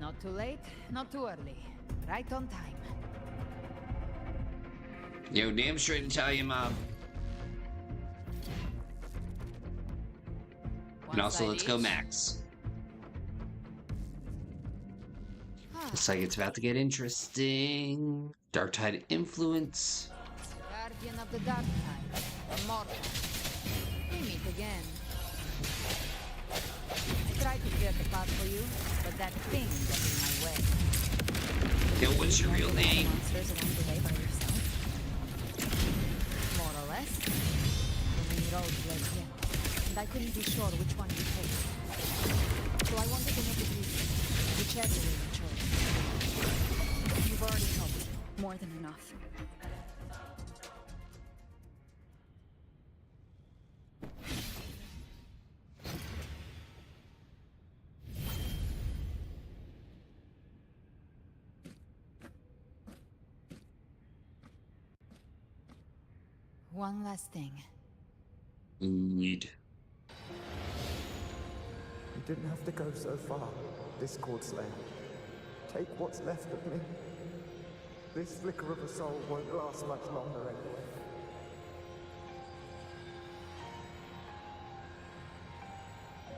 Not too late, not too early. Right on time. Yo, damn straight Italian mob. And also, let's go Max. Looks like it's about to get interesting. Dark Tide influence. Guardian of the Dark Tide, a mortal. We meet again. I tried to clear the path for you, but that thing got in my way. Yo, what's your real name? Monsters along the way by yourself? More or less. The main road led here, and I couldn't be sure which one to take. So I wanted to make it easy, whichever way you chose. You've already helped. More than enough. One last thing. Need. You didn't have to go so far, Discord Slayer. Take what's left of me. This flicker of a soul won't last much longer anyway.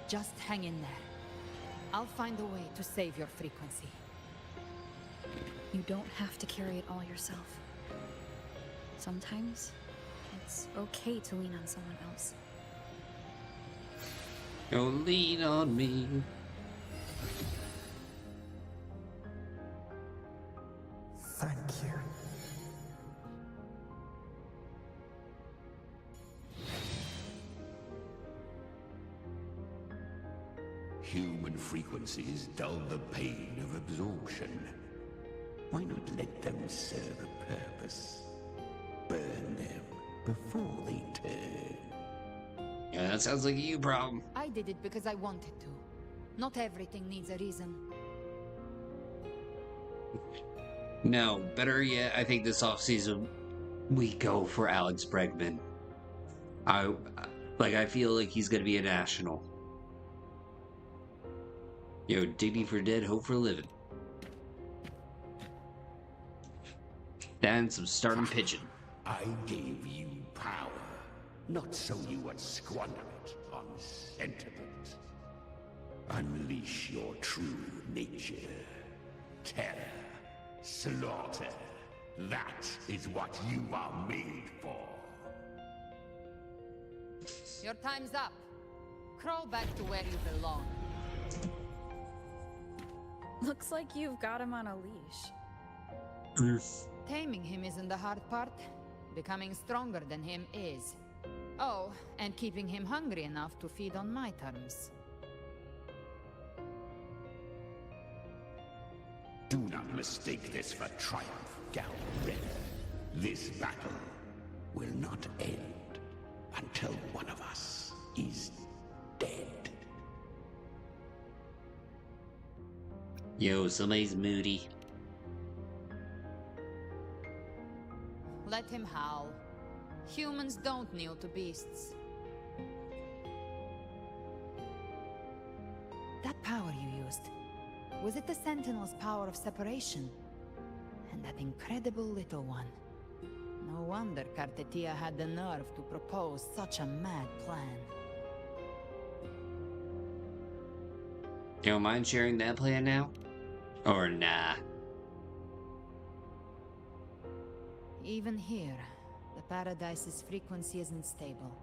Just hang in there. I'll find a way to save your frequency. You don't have to carry it all yourself. Sometimes, it's okay to lean on someone else. Don't lean on me. Thank you. Human frequencies dull the pain of absorption. Why not let them serve a purpose? Burn them before they turn. Yeah, that sounds like a you problem. I did it because I wanted to. Not everything needs a reason. No, better yet, I think this offseason we go for Alex Bregman. I feel like he's gonna be a national. Yo, dignity for dead, hope for living. And some stardom pigeon. I gave you power, not so you would squander it on sentiment. Unleash your true nature. Terror, slaughter. That is what you are made for. Your time's up. Crawl back to where you belong. Looks like you've got him on a leash. Taming him isn't the hard part. Becoming stronger than him is. Oh, and keeping him hungry enough to feed on my terms. Do not mistake this for triumph, Galred. This battle will not end until one of us is dead. Yo, somebody's moody. Let him howl. Humans don't kneel to beasts. That power you used, was it the Sentinel's power of separation? And that incredible little one. No wonder Cartetia had the nerve to propose such a mad plan. You don't mind sharing that plan now? Or nah? Even here, the Paradise's frequency isn't stable,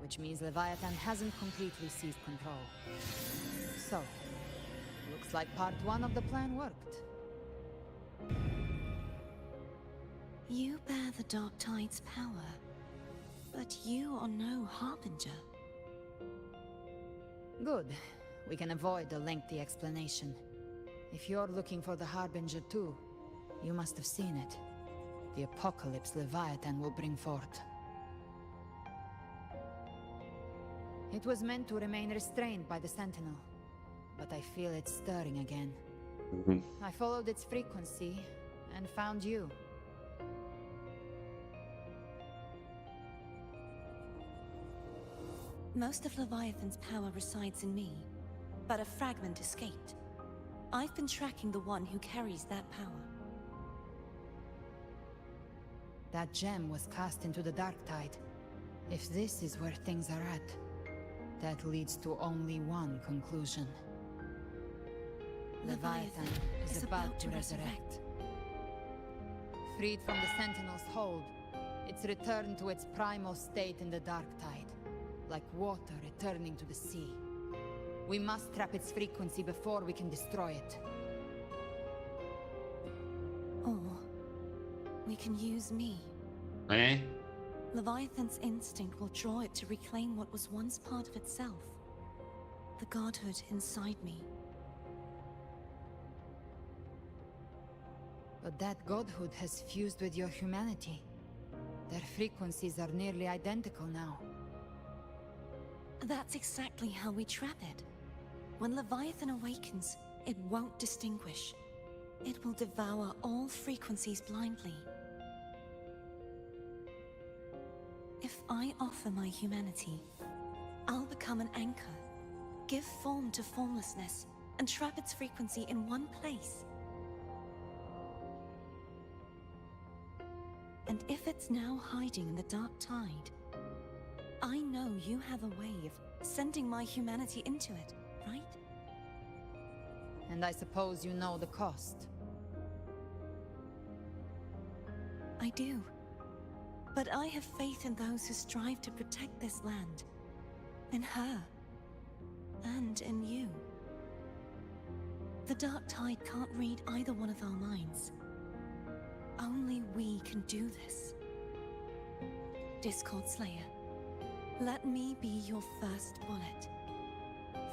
which means Leviathan hasn't completely seized control. So, looks like part one of the plan worked. You bear the Dark Tide's power, but you are no Harbinger. Good. We can avoid a lengthy explanation. If you're looking for the Harbinger too, you must have seen it. The apocalypse Leviathan will bring forth. It was meant to remain restrained by the Sentinel, but I feel it stirring again. I followed its frequency and found you. Most of Leviathan's power resides in me, but a fragment escaped. I've been tracking the one who carries that power. That gem was cast into the dark tide. If this is where things are at, that leads to only one conclusion. Leviathan is about to resurrect. Freed from the Sentinel's hold, it's returned to its primal state in the dark tide, like water returning to the sea. We must trap its frequency before we can destroy it. Or we can use me. Eh? Leviathan's instinct will draw it to reclaim what was once part of itself. The godhood inside me. But that godhood has fused with your humanity. Their frequencies are nearly identical now. That's exactly how we trap it. When Leviathan awakens, it won't distinguish. It will devour all frequencies blindly. If I offer my humanity, I'll become an anchor, give form to formlessness, and trap its frequency in one place. And if it's now hiding in the dark tide, I know you have a way of sending my humanity into it, right? And I suppose you know the cost. I do. But I have faith in those who strive to protect this land. In her. And in you. The dark tide can't read either one of our minds. Only we can do this. Discord Slayer, let me be your first bullet.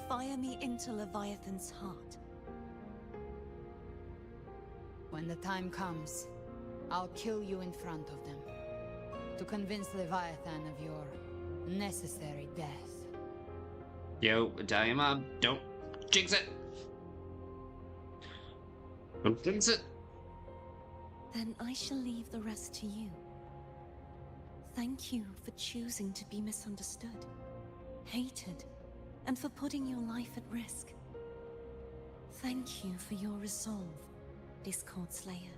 Fire me into Leviathan's heart. When the time comes, I'll kill you in front of them. To convince Leviathan of your necessary death. Yo, Italian Mob, don't jinx it! Don't jinx it! Then I shall leave the rest to you. Thank you for choosing to be misunderstood, hated, and for putting your life at risk. Thank you for your resolve, Discord Slayer.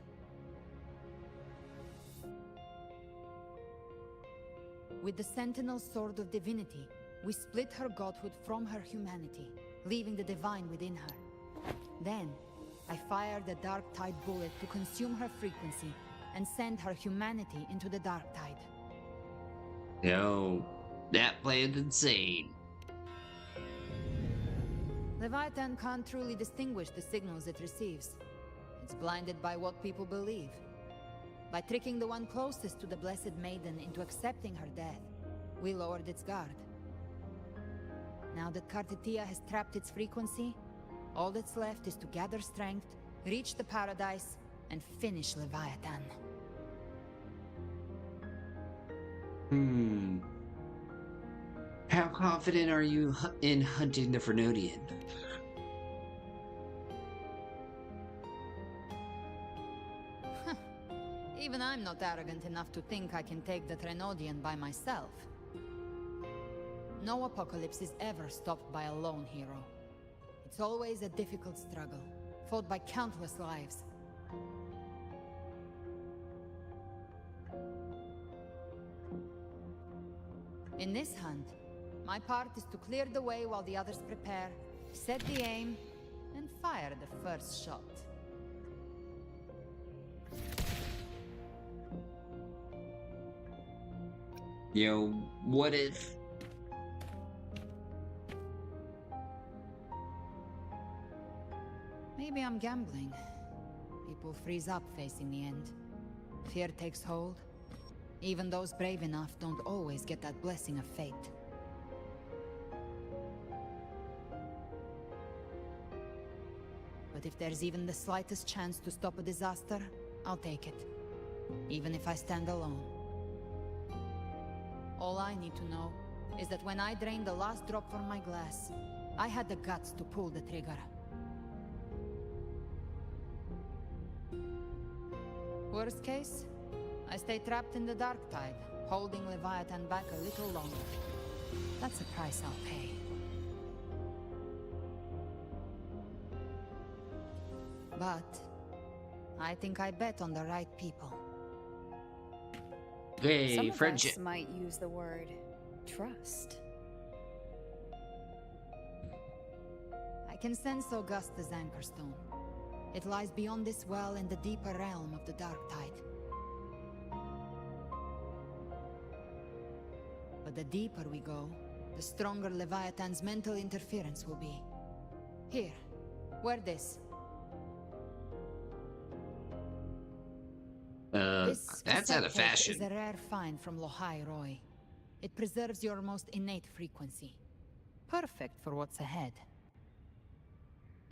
With the Sentinel's Sword of Divinity, we split her godhood from her humanity, leaving the divine within her. Then, I fired the Dark Tide bullet to consume her frequency and send her humanity into the Dark Tide. Yo, that plan's insane. Leviathan can't truly distinguish the signals it receives. It's blinded by what people believe. By tricking the one closest to the Blessed Maiden into accepting her death, we lowered its guard. Now that Kartitia has trapped its frequency, all that's left is to gather strength, reach the paradise, and finish Leviathan. How confident are you in hunting the Fernodian? Even I'm not arrogant enough to think I can take the Trenodian by myself. No apocalypse is ever stopped by a lone hero. It's always a difficult struggle, fought by countless lives. In this hunt, my part is to clear the way while the others prepare, set the aim, and fire the first shot. Yo, what if... Maybe I'm gambling. People freeze up facing the end. Fear takes hold. Even those brave enough don't always get that blessing of fate. But if there's even the slightest chance to stop a disaster, I'll take it. Even if I stand alone. All I need to know is that when I drained the last drop from my glass, I had the guts to pull the trigger. Worst case, I stay trapped in the dark tide, holding Leviathan back a little longer. That's a price I'll pay. But I think I bet on the right people. Hey, Some of friendship. us might use the word trust. I can sense Augusta's anchorstone. It lies beyond this well in the deeper realm of the Dark Tide. But the deeper we go, the stronger Leviathan's mental interference will be. Here, wear this. That's out of This fashion. is a rare find from Lohai Roy. It preserves your most innate frequency. Perfect for what's ahead.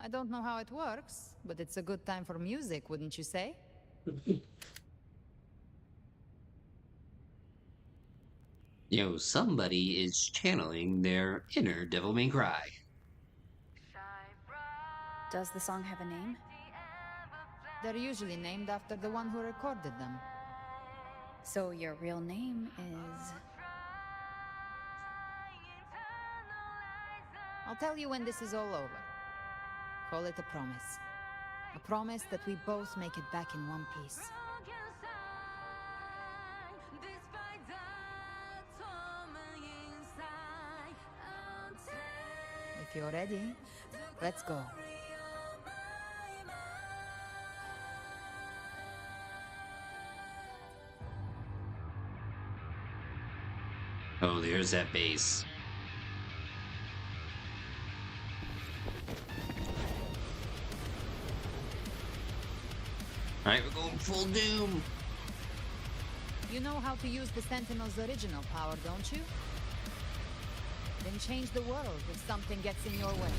I don't know how it works, but it's a good time for music, wouldn't you say? Somebody is channeling their inner Devil May Cry. Does the song have a name? They're usually named after the one who recorded them. So your real name is... I'll tell you when this is all over. Call it a promise. A promise that we both make it back in one piece. If you're ready, let's go. Oh, there's that base. Alright, we're going full doom. You know how to use the Sentinel's original power, don't you? Then change the world if something gets in your way.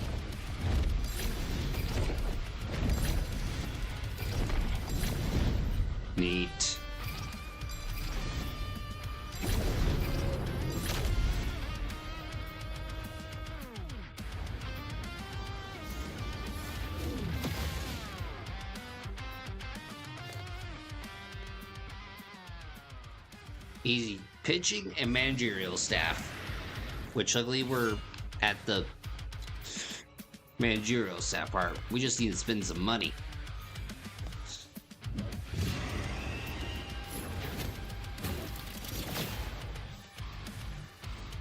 Neat. Easy pitching and managerial staff, which luckily we're at the managerial staff part. We just need to spend some money.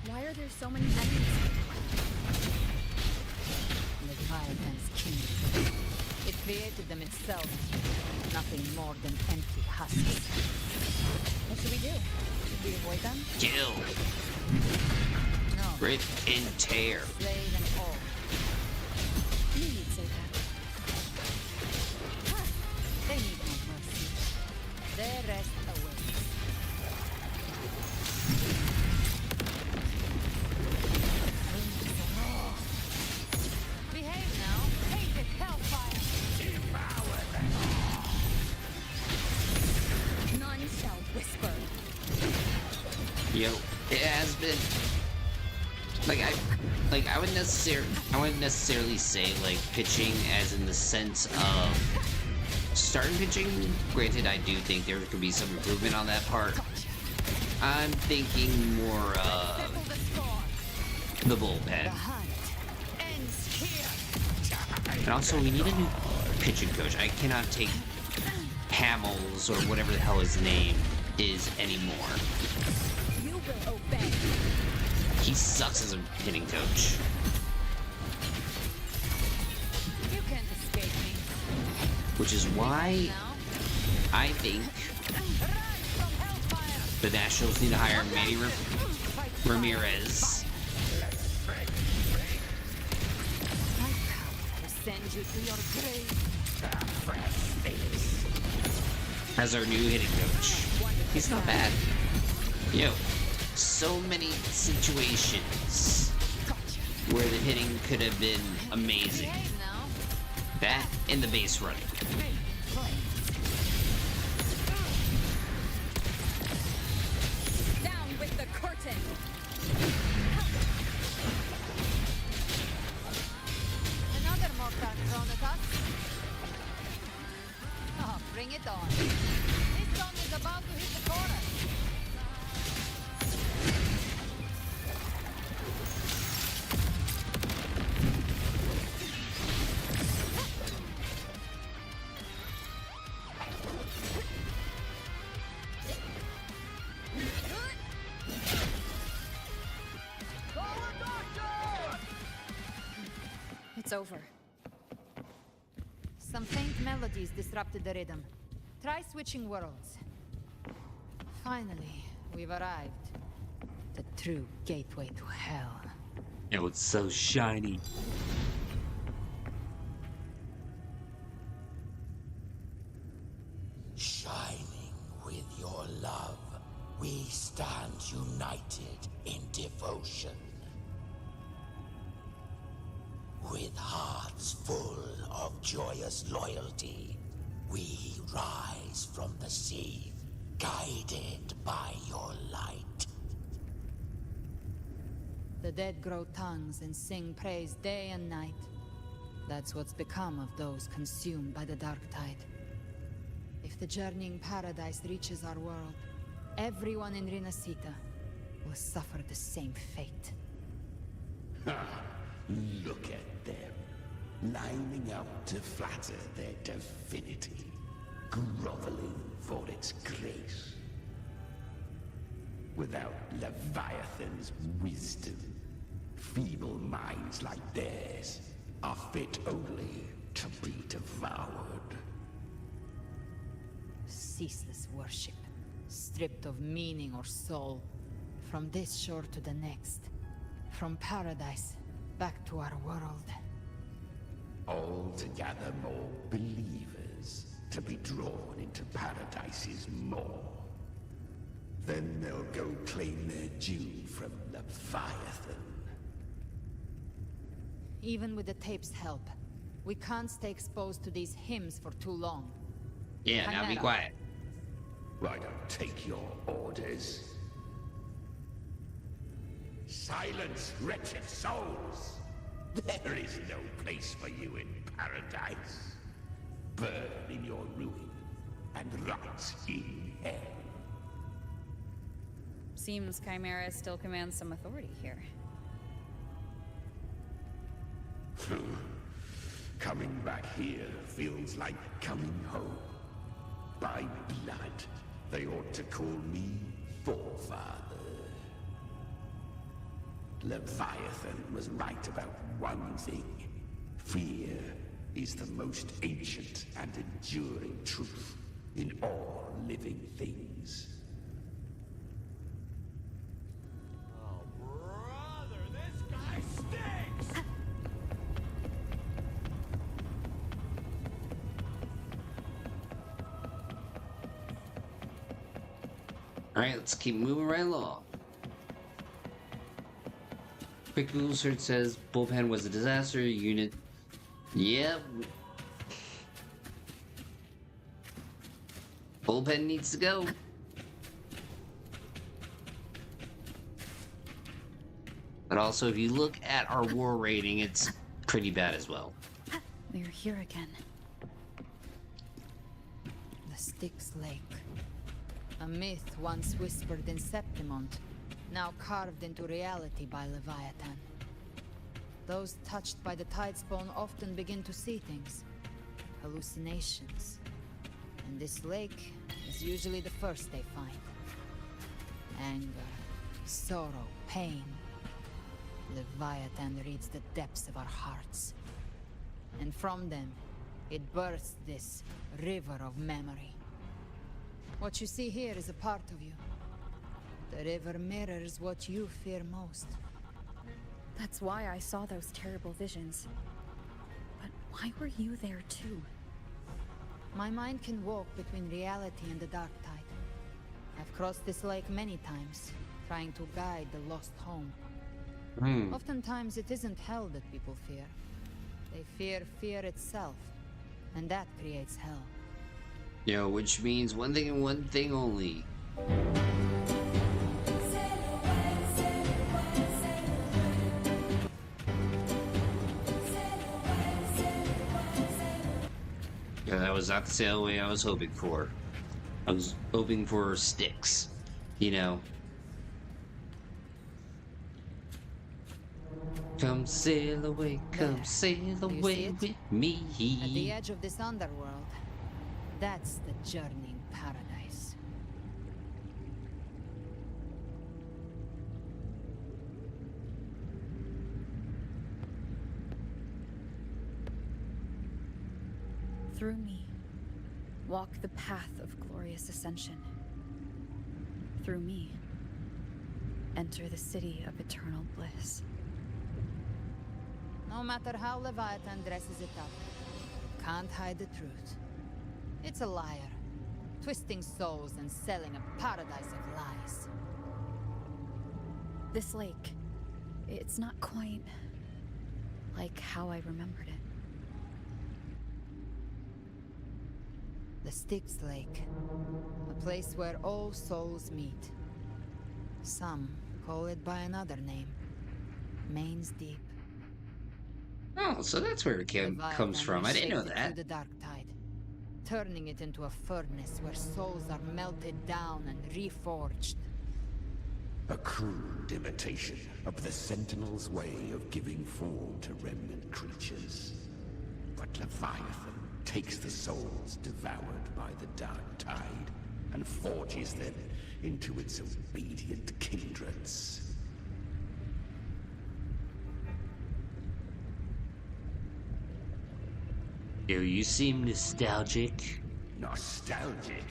Why are there so many enemies? Leviathan's king. It created them itself. Nothing more than empty husks. What should we do? Should we avoid them? Kill. No. Rip and tear. Slay them all. You need to say that. They need no mercy. Their rest awaits. Behave now. Hate it, hellfire. None shall whisper. Yo, it has been I wouldn't necessarily say like pitching as in the sense of starting pitching. Granted, I do think there could be some improvement on that part. I'm thinking more of the bullpen. And also, we need a new pitching coach. I cannot take Hamels or whatever the hell his name is anymore. You will obey. He sucks as a hitting coach. You can't escape me. Which is why I think the Nationals need to hire Manny Ramirez Send you to your grave. as our new hitting coach. He's not bad. Yo, so many situations where the hitting could have been amazing. That and the base running. Down with the curtain. Another Mortarch thrown at us. Oh, bring it on. This song is about to hit the chorus. It's over. Some faint melodies disrupted the rhythm. Try switching worlds. Finally, we've arrived. The true gateway to hell. It was so shiny. Shining with your love, we stand united in devotion. With hearts full of joyous loyalty, we rise from the sea, guided by your light. The dead grow tongues and sing praise day and night. That's what's become of those consumed by the dark tide. If the journeying paradise reaches our world, everyone in Rinascita will suffer the same fate. Look at them, lining up to flatter their divinity, groveling for its grace. Without Leviathan's wisdom, feeble minds like theirs are fit only to be devoured. Ceaseless worship, stripped of meaning or soul, from this shore to the next, from paradise back to our world. All to gather more believers to be drawn into Paradise's maw. Then they'll go claim their due from Leviathan. Even with the tape's help, we can't stay exposed to these hymns for too long. Yeah, now be quiet. I don't take your orders. Silence, wretched souls! There is no place for you in paradise. Burn in your ruin, and rot in hell. Seems Chimera still commands some authority here. Coming back here feels like coming home. By blood, they ought to call me Forefather. Leviathan was right about one thing. Fear is the most ancient and enduring truth in all living things. Oh, brother, this guy stinks! Alright, let's keep moving right along. Quick Google search says Bullpen was a disaster unit. Yep. Bullpen needs to go. But also, if you look at our war rating, it's pretty bad as well. We're here again. The Styx Lake. A myth once whispered in Septimont, now carved into reality by Leviathan. Those touched by the Tidespawn often begin to see things. Hallucinations. And this lake is usually the first they find. Anger, sorrow, pain. Leviathan reads the depths of our hearts. And from them, it births this river of memory. What you see here is a part of you. The river mirrors what you fear most. That's why I saw those terrible visions. But why were you there too? My mind can walk between reality and the dark tide. I've crossed this lake many times, trying to guide the lost home. Oftentimes it isn't hell that people fear. They fear fear itself, and that creates hell. Yo, which means one thing and one thing only. Yeah, that was not the sail away I was hoping for. I was hoping for Styx, you know. Come sail away, come sail away with me. At the edge of this underworld, that's the journeying paradise. Through me, walk the path of glorious ascension. Through me, enter the city of eternal bliss. No matter how Leviathan dresses it up, can't hide the truth. It's a liar, twisting souls and selling a paradise of lies. This lake, it's not quite like how I remembered it. The Styx Lake, a place where all souls meet. Some call it by another name, Main's Deep. Oh, so that's where it comes from. I didn't know Through that. the dark tide, turning it into a furnace where souls are melted down and reforged. A crude imitation of the Sentinel's way of giving form to remnant creatures. But Leviathan takes the souls devoured by the dark tide and forges them into its obedient kindreds. You seem nostalgic. Nostalgic?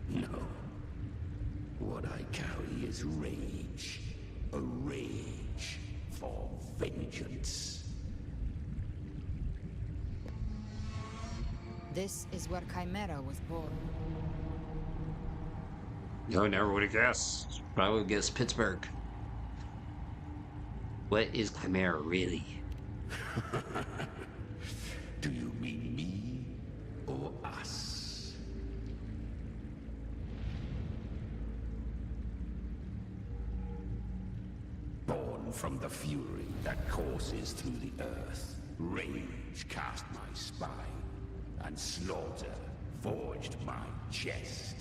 No. What I carry is rage. A rage for vengeance. This is where Chimera was born. No, never would have guessed. Probably would have guessed Pittsburgh. What is Chimera really? Do you mean me or us? Born from the fury that courses through the earth, rage cast my spine, and slaughter forged my chest.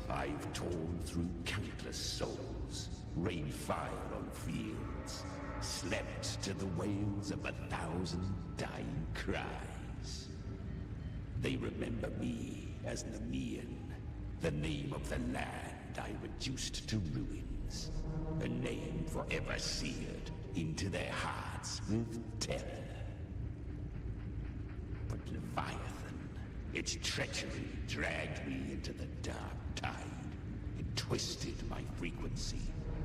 I've torn through countless souls, rained fire on fields, slept to the wails of 1,000 dying cries. They remember me as Nemean, the name of the land I reduced to ruins, a name forever seared into their hearts with terror. But Leviathan, its treachery dragged me into the dark tide. It twisted my frequency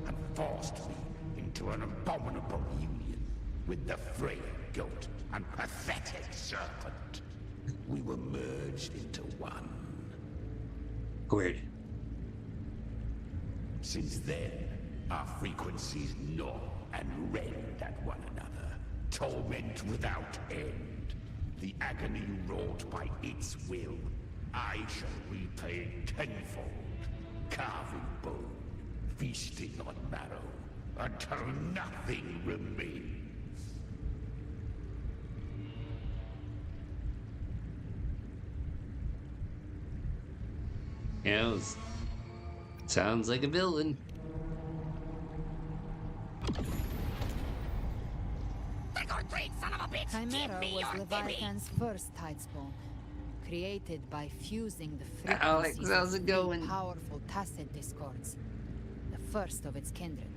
and forced me into an abominable union with the frail goat and pathetic serpent. We were merged into one. Weird. Since then, our frequencies gnaw and rend at one another, torment without end. The agony wrought by its will, I shall repay tenfold, carving bone, feasting on marrow, until nothing remains. Yeah, sounds like a villain. Chimera was Leviathan's first tidespawn, created by fusing the Alex, frequencies how's of it going? three powerful tacit discords, the first of its kindred.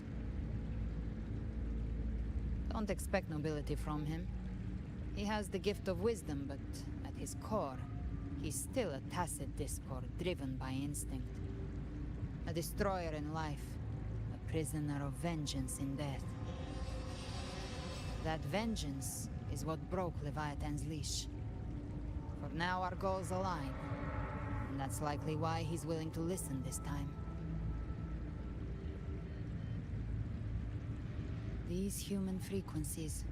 Don't expect nobility from him. He has the gift of wisdom, but at his core, he's still a tacit discord driven by instinct. A destroyer in life, a prisoner of vengeance in death. That vengeance is what broke Leviathan's leash. For now our goals align, and that's likely why he's willing to listen this time. These human frequencies,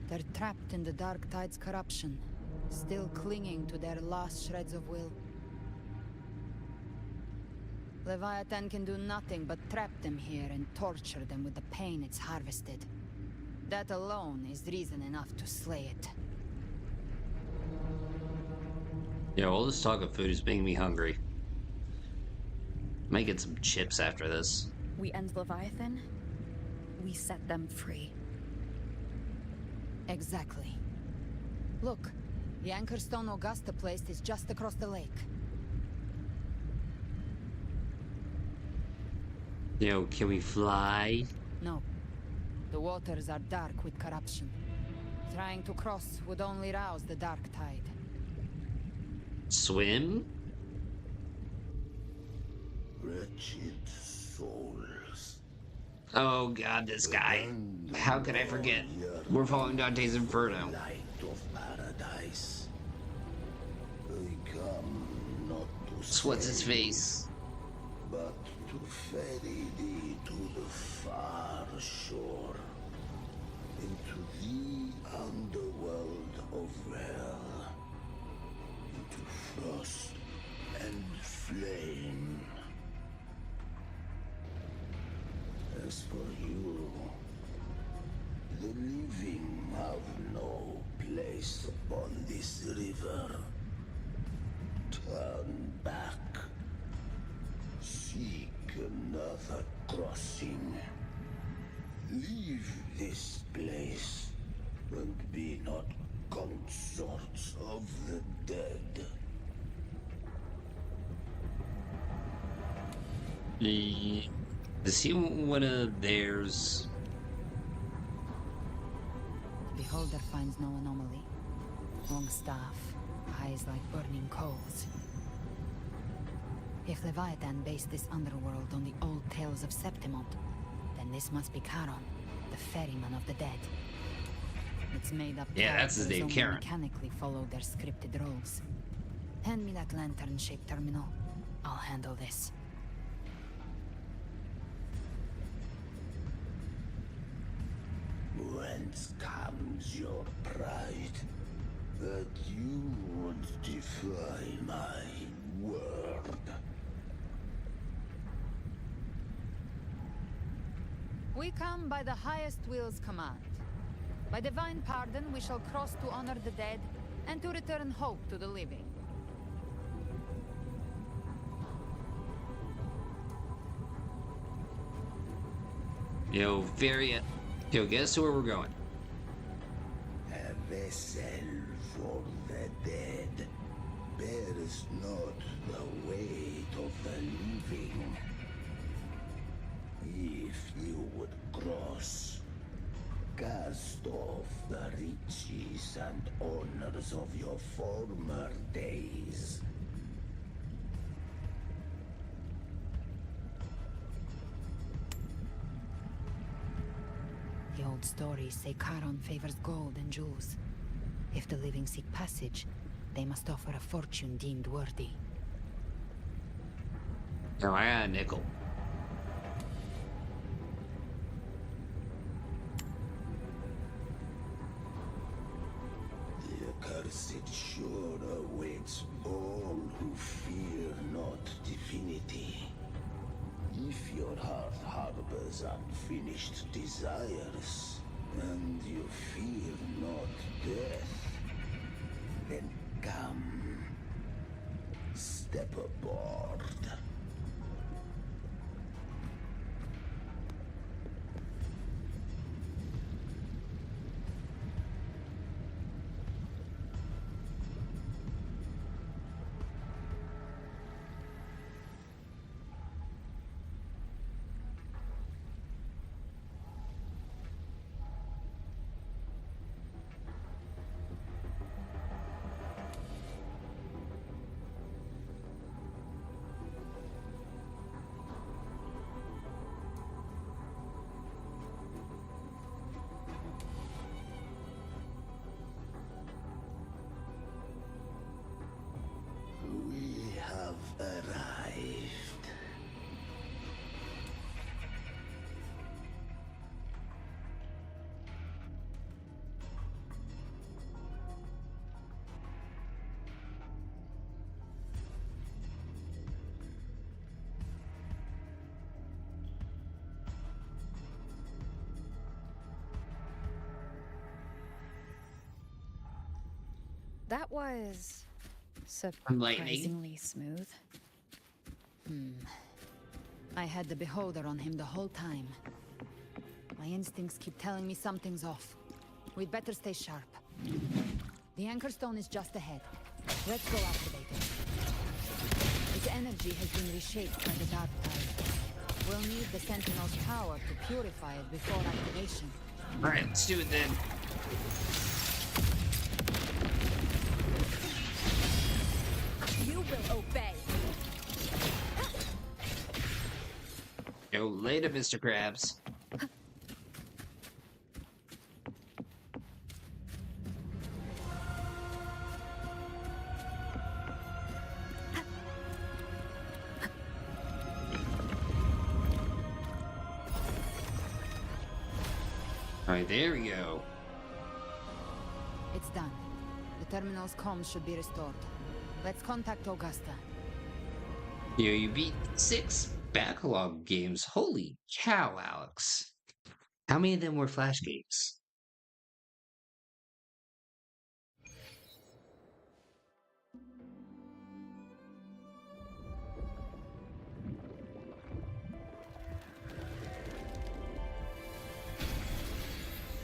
they're trapped in the Dark Tide's corruption, still clinging to their last shreds of will. Leviathan can do nothing but trap them here and torture them with the pain it's harvested. That alone is reason enough to slay it. Yeah, all this talk of food is making me hungry. Might get some chips after this. We end Leviathan, we set them free. Exactly. Look, the anchor stone Augusta placed is just across the lake. Can we fly? No. The waters are dark with corruption. Trying to cross would only rouse the dark tide. Swim? Wretched souls. Oh god, this guy. How could I forget? We're following Dante's Inferno. Light of paradise. They come not to What's his face? but to ferry thee to the far shore, into the underworld of hell, into frost and flame. As for you, the living have no place upon this river. Turn back. Seek another crossing. Leave this place, and be not consorts of the dead. Is he one of theirs? The beholder finds no anomaly. Long staff, eyes like burning coals. If Leviathan based this underworld on the old tales of Septimont, then this must be Charon, the ferryman of the dead. Its made-up that's his name, only Charon. mechanically follow their scripted roles. Hand me that lantern-shaped terminal. I'll handle this. Whence comes your pride that you would defy my word? We come by the highest will's command. By divine pardon, we shall cross to honor the dead and to return hope to the living. Guess where we're going? A vessel for the dead bears not the weight of the living. If you would cross, cast off the riches and honors of your former days. The old stories say Charon favors gold and jewels. If the living seek passage, they must offer a fortune deemed worthy. Oh, I got a nickel. The accursed shore awaits all who fear not divinity. If your heart harbors unfinished desires, and you fear not death, then come, step aboard. We have arrived. That was Lightning. surprisingly smooth. I had the beholder on him the whole time. My instincts keep telling me something's off. We'd better stay sharp. The anchor stone is just ahead. Let's go activate it. Its energy has been reshaped by the dark tide. We'll need the Sentinel's power to purify it before activation. Alright, let's do it then. You will obey. Yo, later, Mr. Krabs. Alright, there we go. It's done. The terminal's comms should be restored. Let's contact Augusta. Yo, you beat 6 backlog games. Holy cow, Alex. How many of them were Flash games?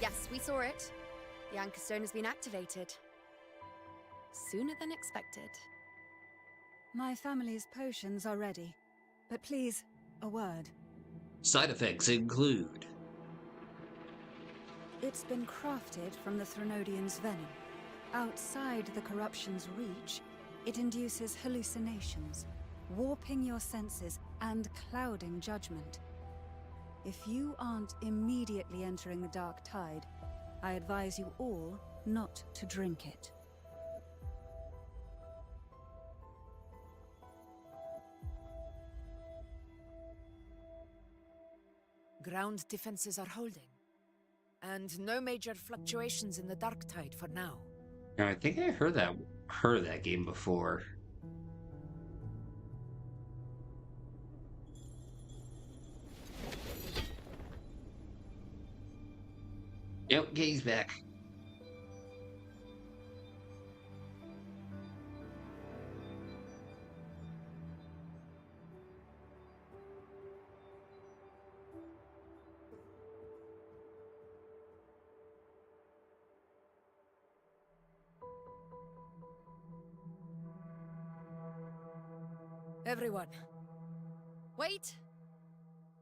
Yes, we saw it. The Anchor Stone has been activated. Sooner than expected. My family's potions are ready. But please, a word. Side effects include... It's been crafted from the Threnodian's venom. Outside the corruption's reach, it induces hallucinations, warping your senses and clouding judgment. If you aren't immediately entering the dark tide, I advise you all not to drink it. Ground defenses are holding. And no major fluctuations in the dark tide for now. Now, I think I heard that game before. Yep, Gay's back. Everyone. Wait!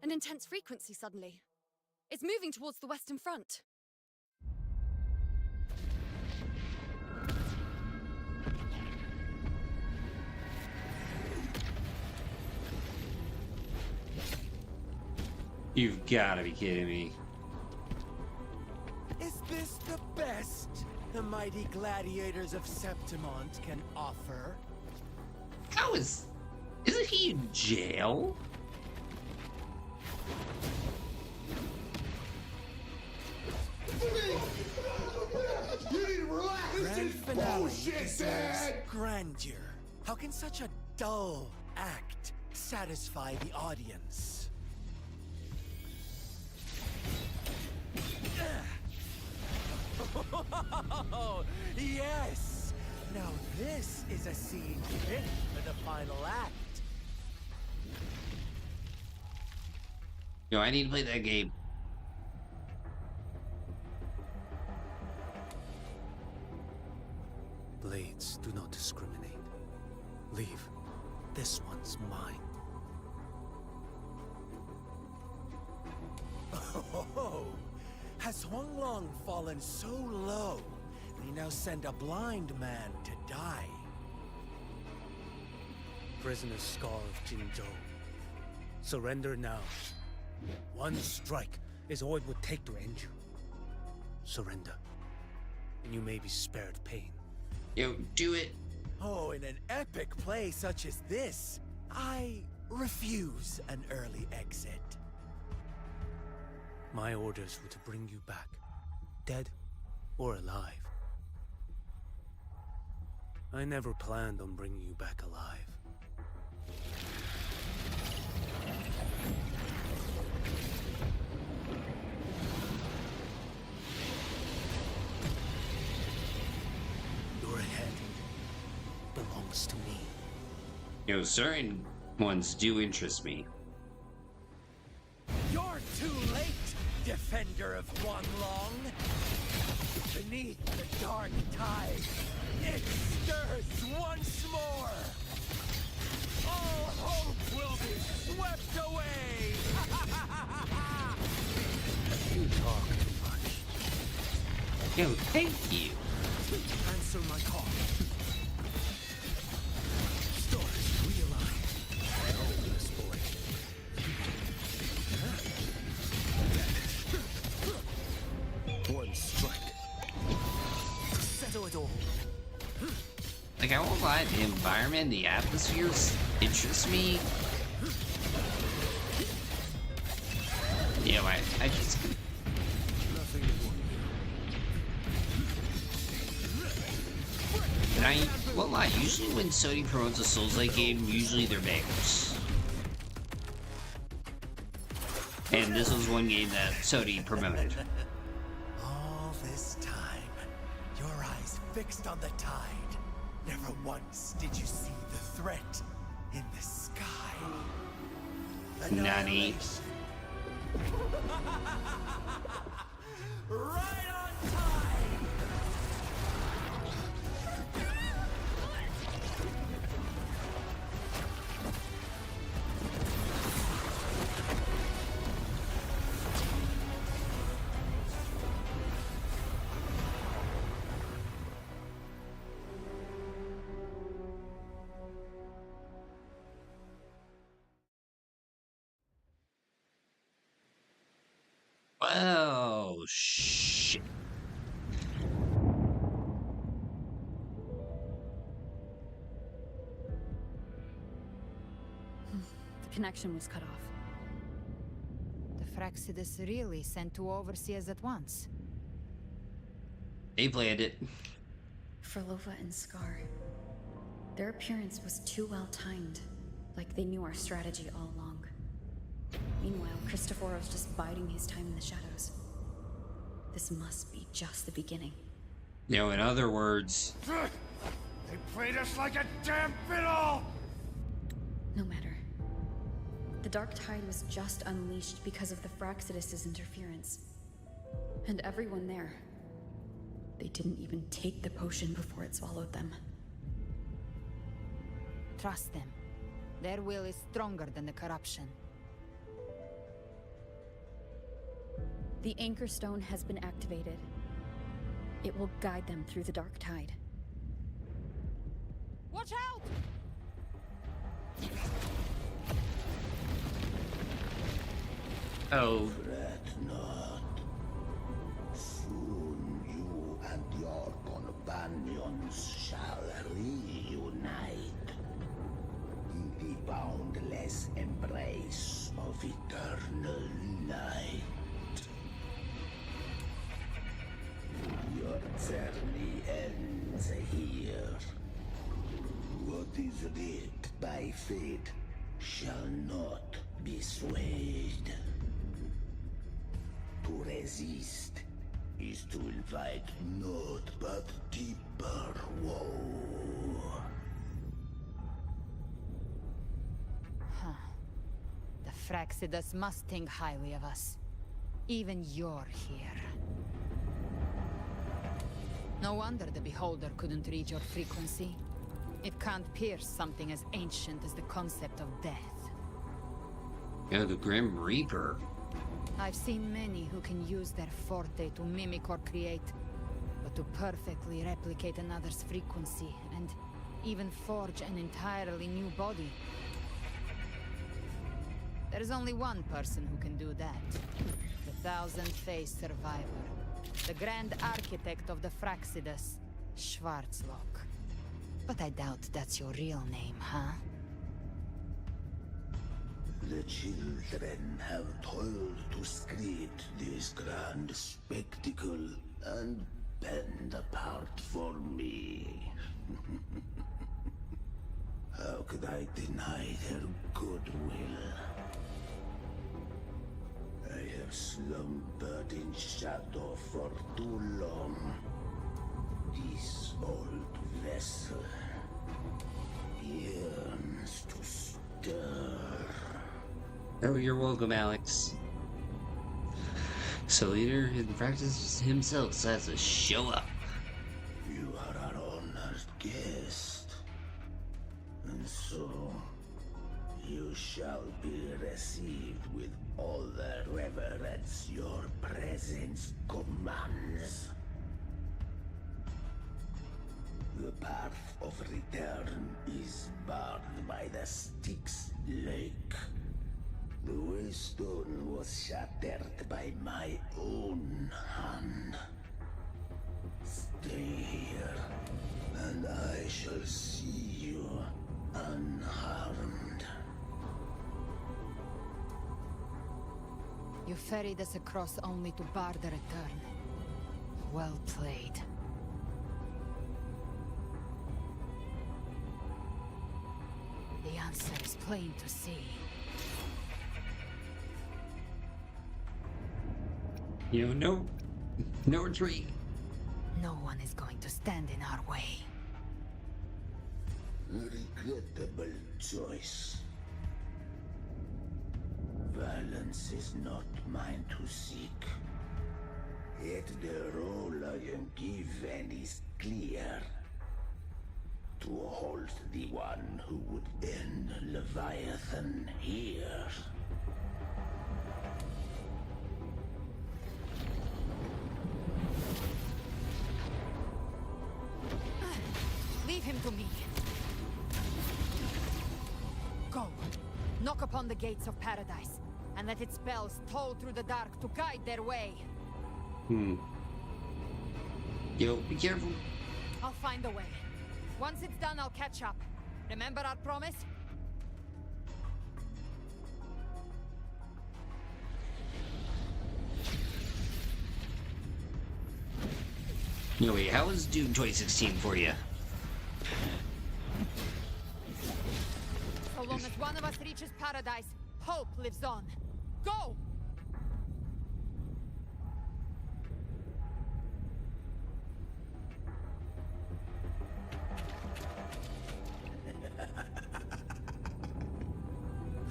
An intense frequency suddenly. It's moving towards the Western Front. You've gotta be kidding me. Is this the best the mighty gladiators of Septimont can offer? How is... Isn't he in jail? Grand finale deserves grandeur. How can such a dull act satisfy the audience? Oh, yes! Now this is a scene fit for the final act. Yo, I need to play that game. Blades do not discriminate. Leave. This one's mine. Oh, has Huanglong fallen so low, they now send a blind man to die? Prisoner Scar of Jinzhou. Surrender now. One strike is all it would take to end you. Surrender, and you may be spared pain. Yo, do it. Oh, in an epic play such as this, I refuse an early exit. My orders were to bring you back, dead or alive. I never planned on bringing you back alive. Your head belongs to me. Yo, certain ones do interest me. You're too late, defender of Huanglong. Beneath the dark tide, it stirs once more. All hope will be swept away. You talk too Yo, thank you. Answer my call. Stars realign. Helpless boy. One strike. Settle it all. Like, I won't lie, the environment, the atmospheres interests me. You know, I just... And I won't lie, usually when Sony promotes a Souls-like game, usually they're bangers. And this was one game that Sony promoted. All this time, your eyes fixed on the tide. Never once did you see the threat in the sky. Nani? Right on time! Oh, shit. The connection was cut off. The Fraxidus really sent two overseers at once. They planned it. Frolova and Scar. Their appearance was too well timed, like they knew our strategy all along. Meanwhile, Christophoros just biding his time in the shadows. This must be just the beginning. You know, in other words... They played us like a damn fiddle! No matter. The Dark Tide was just unleashed because of the Fraxidus' interference. And everyone there. They didn't even take the potion before it swallowed them. Trust them. Their will is stronger than the corruption. The Anchor Stone has been activated. It will guide them through the Dark Tide. Watch out! Oh. Fret not. Soon you and your companions shall reunite in the boundless embrace of eternal night. Your journey ends here. What is writ by fate shall not be swayed. To resist is to invite naught but deeper woe. Huh. The Fraxidus must think highly of us. Even you're here. No wonder the Beholder couldn't read your frequency. It can't pierce something as ancient as the concept of death. Yeah, the Grim Reaper. I've seen many who can use their forte to mimic or create, but to perfectly replicate another's frequency and even forge an entirely new body. There's only one person who can do that. The thousand-faced survivor. The Grand Architect of the Fraxidus, Schwarzlock. But I doubt that's your real name, huh? The children have toiled to screed this grand spectacle and bend apart for me. How could I deny their goodwill? I have slumbered in shadow for too long. This old vessel yearns to stir. Oh, you're welcome, Alex. So leader in practice himself decides to show up. You are our honored guest. And so, you shall be received with all the reverence your presence commands. The path of return is barred by the Styx Lake. The waystone was shattered by my own hand. Stay here, and I shall see you unharmed. You ferried us across only to bar the return. Well played. The answer is plain to see. You know, no retreat. No one is going to stand in our way. Regrettable choice. Violence is not mine to seek. Yet the role I am given is clear. To halt the one who would end Leviathan here. Leave him to me. Go. Knock upon the gates of paradise, and let its bells toll through the dark to guide their way. Yo, be careful. I'll find a way. Once it's done, I'll catch up. Remember our promise? Yo, wait, how was Doom 2016 for you? So long as one of us reaches paradise, hope lives on. Go!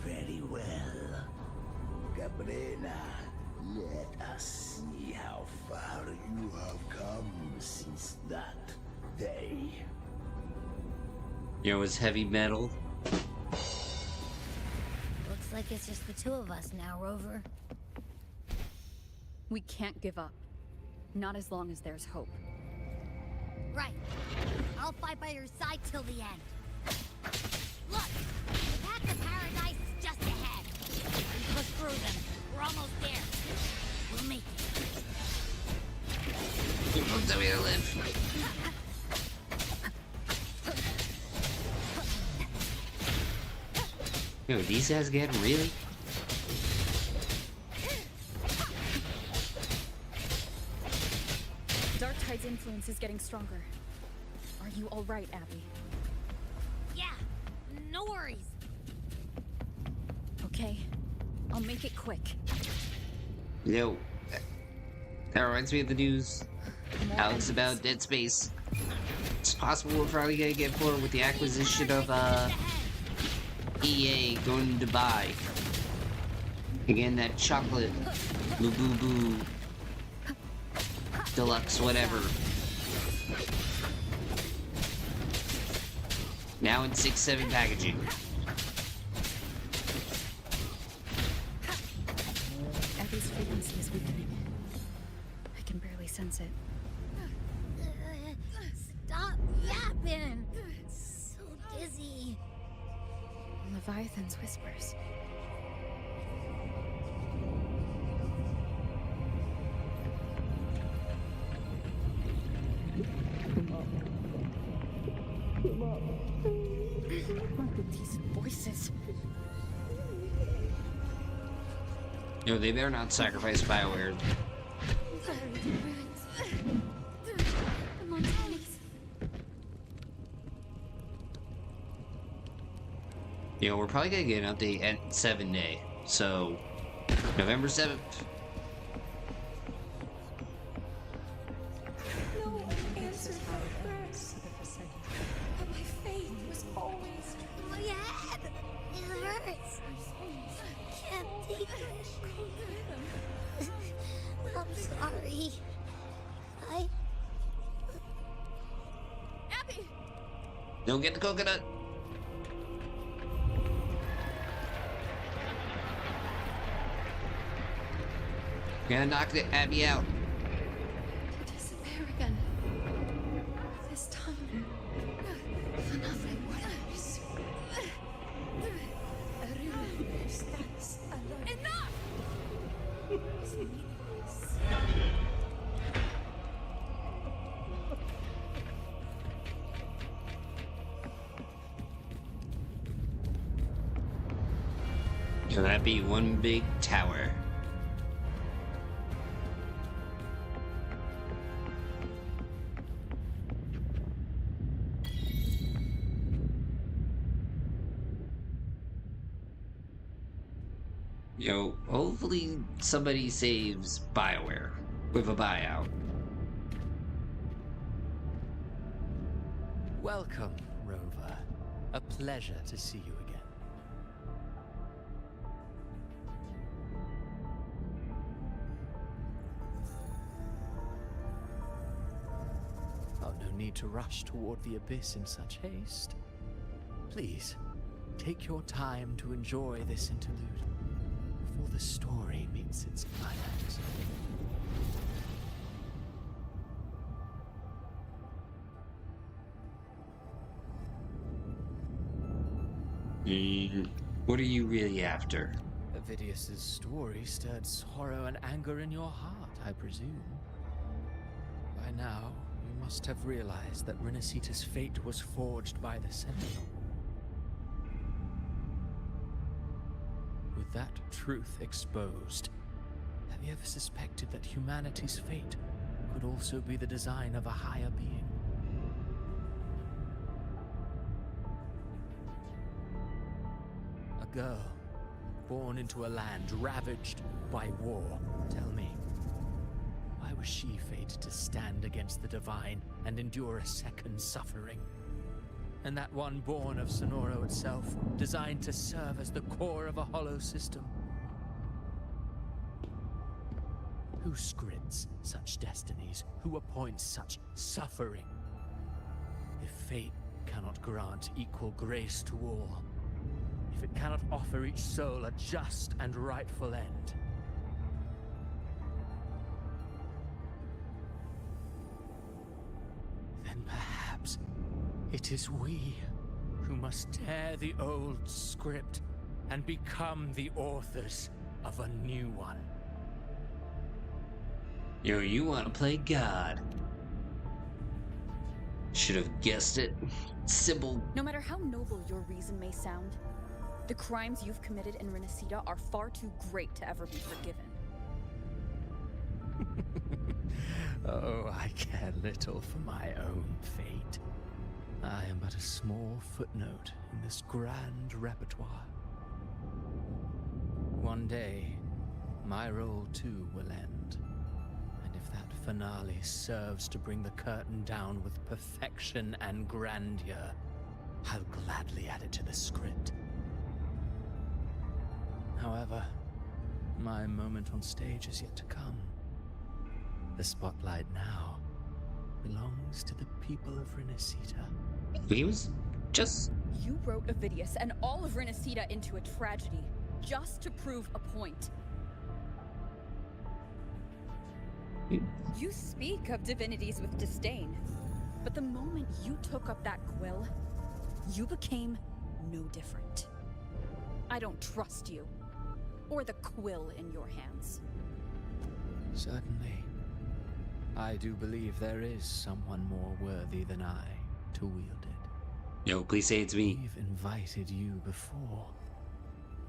Very well. Cabrera, let us see how far you have come since that day. You know, it's heavy metal. Looks like it's just the two of us now, Rover. We can't give up. Not as long as there's hope. Right. I'll fight by your side till the end. Look! The path to paradise is just ahead. We push through them. We're almost there. We'll make it. You both tell me to live. Yo, these guys again? Really? Dark Tide's influence is getting stronger. Are you all right, Abby? Yeah, no worries. Okay, I'll make it quick. Yo, that reminds me of the news. Alex about Dead Space. It's possible we're probably gonna get forward with the acquisition of EA going to Dubai. Again, that chocolate Boo deluxe whatever. Now in 6/7 packaging. Abby's frequency is weakening. I can barely sense it. Stop yapping! So dizzy. Leviathan's whispers. These voices. Yo, they better not sacrifice BioWare. You know, we're probably gonna get an update at 7 day. So, November 7th. No one answered my prayers, but my faith was always true. My head! It hurts! I can't take it. I'm sorry. Abby! Don't get the coconut. Gonna knock the Abby out. Disappear again. This time, So that'd be one big tower. Yo, hopefully somebody saves BioWare with a buyout. Welcome, Rover. A pleasure to see you again. Oh, no need to rush toward the abyss in such haste. Please, take your time to enjoy this interlude before the story meets its climax. What are you really after? Avidius's story stirred sorrow and anger in your heart, I presume. By now, you must have realized that Rinascita's fate was forged by the Sentinel. With that truth exposed, have you ever suspected that humanity's fate could also be the design of a higher being? A girl, born into a land ravaged by war. Tell me, why was she fated to stand against the divine and endure a second suffering? And that one born of Sonoro itself, designed to serve as the core of a hollow system? Who scripts such destinies? Who appoints such suffering? If fate cannot grant equal grace to all, if it cannot offer each soul a just and rightful end, then perhaps it is we who must tear the old script and become the authors of a new one. Yo, you want to play God? Should have guessed it. Simple. No matter how noble your reason may sound, the crimes you've committed in Rinascita are far too great to ever be forgiven. Oh, I care little for my own fate. I am but a small footnote in this grand repertoire. One day, my role too will end. And if that finale serves to bring the curtain down with perfection and grandeur, I'll gladly add it to the script. However, my moment on stage is yet to come. The spotlight now belongs to the people of Rinascita. He was just... You wrote Avidius and all of Rinascita into a tragedy, just to prove a point. You speak of divinities with disdain, but the moment you took up that quill, you became no different. I don't trust you, or the quill in your hands. Certainly. I do believe there is someone more worthy than I to wield it. Yo, please say it's me. We've invited you before,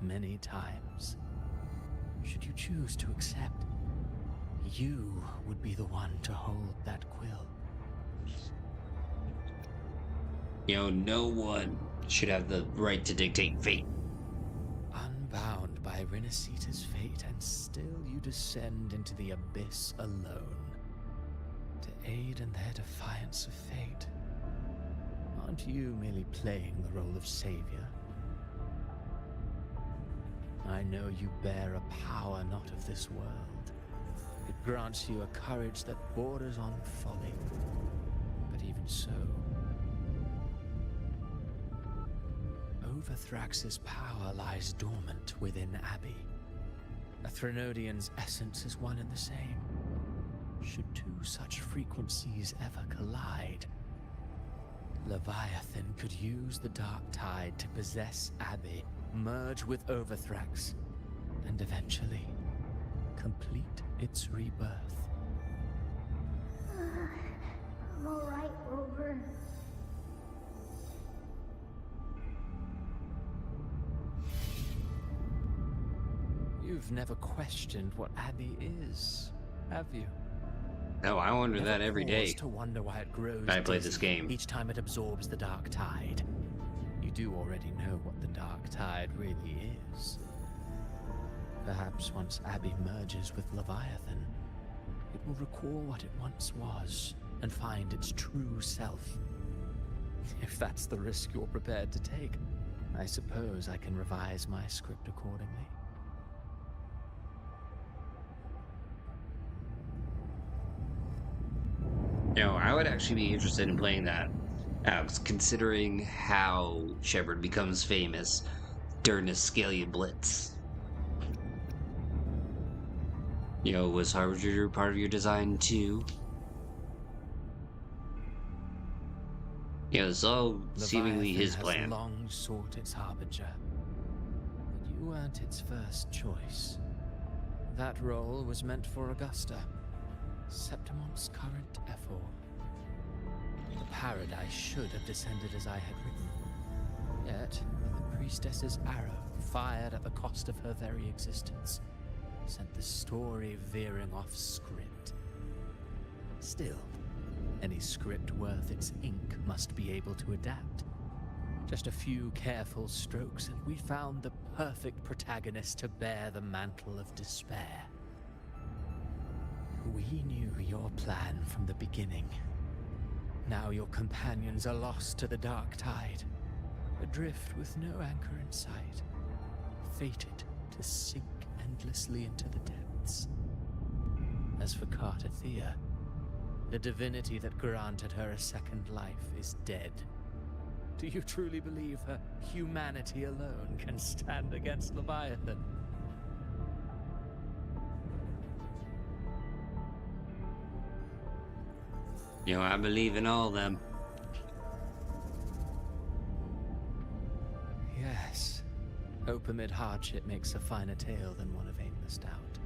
many times. Should you choose to accept, you would be the one to hold that quill. Yo, no one should have the right to dictate fate. Unbound by Rinascita's fate, and still you descend into the abyss alone to aid in their defiance of fate. Aren't you merely playing the role of savior? I know you bear a power not of this world. It grants you a courage that borders on folly. But even so, Overthrax's power lies dormant within Abbey. A Threnodian's essence is one and the same. Should two such frequencies ever collide, Leviathan could use the dark tide to possess Abbey, merge with Overthrax, and eventually complete its rebirth. I'm alright, Rover. You've never questioned what Abbey is, have you? No, I wonder that every day. To wonder why it grows I play this game. Each time it absorbs the dark tide. You do already know what the dark tide really is. Perhaps once Abbey merges with Leviathan, it will recall what it once was and find its true self. If that's the risk you're prepared to take, I suppose I can revise my script accordingly. You know, I would actually be interested in playing that, considering how Shepard becomes famous during the Scalia Blitz. You know, was Harbinger part of your design too? Yeah, it's all seemingly his plan. Has long sought its Harbinger, but you weren't its first choice. That role was meant for Augusta, Septimont's current Ephor. The paradise should have descended as I had written. Yet, the priestess's arrow, fired at the cost of her very existence, sent the story veering off script. Still, any script worth its ink must be able to adapt. Just a few careful strokes and we found the perfect protagonist to bear the mantle of despair. We knew your plan from the beginning. Now your companions are lost to the dark tide, adrift with no anchor in sight, fated to sink endlessly into the depths. As for Cartathea, the divinity that granted her a second life is dead. Do you truly believe her humanity alone can stand against Leviathan? You know, I believe in all of them. Yes. Hope amid hardship makes a finer tale than one of aimless doubt.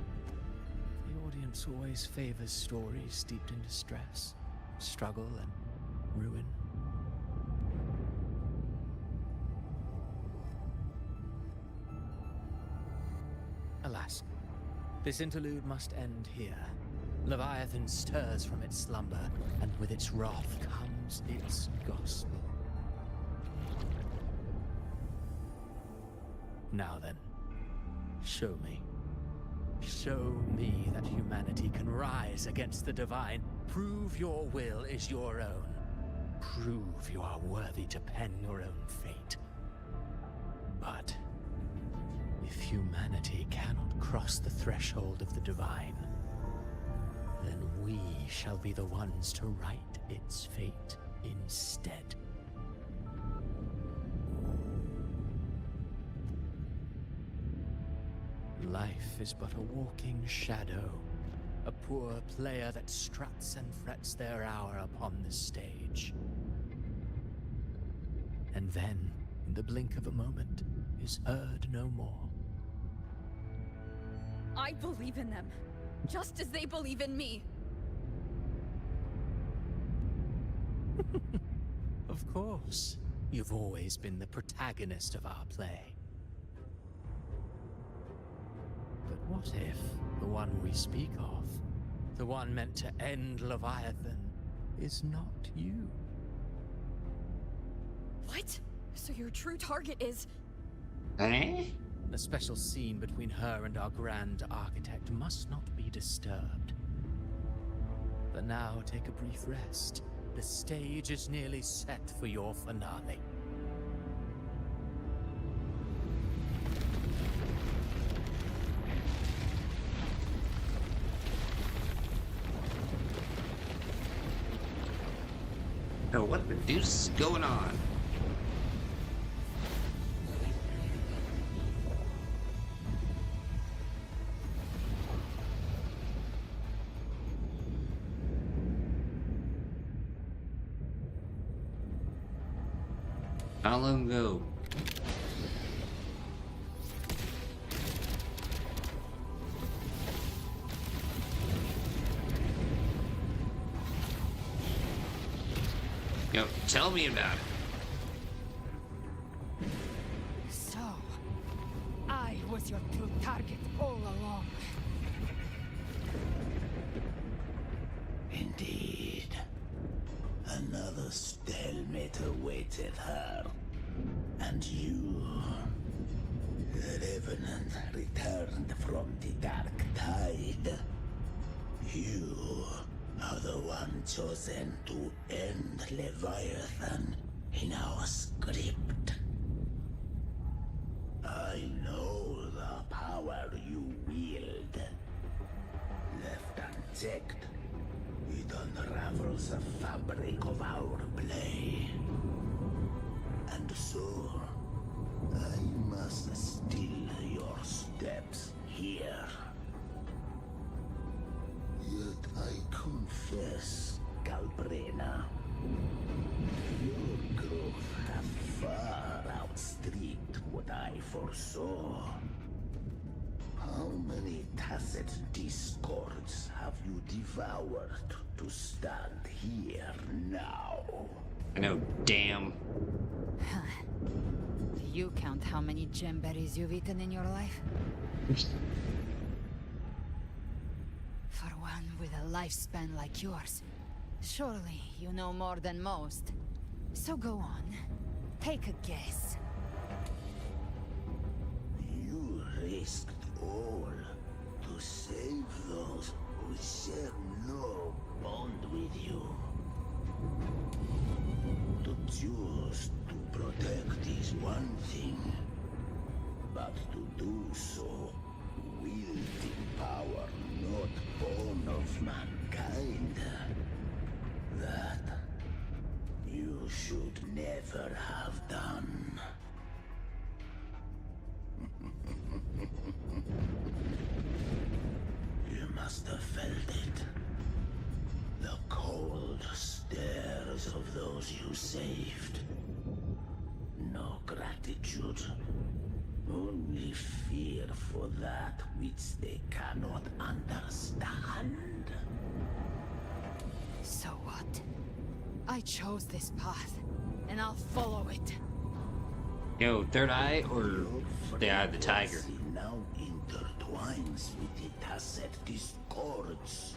The audience always favors stories steeped in distress, struggle, and ruin. Alas, this interlude must end here. Leviathan stirs from its slumber, and with its wrath comes its gospel. Now then, show me. Show me that humanity can rise against the divine. Prove your will is your own. Prove you are worthy to pen your own fate. But if humanity cannot cross the threshold of the divine, then we shall be the ones to write its fate instead. Life is but a walking shadow, a poor player that struts and frets their hour upon the stage. And then, in the blink of a moment, is heard no more. I believe in them, just as they believe in me. Of course. You've always been the protagonist of our play. But what if the one we speak of, the one meant to end Leviathan, is not you? What? So your true target is... Eh? The special scene between her and our grand architect must not be disturbed. But now take a brief rest. The stage is nearly set for your finale. Oh, what the deuce is going on? How long ago? Yo, tell me about it. So, I was was your true target all along. Indeed. Another stalemate awaited her. And you, the Revenant, returned from the Dark Tide. You are the one chosen to end Leviathan in our script. I know the power you wield. Left unchecked, it unravels the fabric of our play. And so, I must still your steps here. Yet I confess, Calbrena, your growth hath far outstripped what I foresaw. How many tacit discords have you devoured to stand here now? I know, damn. Do you count how many gemberries you've eaten in your life? For one with a lifespan like yours, surely you know more than most. So go on, take a guess. You risked all to save those who share no bond with you. To choose to protect is one thing, but to do so wielding power not born of mankind, that you should never have done. You must have felt it. The cold stares of those you saved. No gratitude. Only fear for that which they cannot understand. So what? I chose this path, and I'll follow it. Yo, Third Eye or the Eye of the Tiger? Now intertwines with the tacit discords.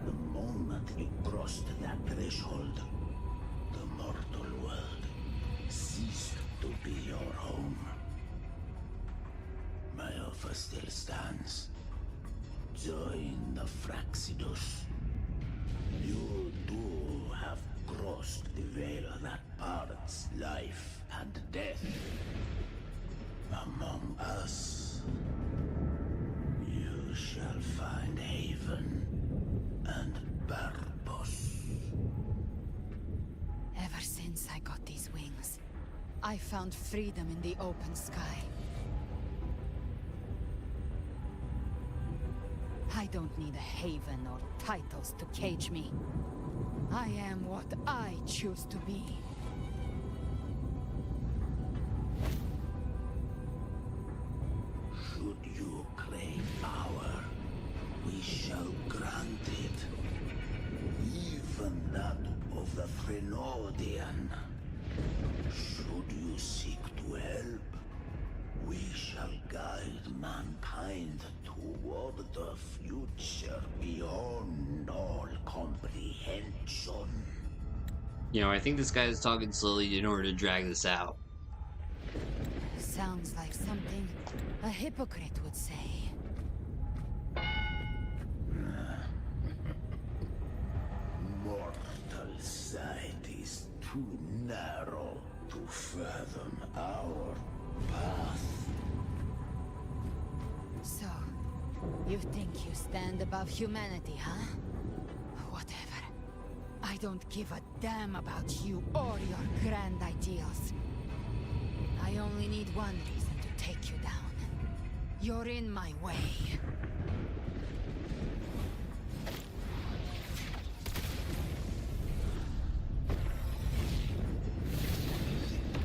The moment you crossed that threshold, the mortal world ceased to be your home. My offer still stands. Join the Fraxidus. You too have crossed the veil that parts life and death. Among us, you shall find haven and purpose. Ever since I got these wings, I found freedom in the open sky. I don't need a haven or titles to cage me. I am what I choose to be. Should you crave power, we shall grant it. Even that of the Threnodian. Should you seek to help, we shall guide mankind toward the future beyond all comprehension. You know, I think this guy is talking slowly in order to drag this out. Sounds like something a hypocrite would say. Mortal sight is too narrow to fathom our path. So, you think you stand above humanity, huh? Whatever. I don't give a damn about you or your grand ideals. I only need one reason to take you down. You're in my way.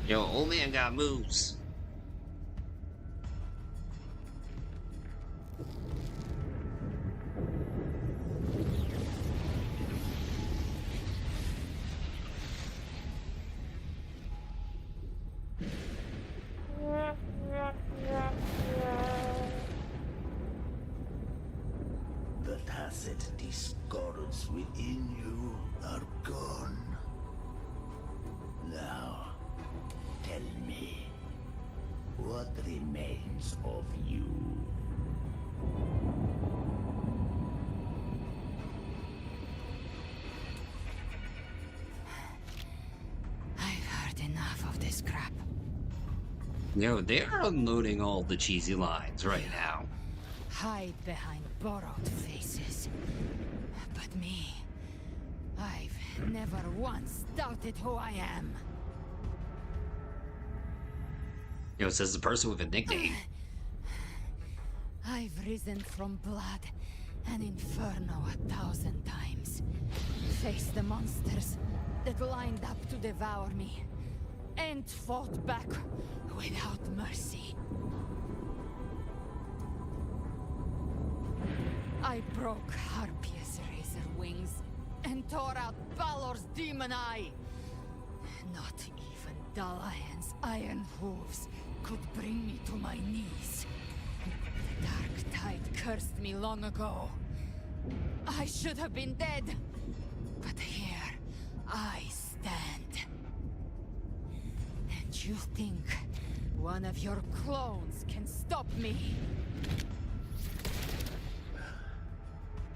Yo, old man got moves. what remains of you. I've heard enough of this crap. Yo, they're unloading all the cheesy lines right now. Hide behind borrowed faces. But me, I've never once doubted who I am. Yo, says the person with a nickname. I've risen from blood and inferno 1,000 times. Faced the monsters that lined up to devour me. And fought back without mercy. I broke Harpia's razor wings and tore out Balor's demon eye. Not even Dalahan's iron hooves could bring me to my knees. The dark tide cursed me long ago. I should have been dead, but here I stand. And you think one of your clones can stop me?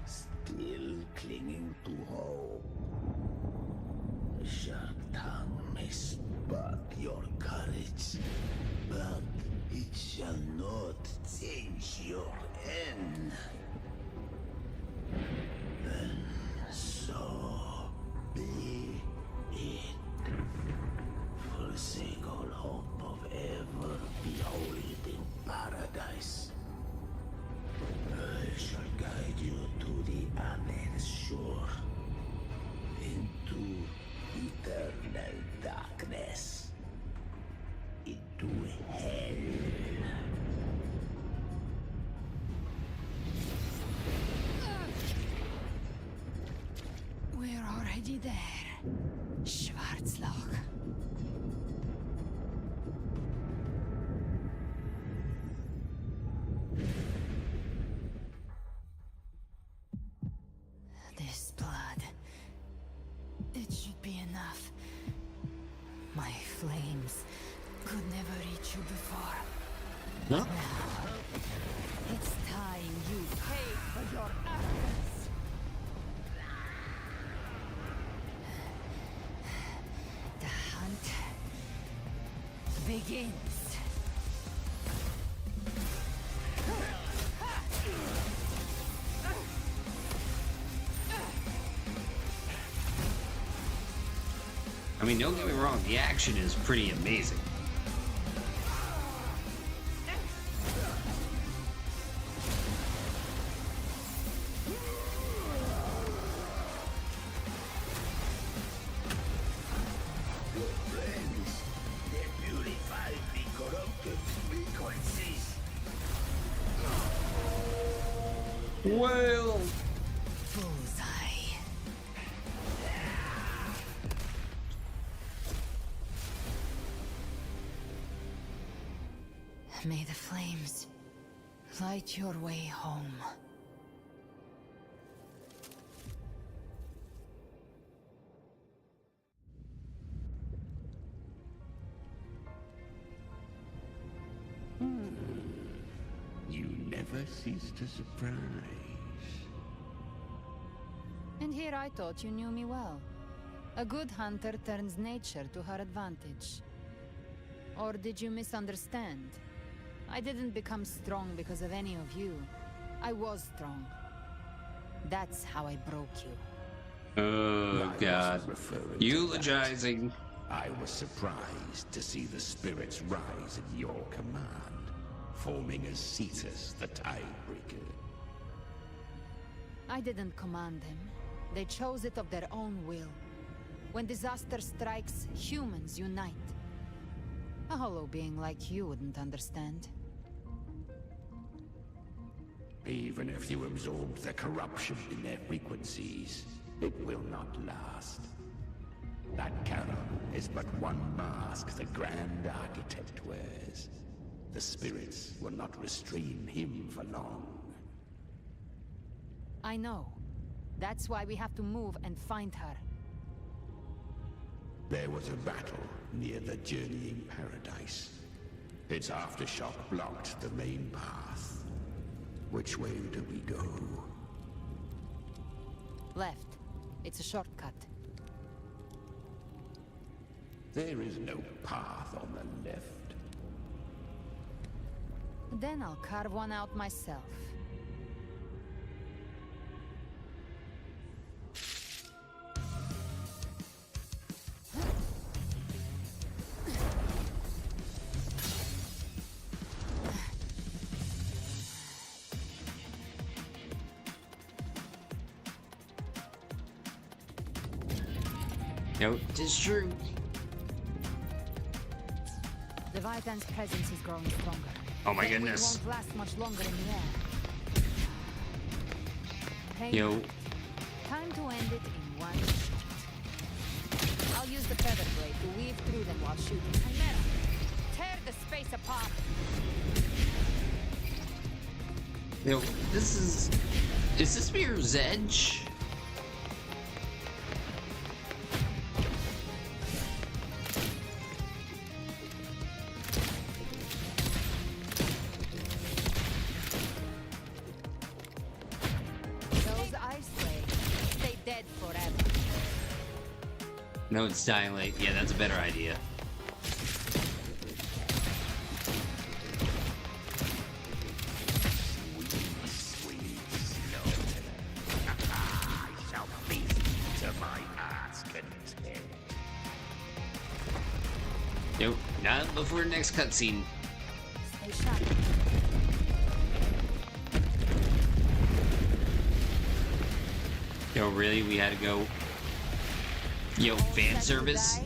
Still clinging to hope. The sharp tongue may spark your courage, but it shall not change your end. Then so be it. Forsake all hope of ever beholding paradise. I shall guide you to the other shore, into eternal darkness, into hell. We're already there, Schwarzloch. This blood, it should be enough. My flames could never reach you before. But now, it's time you pay for your actions. The hunt begins. I mean, don't get me wrong, the action is pretty amazing. Well, bullseye. May the flames light your way home. You never cease to surprise. And here I thought you knew me well. A good hunter turns nature to her advantage. Or did you misunderstand? I didn't become strong because of any of you. I was strong. That's how I broke you. Oh, God. Eulogizing. I was surprised to see the spirits rise at your command, forming as Cetus the Tidebreaker. I didn't command them. They chose it of their own will. When disaster strikes, humans unite. A hollow being like you wouldn't understand. Even if you absorb the corruption in their frequencies, it will not last. That Charon is but one mask the Grand Architect wears. The spirits will not restrain him for long. I know. That's why we have to move and find her. There was a battle near the Journeying Paradise. Its aftershock blocked the main path. Which way do we go? Left. It's a shortcut. There is no path on the left. Then I'll carve one out myself. No, it is true. Leviathan's presence is growing stronger. Oh my Then goodness. We won't last much longer in the air. Hey, Yo. time to end it in one shot. I'll use the feather blade to weave through them while shooting. Chimera, tear the space apart. Yo, this is this Mirror's Edge? No, it's Dying Lake. Yeah, that's a better idea. Nope, not before next cutscene. Yo, really? We had to go. Yo, fan service?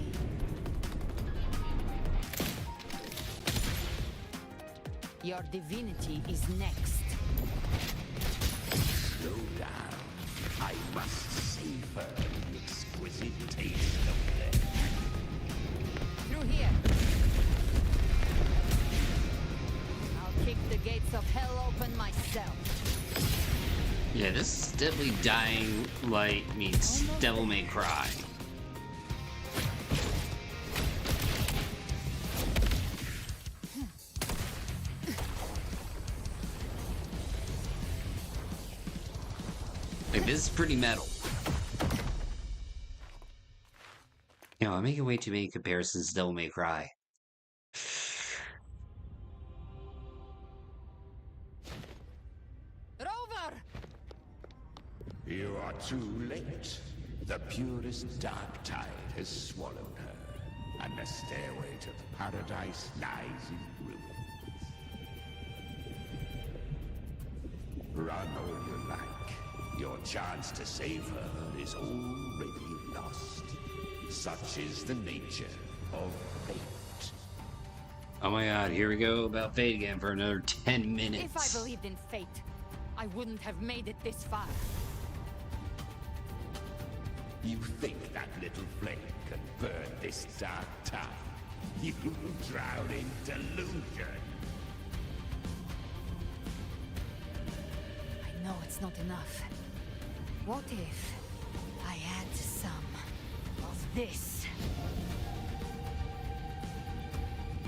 Your divinity is next. Slow down. I must savor the exquisite taste of death. Through here. I'll kick the gates of hell open myself. Yeah, this is definitely Dying Light meets Devil May Cry. Like, this is pretty metal. You know, I'm making way too many comparisons to Devil May Cry. You are too late. The purest dark tide has swallowed her, and the stairway to the paradise lies in ruins. Run all you like. Your chance to save her is already lost. Such is the nature of fate. Oh my god, here we go about fate again for another 10 minutes. If I believed in fate, I wouldn't have made it this far. You think that little flame can burn this dark tide? You drown in delusion. I know it's not enough. What if I add some of this?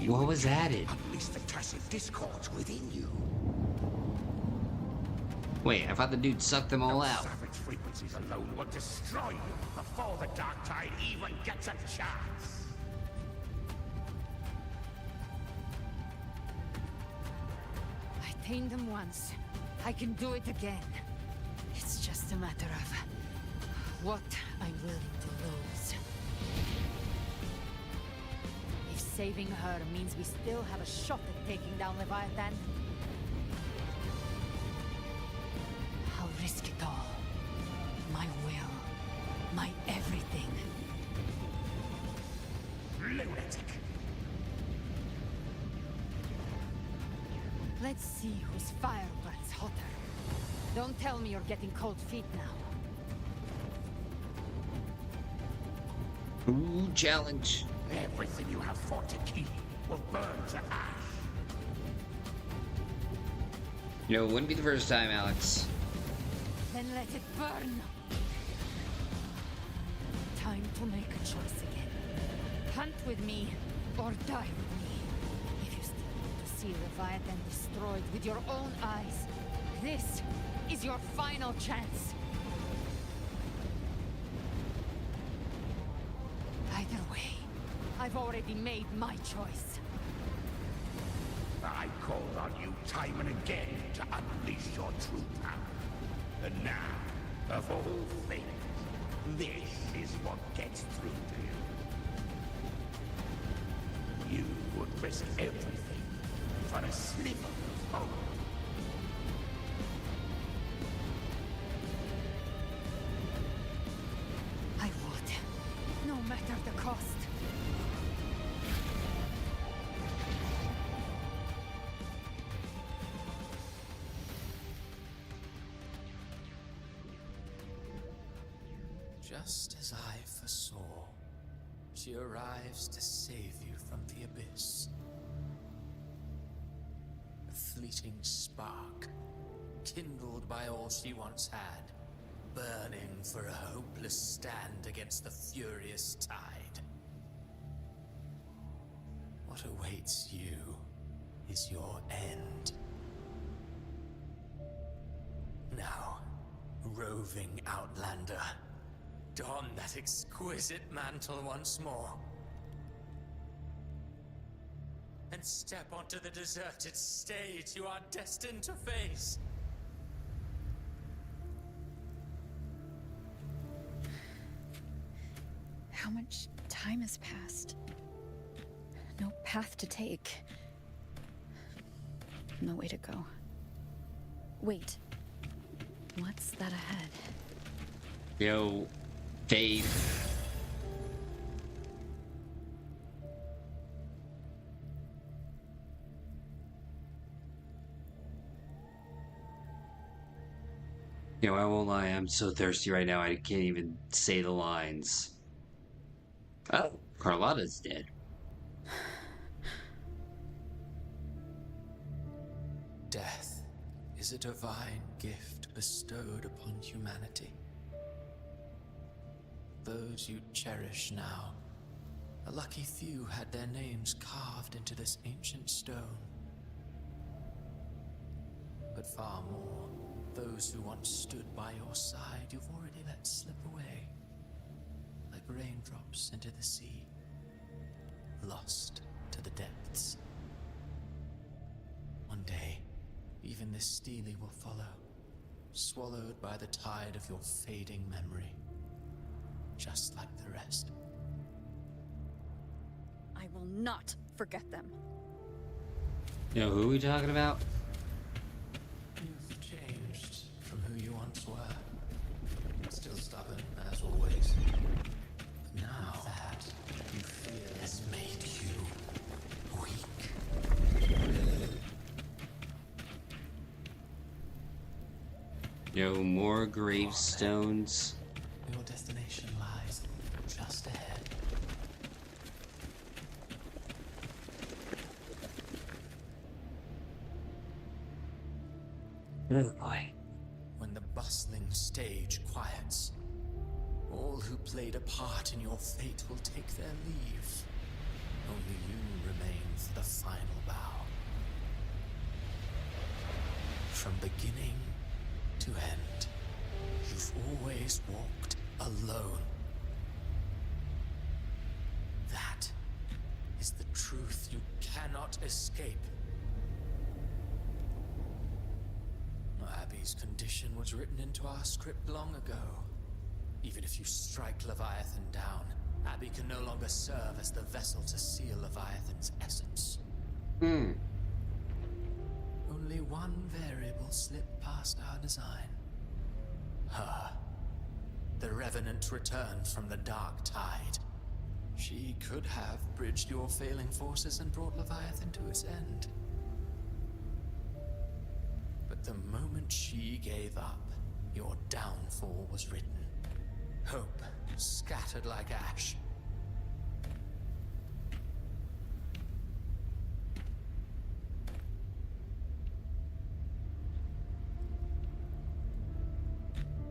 What was added? Unleash the tacit discords within you. Wait, I thought the dude sucked them all out. Savage frequencies alone will destroy you before the dark tide even gets a chance. I tamed them once. I can do it again. It's just a matter of what I'm willing to lose. If saving her means we still have a shot at taking down Leviathan, I'll risk it all. My will. My everything. Lunatic. Let's see whose fire burns hotter. Don't tell me you're getting cold feet now. Ooh, challenge. Everything you have fought to keep will burn to ash. You know, it wouldn't be the first time, Alex. Then let it burn. Time to make a choice again. Hunt with me, or die with me. If you still see Leviathan destroyed with your own eyes. This is your final chance. Either way, I've already made my choice. I called on you time and again to unleash your true power. And now, of all things, this is what gets through to you. You would risk everything for a sliver of hope. I would, no matter the cost. Just as I foresaw, she arrives to save you from the abyss. A fleeting spark, kindled by all she once had, burning for a hopeless stand against the furious tide. What awaits you is your end. Now, roving outlander, don that exquisite mantle once more. And step onto the deserted stage you are destined to face. How much time has passed? No path to take. No way to go. Wait. What's that ahead? Yo, Faith. You know, I won't lie, I'm so thirsty right now I can't even say the lines. Oh, Carlotta's dead. Death is a divine gift bestowed upon humanity. Those you cherish now, a lucky few had their names carved into this ancient stone. But far more, those who once stood by your side you've already let slip away. Like raindrops into the sea, lost to the depths. One day, even this stele will follow, swallowed by the tide of your fading memory, just like the rest. I will not forget them. You know, who are we talking about? You've changed from who you once were. Still stubborn, as always. But now that you fear has made you weak. Yo, more gravestones. Your destination lies just ahead. Oh boy. When the bustling stage quiets, all who played a part in your fate will take their leave. Only you remain for the final bow. From beginning to end, you've always walked alone. That is the truth you cannot escape. Abby's condition was written into our script long ago. Even if you strike Leviathan down, Abby can no longer serve as the vessel to seal Leviathan's essence. Only one variable slipped past our design. Her. The Revenant returned from the dark tide. She could have bridged your failing forces and brought Leviathan to its end. But the moment she gave up, your downfall was written. Hope scattered like ash.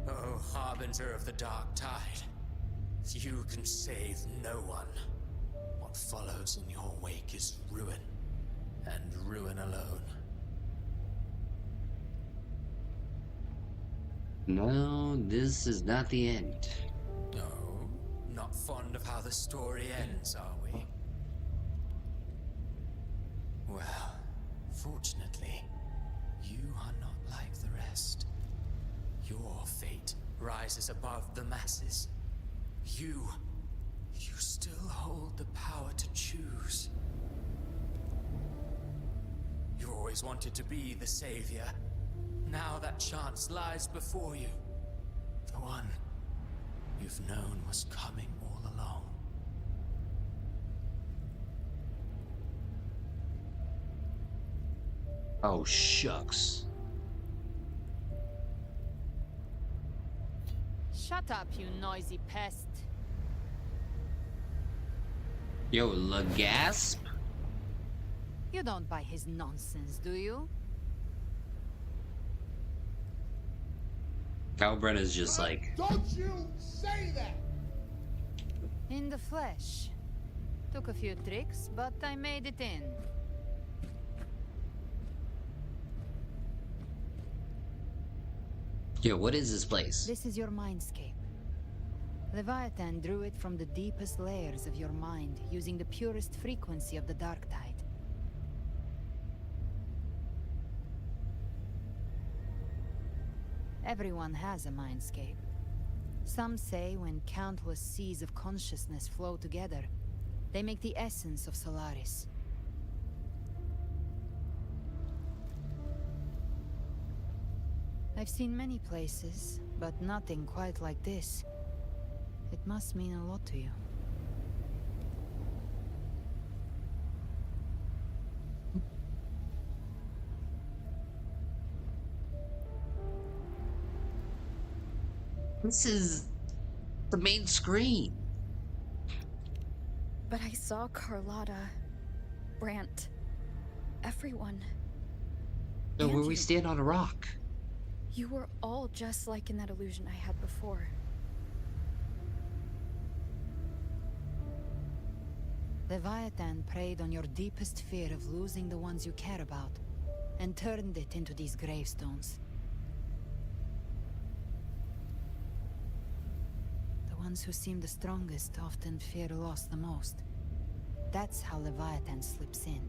Oh, harbinger of the dark tide. You can save no one. What follows in your wake is ruin and ruin alone. No, this is not the end. No, not fond of how the story ends, are we? Well, fortunately, you are not like the rest. Your fate rises above the masses. You still hold the power to choose. You always wanted to be the savior. Now that chance lies before you. The one you've known was coming all along. Oh, shucks. Shut up, you noisy pest. Yo, Lagasp? You don't buy his nonsense, do you? Calbrenna's just like... Don't you say that! In the flesh. Took a few tricks, but I made it in. Yo, what is this place? This is your mindscape. Leviathan drew it from the deepest layers of your mind, using the purest frequency of the dark tide. Everyone has a mindscape. Some say when countless seas of consciousness flow together, they make the essence of Solaris. I've seen many places, but nothing quite like this. It must mean a lot to you. This is the main screen. But I saw Carlotta, Brant, everyone. No, where And we you. stand on a rock. You were all just like in that illusion I had before. Leviathan preyed on your deepest fear of losing the ones you care about, and turned it into these gravestones. The ones who seem the strongest often fear loss the most. That's how Leviathan slips in,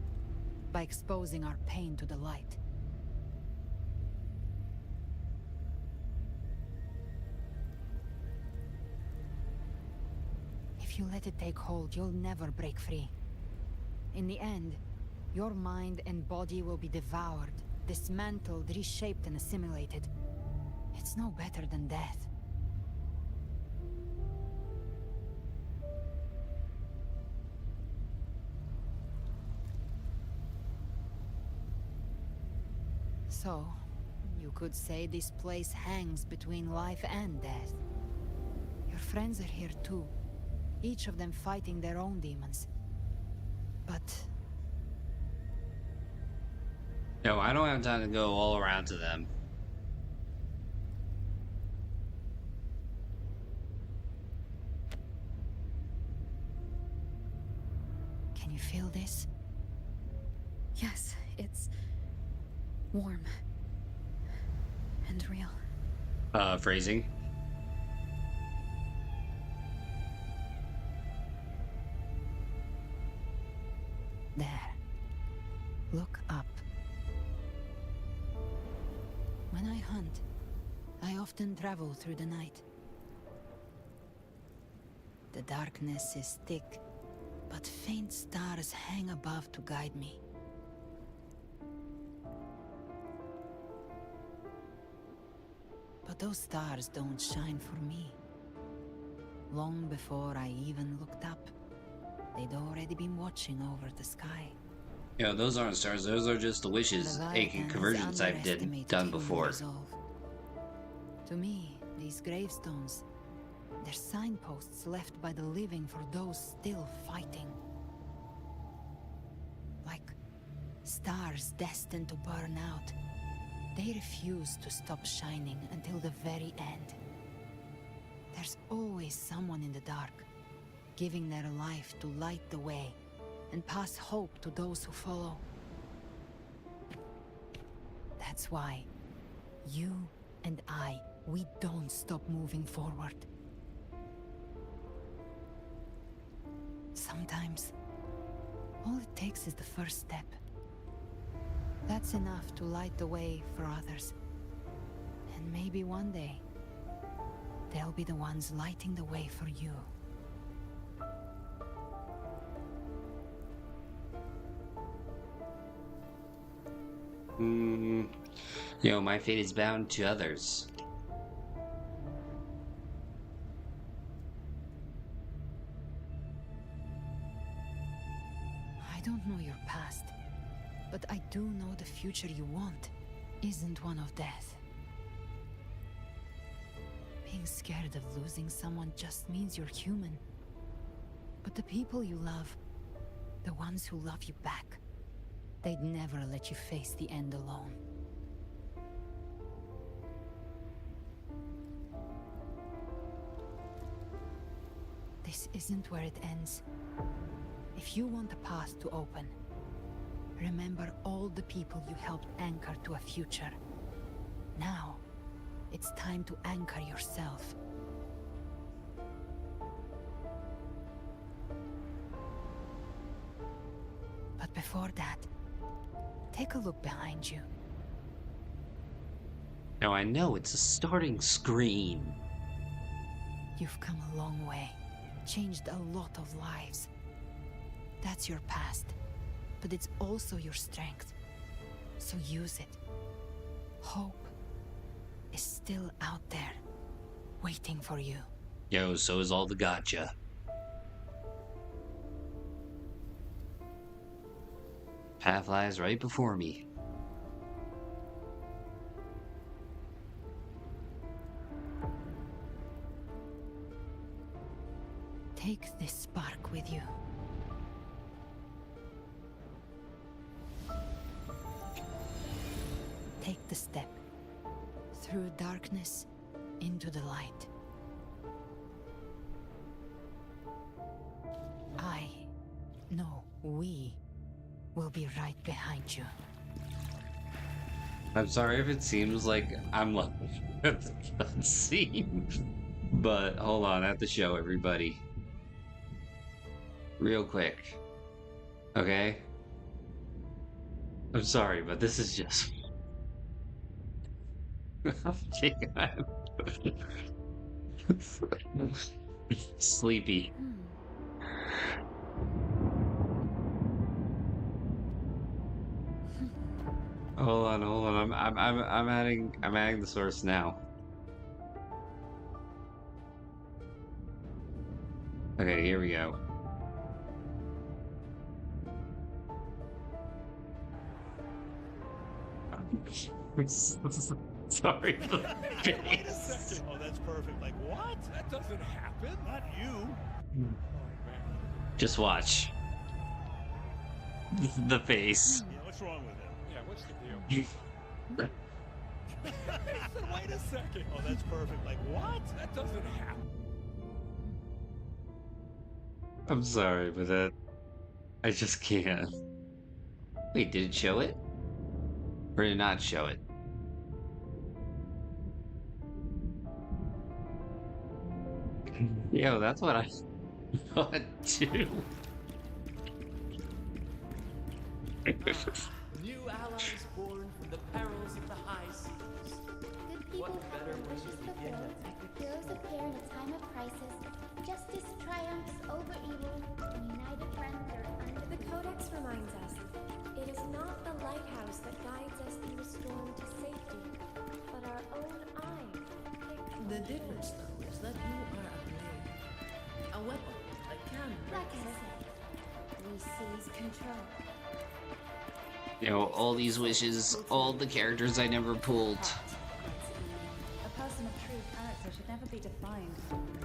by exposing our pain to the light. If you let it take hold, you'll never break free. In the end, your mind and body will be devoured, dismantled, reshaped, and assimilated. It's no better than death. So, you could say this place hangs between life and death. Your friends are here too, each of them fighting their own demons. But... No, I don't have time to go all around to them. can you feel this? Yes, it's warm and real. Phrasing. There. Look up. When I hunt, I often travel through the night. The darkness is thick, but faint stars hang above to guide me. But those stars don't shine for me. Long before I even looked up, they'd already been watching over the sky. Yeah, those aren't stars, those are just the wishes, aka conversions I've done before. To me, these gravestones, they're signposts left by the living for those still fighting. Like stars destined to burn out, they refuse to stop shining until the very end. There's always someone in the dark, giving their life to light the way and pass hope to those who follow. That's why you and I, we don't stop moving forward. Sometimes, all it takes is the first step. That's enough to light the way for others. And maybe one day, they'll be the ones lighting the way for you. My fate is bound to others. I don't know your past, but I do know the future you want isn't one of death. Being scared of losing someone just means you're human. But the people you love, the ones who love you back, they'd never let you face the end alone. This isn't where it ends. If you want the path to open, remember all the people you helped anchor to a future. Now, it's time to anchor yourself. But before that, take a look behind you. Now I know it's a starting screen. You've come a long way, changed a lot of lives. That's your past, but it's also your strength. So use it. Hope is still out there, waiting for you. Yo, so is all the gotcha. Path lies right before me. Take this spark with you. Take the step. Through darkness, into the light. We will be right behind you. I'm sorry if it seems like I'm looking at the cutscene, but hold on, I have to show everybody. Real quick. Okay? I'm sorry, but this is just... I'm sleepy. Hold on. I'm adding the source now. Okay, here we go. Sorry for the face. Wait a second. Oh, that's perfect. Like, what? That doesn't happen. Not you. Oh, man. Just watch. The face. Yeah, what's wrong with him? Yeah, what's the deal? I said, wait a second. Oh, that's perfect. Like, what? That doesn't happen. I'm sorry, but that... I just can't. Wait, did it show it? Or did it not show it? Yo, that's what I thought too. New allies born from the perils of the high seas. Good people have their wishes fulfilled. Heroes appear in a time of crisis. Justice triumphs over evil. And united friends are under the Codex reminds us, it is not the lighthouse that guides us through the storm to safety, but our own eyes. The difference, though, is that you are a blade. A weapon that can break. Like I said, we seize control. You know, all these wishes, all the characters I never pulled. A person of true character should never be defined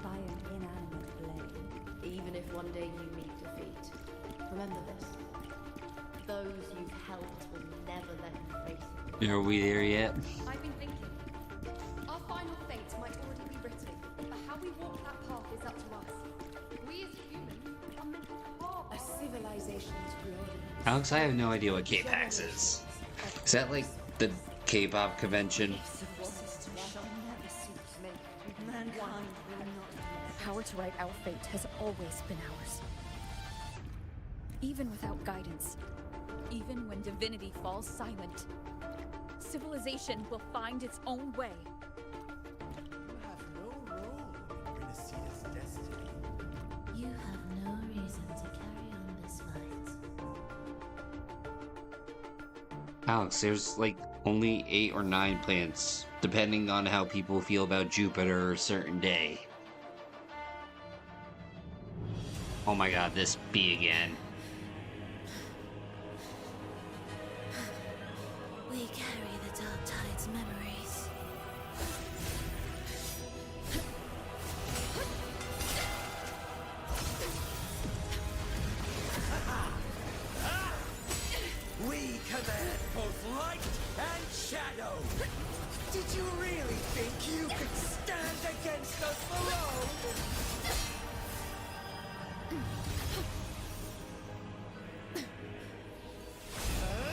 by an inanimate blade. Even if one day you meet defeat, remember this. Those you've helped will never let you face it. Are we there yet? I've been thinking. Our final fate might already be written, but how we walk that path is up to us. We as humans are meant to carve a civilization's glory. Alex, I have no idea what K-Pax is. Is that like the K-pop convention. The power to write our fate has always been ours. Even without guidance, even when divinity falls silent, civilization will find its own way. You have no role in Rinascita's destiny. You have no reason to carry on this fight. Alex, there's like only 8 or 9 plants, depending on how people feel about Jupiter a certain day. Oh my god, this bee again. We carry the Dark Tide's memories. We command both light and shadow. Did you really think you could stand against us alone?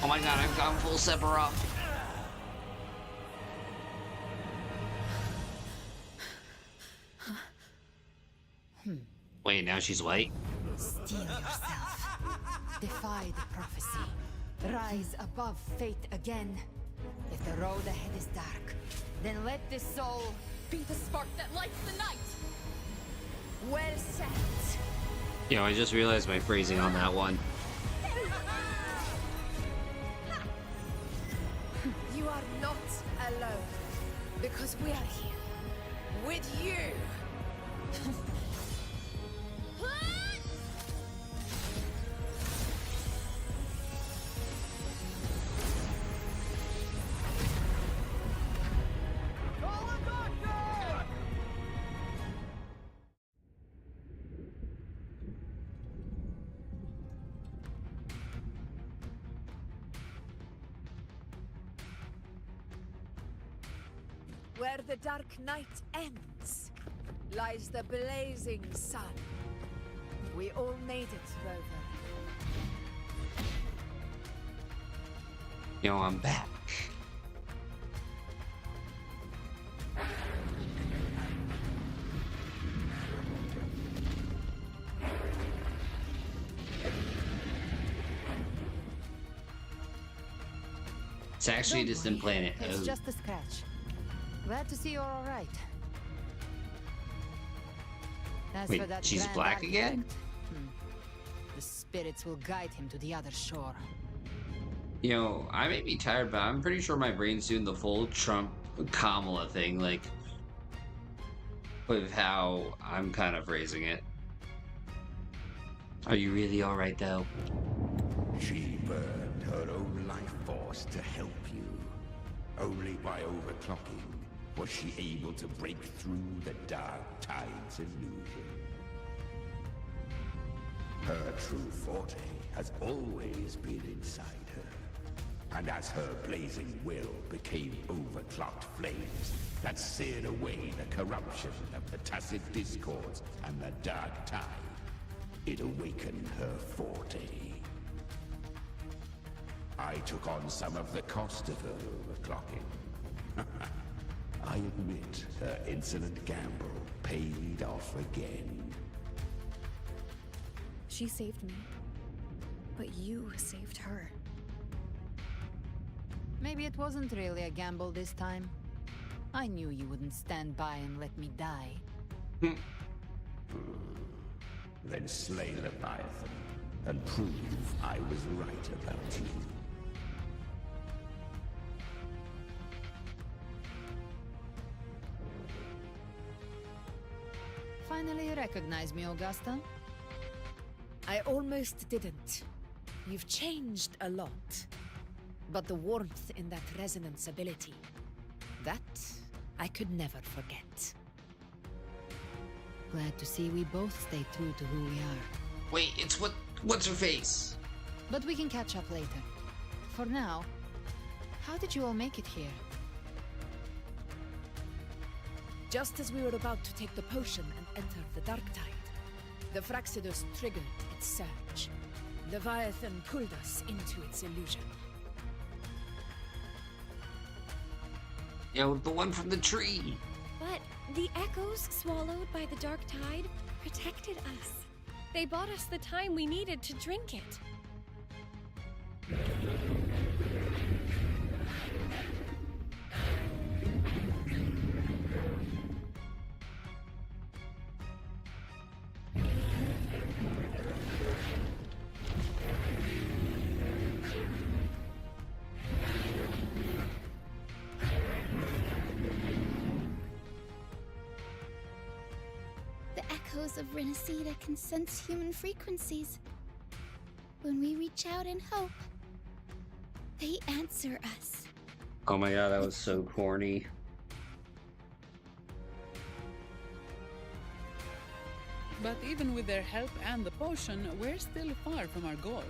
Oh my god, I've gone full Sephiroth. Wait, now she's white? Steel yourself. Defy the prophecy. Rise above fate again. If the road ahead is dark, then let this soul Be the spark that lights the night! well set. Yo, I just realized my phrasing on that one. You are not alone, because we are here with you. Where the dark night ends, lies the blazing sun. We all made it, Rover. Yo, I'm back. It's actually a distant planet. It's Oh. just a scratch. Glad to see you're all right. As Wait, for that she's grand black again? architect, the spirits will guide him to the other shore. You know, I may be tired, but I'm pretty sure my brain's doing the full Trump Kamala thing, like, with how I'm kind of phrasing it. Are you really alright, though? She burned her own life force to help you. Only by overclocking was she able to break through the Dark Tide's illusion. Her true forte has always been inside her. And as her blazing will became overclocked flames that seared away the corruption of the tacit discords and the Dark Tide, it awakened her forte. I took on some of the cost of her overclocking. I admit her insolent gamble paid off again. She saved me. But you saved her. Maybe it wasn't really a gamble this time. I knew you wouldn't stand by and let me die. Then slay Leviathan and prove I was right about you. Finally you recognize me, Augusta? I almost didn't. You've changed a lot. But the warmth in that resonance ability, that I could never forget. Glad to see we both stay true to who we are. Wait, it's what's her face? But we can catch up later. For now, how did you all make it here? Just as we were about to take the potion and enter the Dark Tide, the Fraxidus triggered its surge. Leviathan pulled us into its illusion. You know, the one from the tree. But the echoes swallowed by the dark tide protected us. They bought us the time we needed to drink it. Of Rinascita can sense human frequencies. When we reach out in hope, they answer us. Oh my god, that was so corny. But even with their help and the potion, we're still far from our goal.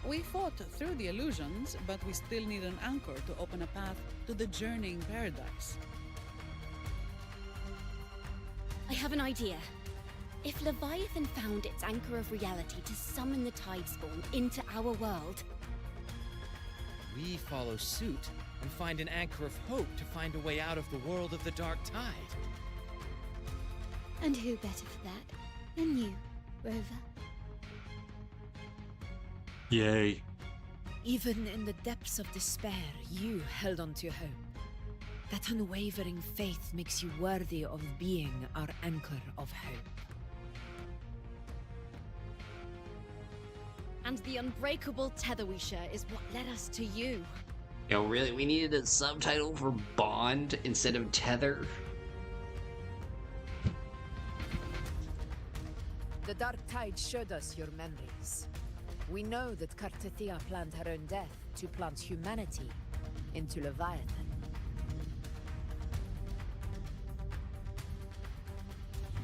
We fought through the illusions, but we still need an anchor to open a path to the journeying paradise. I have an idea. If Leviathan found its anchor of reality to summon the Tidespawn into our world, we follow suit and find an anchor of hope to find a way out of the world of the dark tide. And who better for that than you, Rover? Yay. Even in the depths of despair, you held on to hope. That unwavering faith makes you worthy of being our anchor of hope. and the unbreakable tether we share is what led us to you. Yo, really? We needed a subtitle for Bond instead of Tether? The Dark Tide showed us your memories. We know that Kartathea planned her own death to plant humanity into Leviathan.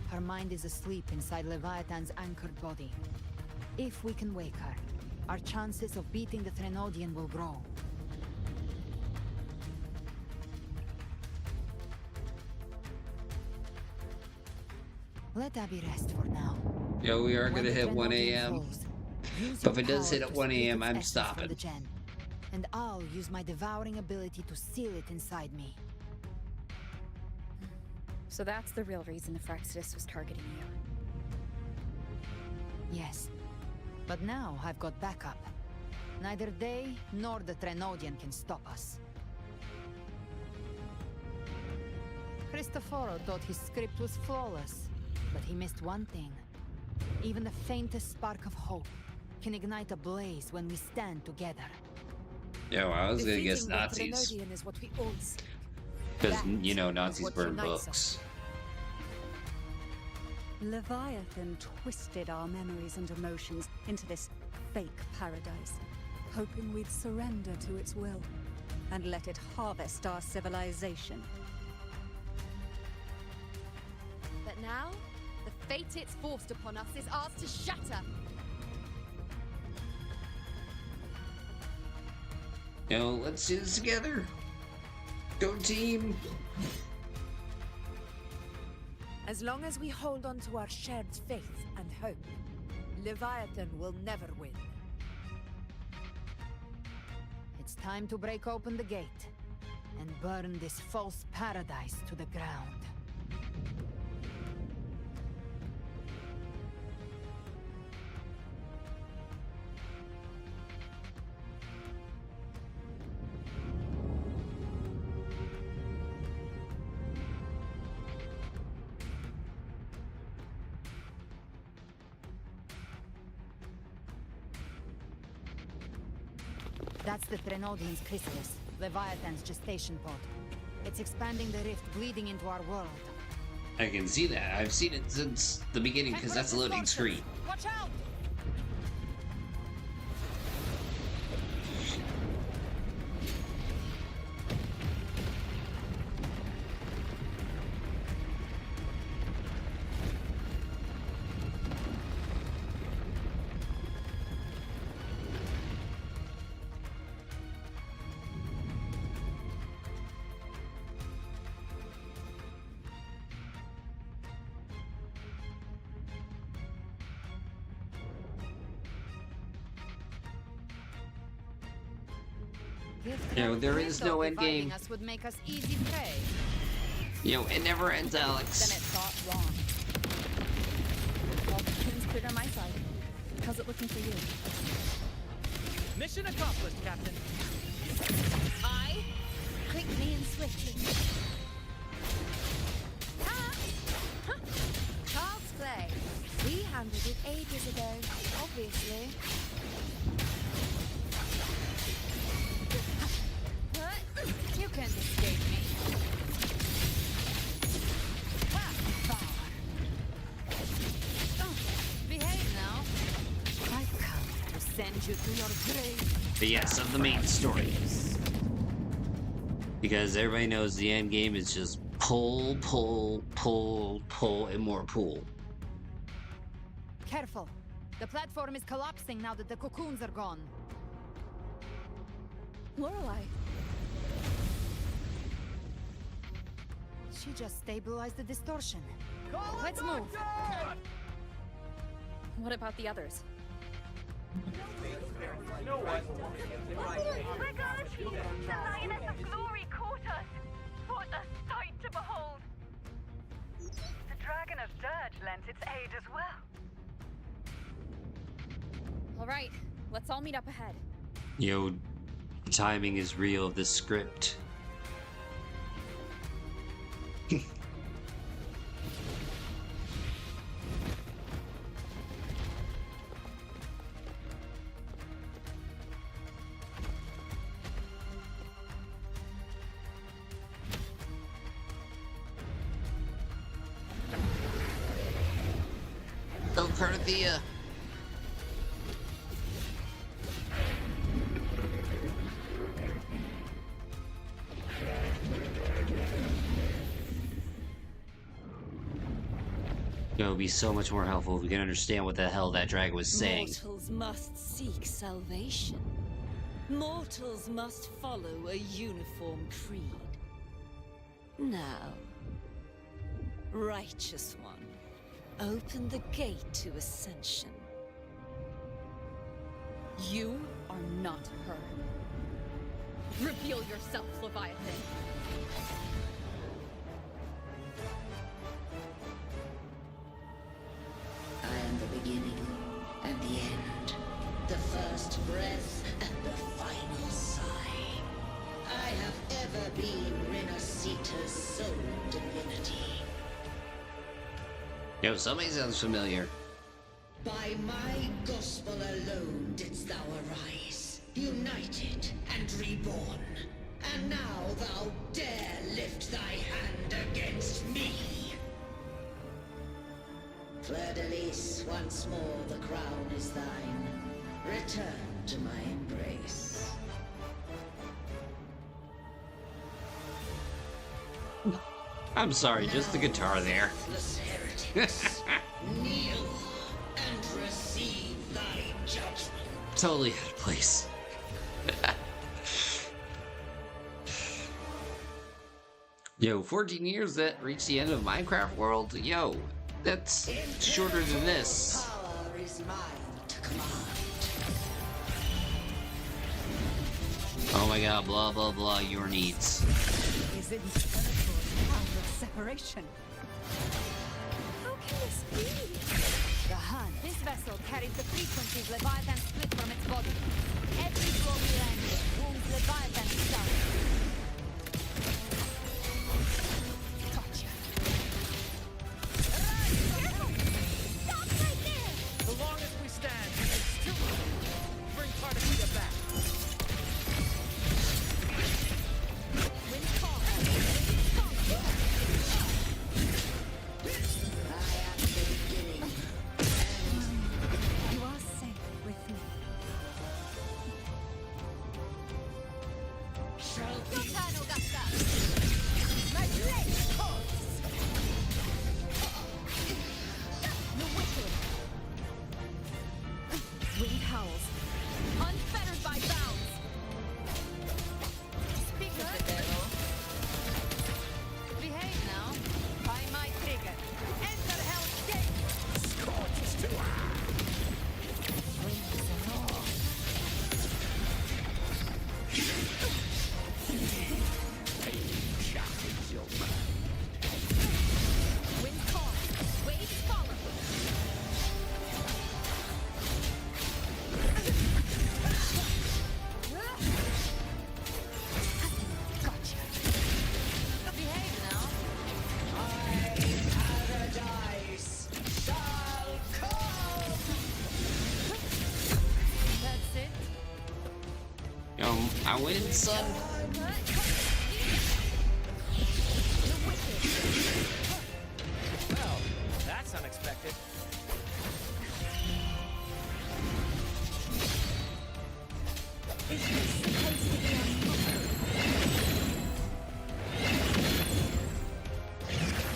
Her mind is asleep inside Leviathan's anchored body. If we can wake her, our chances of beating the Threnodian will grow. Let Abby rest for now. Yo, we are gonna hit 1 a.m. Use But if your it does power hit at to 1 split a.m., its I'm essence from stopping. the gem. And I'll use my devouring ability to seal it inside me. So that's the real reason the Frexodus was targeting you. Yes. But now I've got backup. Neither they nor the Threnodian can stop us. Cristoforo thought his script was flawless, but he missed one thing. Even the faintest spark of hope can ignite a blaze when we stand together. Yo, I was gonna guess Defeating the Nazis. Threnodian is what we all seek. Because, That you know, is Nazis what burn unites books. us. Leviathan twisted our memories and emotions into this fake paradise, hoping we'd surrender to its will and let it harvest our civilization. But now, the fate it's forced upon us is ours to shatter. Yo, let's do this together. Go team. As long as we hold on to our shared faith and hope, Leviathan will never win. It's time to break open the gate and burn this false paradise to the ground. That's the Threnodian's chrysalis, Leviathan's gestation pod. It's expanding the rift, bleeding into our world. I can see that. I've seen it since the beginning because that's a loading screen. Watch out! If You know, there Captain is thought no end dividing game. us would make us easy prey. You know, it never ends, Alex. Then it thought wrong. Well, tune's cleared on my side. How's it looking for you? Mission accomplished, Captain. Aye. Quickly and swiftly. Child's play. We handled it ages ago, obviously. You can't escape me. Behave now. I've come to send you to your grave. But yes, of the main story. Because everybody knows the end game is just pull, pull, pull, pull, and more pull. Careful. The platform is collapsing now that the cocoons are gone. Lorelei. She just stabilized the distortion. Let's move. What about the others? We're gone! The Lioness of Glory caught us! What a sight to behold! The Dragon of Dirge lent its aid as well. All right, let's all meet up ahead. You know, timing is real of this script. Don't hurt the It would be so much more helpful if we can understand what the hell that dragon was saying. Mortals must seek salvation. Mortals must follow a uniform creed. Now, Righteous One, open the gate to ascension. You are not her. Reveal yourself, Leviathan. I am the beginning and the end, the first breath and the final sigh. I have ever been Rinascita's sole divinity. Yo, somebody sounds familiar. By my gospel alone didst thou arise, united and reborn. And now thou dare lift thy hand against me. Fleur-de-Lis, once more the crown is thine. Return to my embrace. I'm sorry, just the guitar there. Heretics, kneel and receive thy judgment. Totally out of place. Yo, 14 years that reached the end of Minecraft world? Yo, that's shorter than this. Power is mine to command. Oh my god, blah blah blah, your needs. Is it spiritual power of separation? How can this be? The Hun. This vessel carries the frequencies Leviathan split from its body. Every blow we land wounds Leviathan itself. Gotcha. Stop right there! The longest we stand, we can still bring Cartagena back. Wind calm. You are safe with me. Rinascita and Augusta. My blade calls. The wicked. Wind howls. Unfettered by bounds. Speak of the devil. Behave now. By my trigger. Enter Hell's Gate. Scorched to Wings and all. I win, son. Well, that's unexpected. Is this supposed to be a mockery?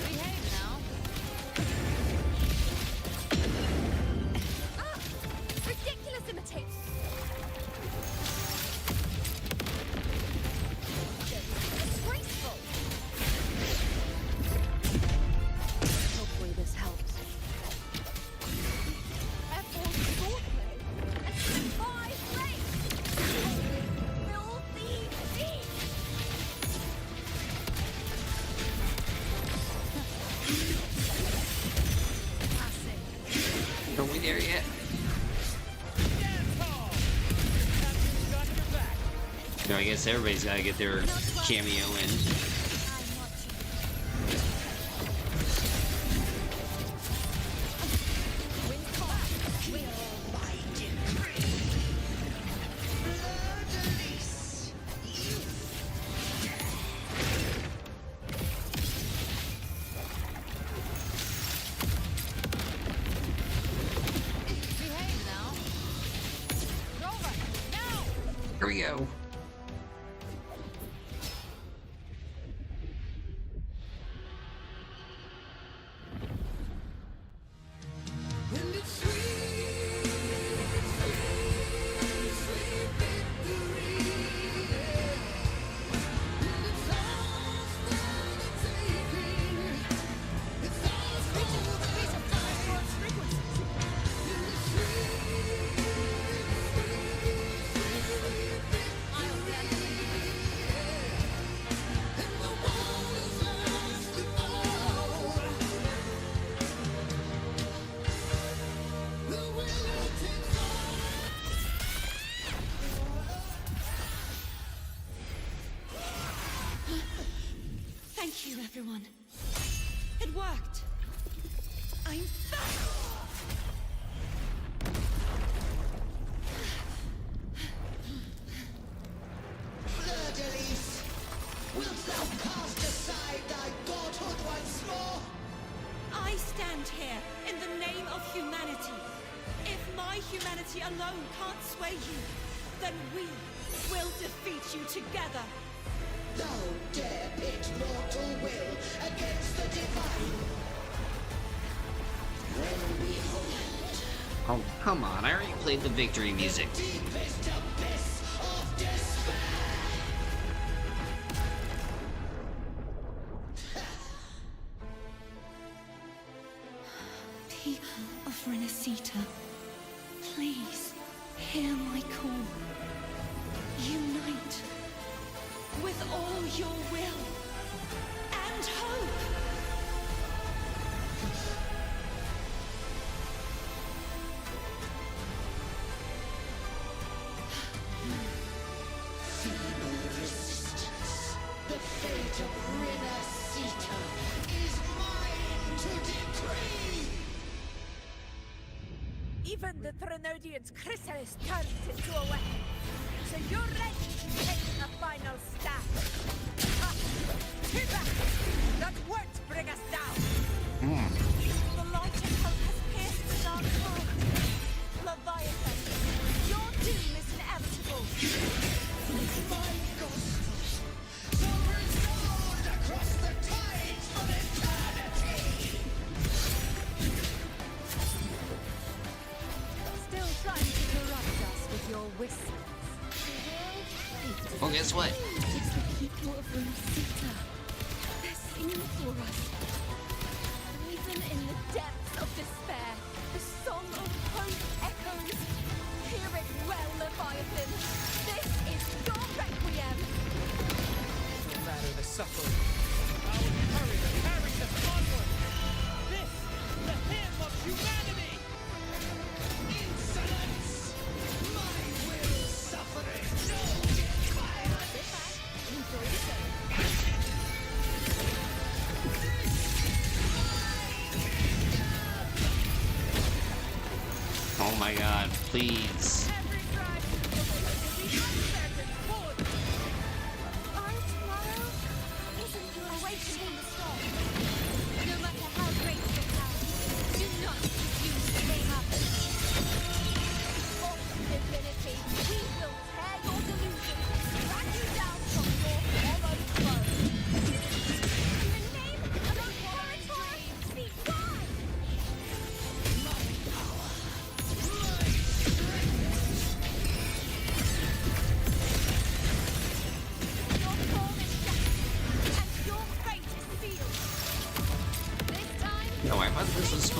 Behave now. Ah! Ridiculous imitation! Disgraceful! Hopefully this helps. Airborne swordplay and spy race! Filthy deed! Are we there yet? No, I guess everybody's gotta get their cameo in. Behave now. Rover, now! Here we go. Thank you, everyone. It worked. I'm back. Fleur-de-lis, wilt thou cast aside thy godhood once more? I stand here in the name of humanity. If my humanity alone can't sway you, then we will defeat you together. Thou dare pit mortal will against the divine. When behold, Oh, come on. I already played the victory music. deepest abyss of despair. People of Rinascita, please hear my call. Unite with all your will and hope. Feeble resistance. The fate of Rinascita is mine to decree. Even the Trinodian's chrysalis turns into a weapon. So you're ready to take a final stand. Ah, Timber! That won't bring us down! The light of hope has pierced the dark cloud. Leviathan, your doom is inevitable. My gospels shall resound across the tides of eternity. Still trying to corrupt us with your whispers. Well, guess what? It's the people of Rinascita. They're singing for us. Even in the depths of despair, the song of hope echoes. Hear it well, Leviathan. This is your requiem. No matter the suffering, our courage carries us onward. This, the hymn of humanity. Insolence! My will suffering no defiance! Enjoy the show. Oh my god, please. Every drive will be uncertain,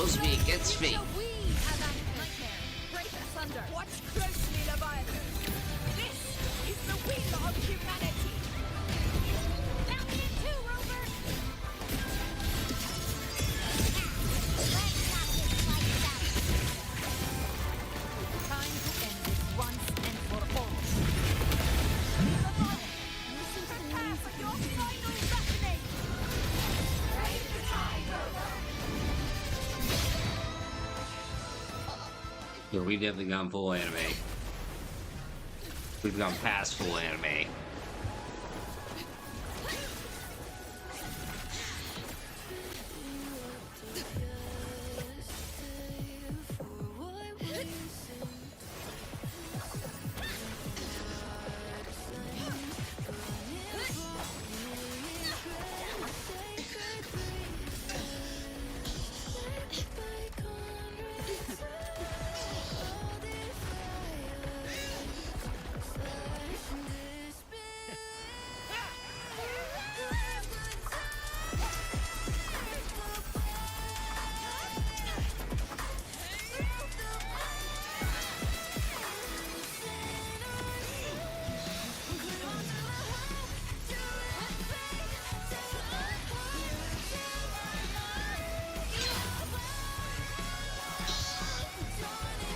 supposed to be against fate. We have nightmare. Break asunder. Watch closely, Leviathan. This is the will of humanity. Count me in two, Rover. Time to end this once and for all. Prepare for your final reckoning. Raise the tide, Rover. Yeah, we've definitely gone full anime. We've gone past full anime.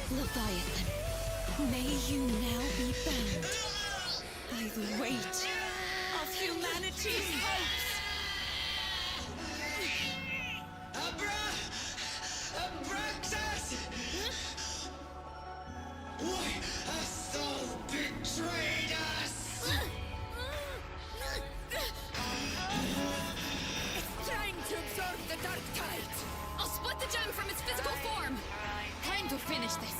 Leviathan, may you now be bound by the weight of humanity's hopes. Abraxas! Why hast thou betrayed us? It's trying to absorb the dark tide. I'll split the gem from its physical form. Time to finish this.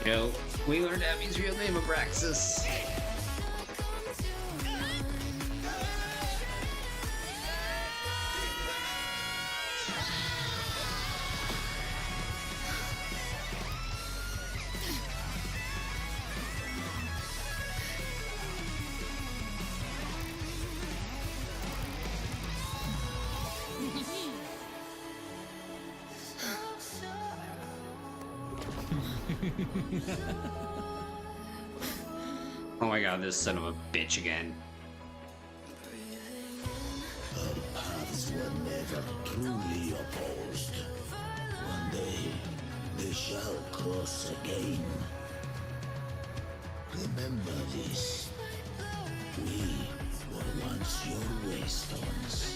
Yo, we learned Abby's real name, Abraxas. Oh my god, this son of a bitch again. Our paths were never truly opposed. One day, they shall cross again. Remember this. We were once your waystones.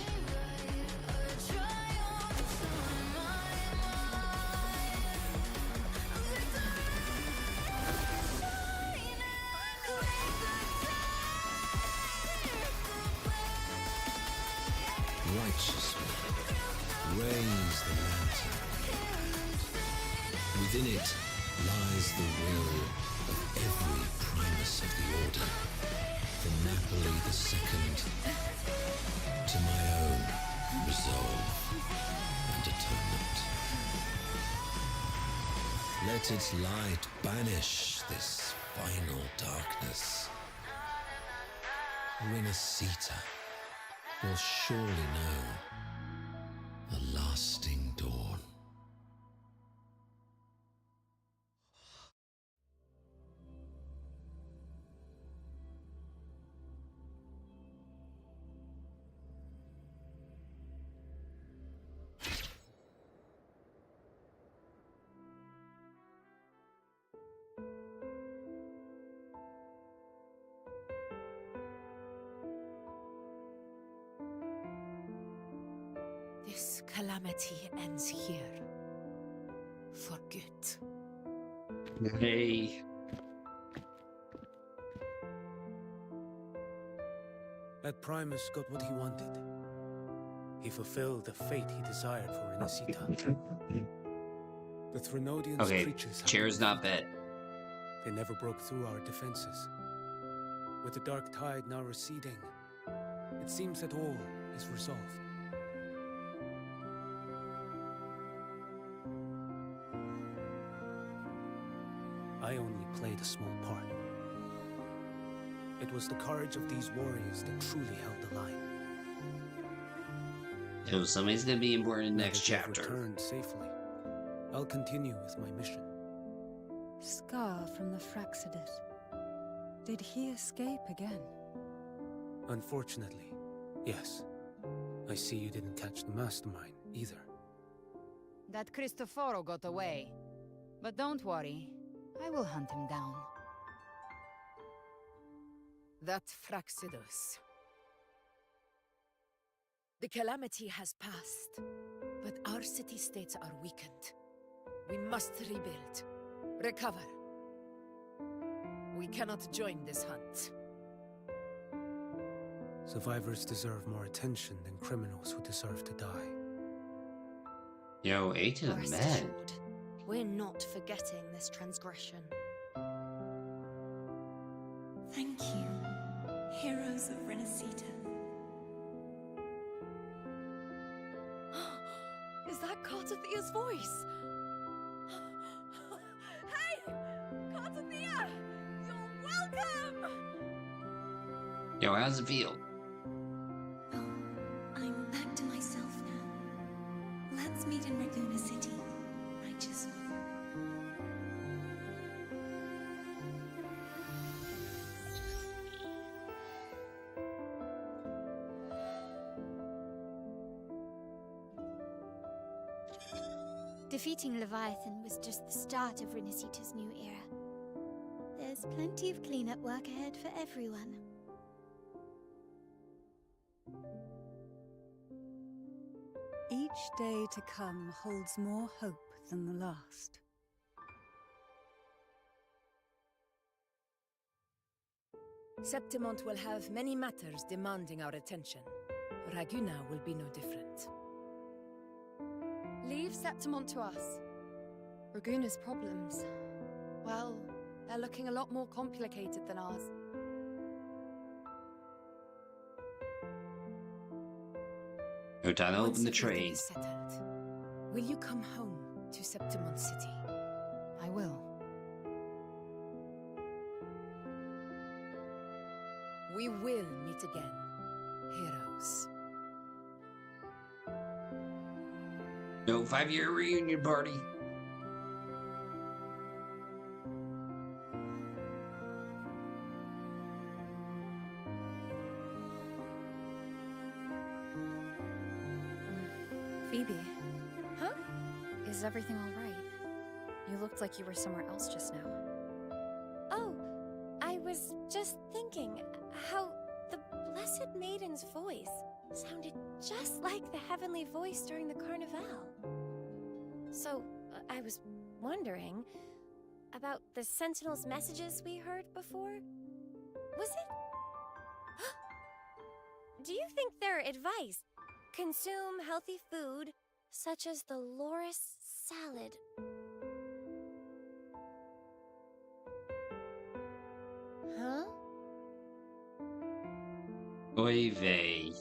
Righteously raise the lantern. Within it lies the will of every primus of the Order, from Napoli II to my own resolve and atonement. Let its light banish this final darkness. Rinascita will surely know a lasting dawn. This calamity ends here. For good. Hey. That Primus got what he wanted. He fulfilled the fate he desired for Rinascita. The Threnodians' Okay, creatures... chair's not bad. They never broke through our defenses. With the dark tide now receding, it seems that all is resolved. I only played a small part. It was the courage of these warriors that truly held the line. Oh, somebody's gonna be important Now next that you've chapter. returned safely, I'll continue with my mission. Scar from the Fraxidus. Did he escape again? Unfortunately, yes. I see you didn't catch the mastermind either. That Cristoforo got away. But don't worry, I will hunt him down. That Fraxidus. The calamity has passed, but our city-states are weakened. We must rebuild, recover. We cannot join this hunt. Survivors deserve more attention than criminals who deserve to die. Yo, 8 to the Rest men. assured, we're not forgetting this transgression. Thank you, heroes of Rinascita. Is that Cartathia's voice? Hey! Cartathia! You're welcome! Yo, how's it feel? I'm back to myself now. Let's meet in Raguna City, righteous one. Defeating Leviathan was just the start of Rinascita's new era. There's plenty of cleanup work ahead for everyone. Each day to come holds more hope than the last. Septimont will have many matters demanding our attention. Raguna will be no different. Leave Septimont to us. Raguna's problems, well, they're looking a lot more complicated than ours. No time to Once open the everything train. is settled, will you come home to Septimont City? I will. We will meet again, heroes. No 5-year reunion party. Phoebe. Huh? Is everything all right? You looked like you were somewhere else just now. Oh, I was just thinking how the Blessed Maiden's voice sounded just like the heavenly voice during the Carnival. So, I was wondering about the Sentinel's messages we heard before. Was it? Do you think their advice? Consume healthy food, such as the Loris salad. Huh? Oy vey.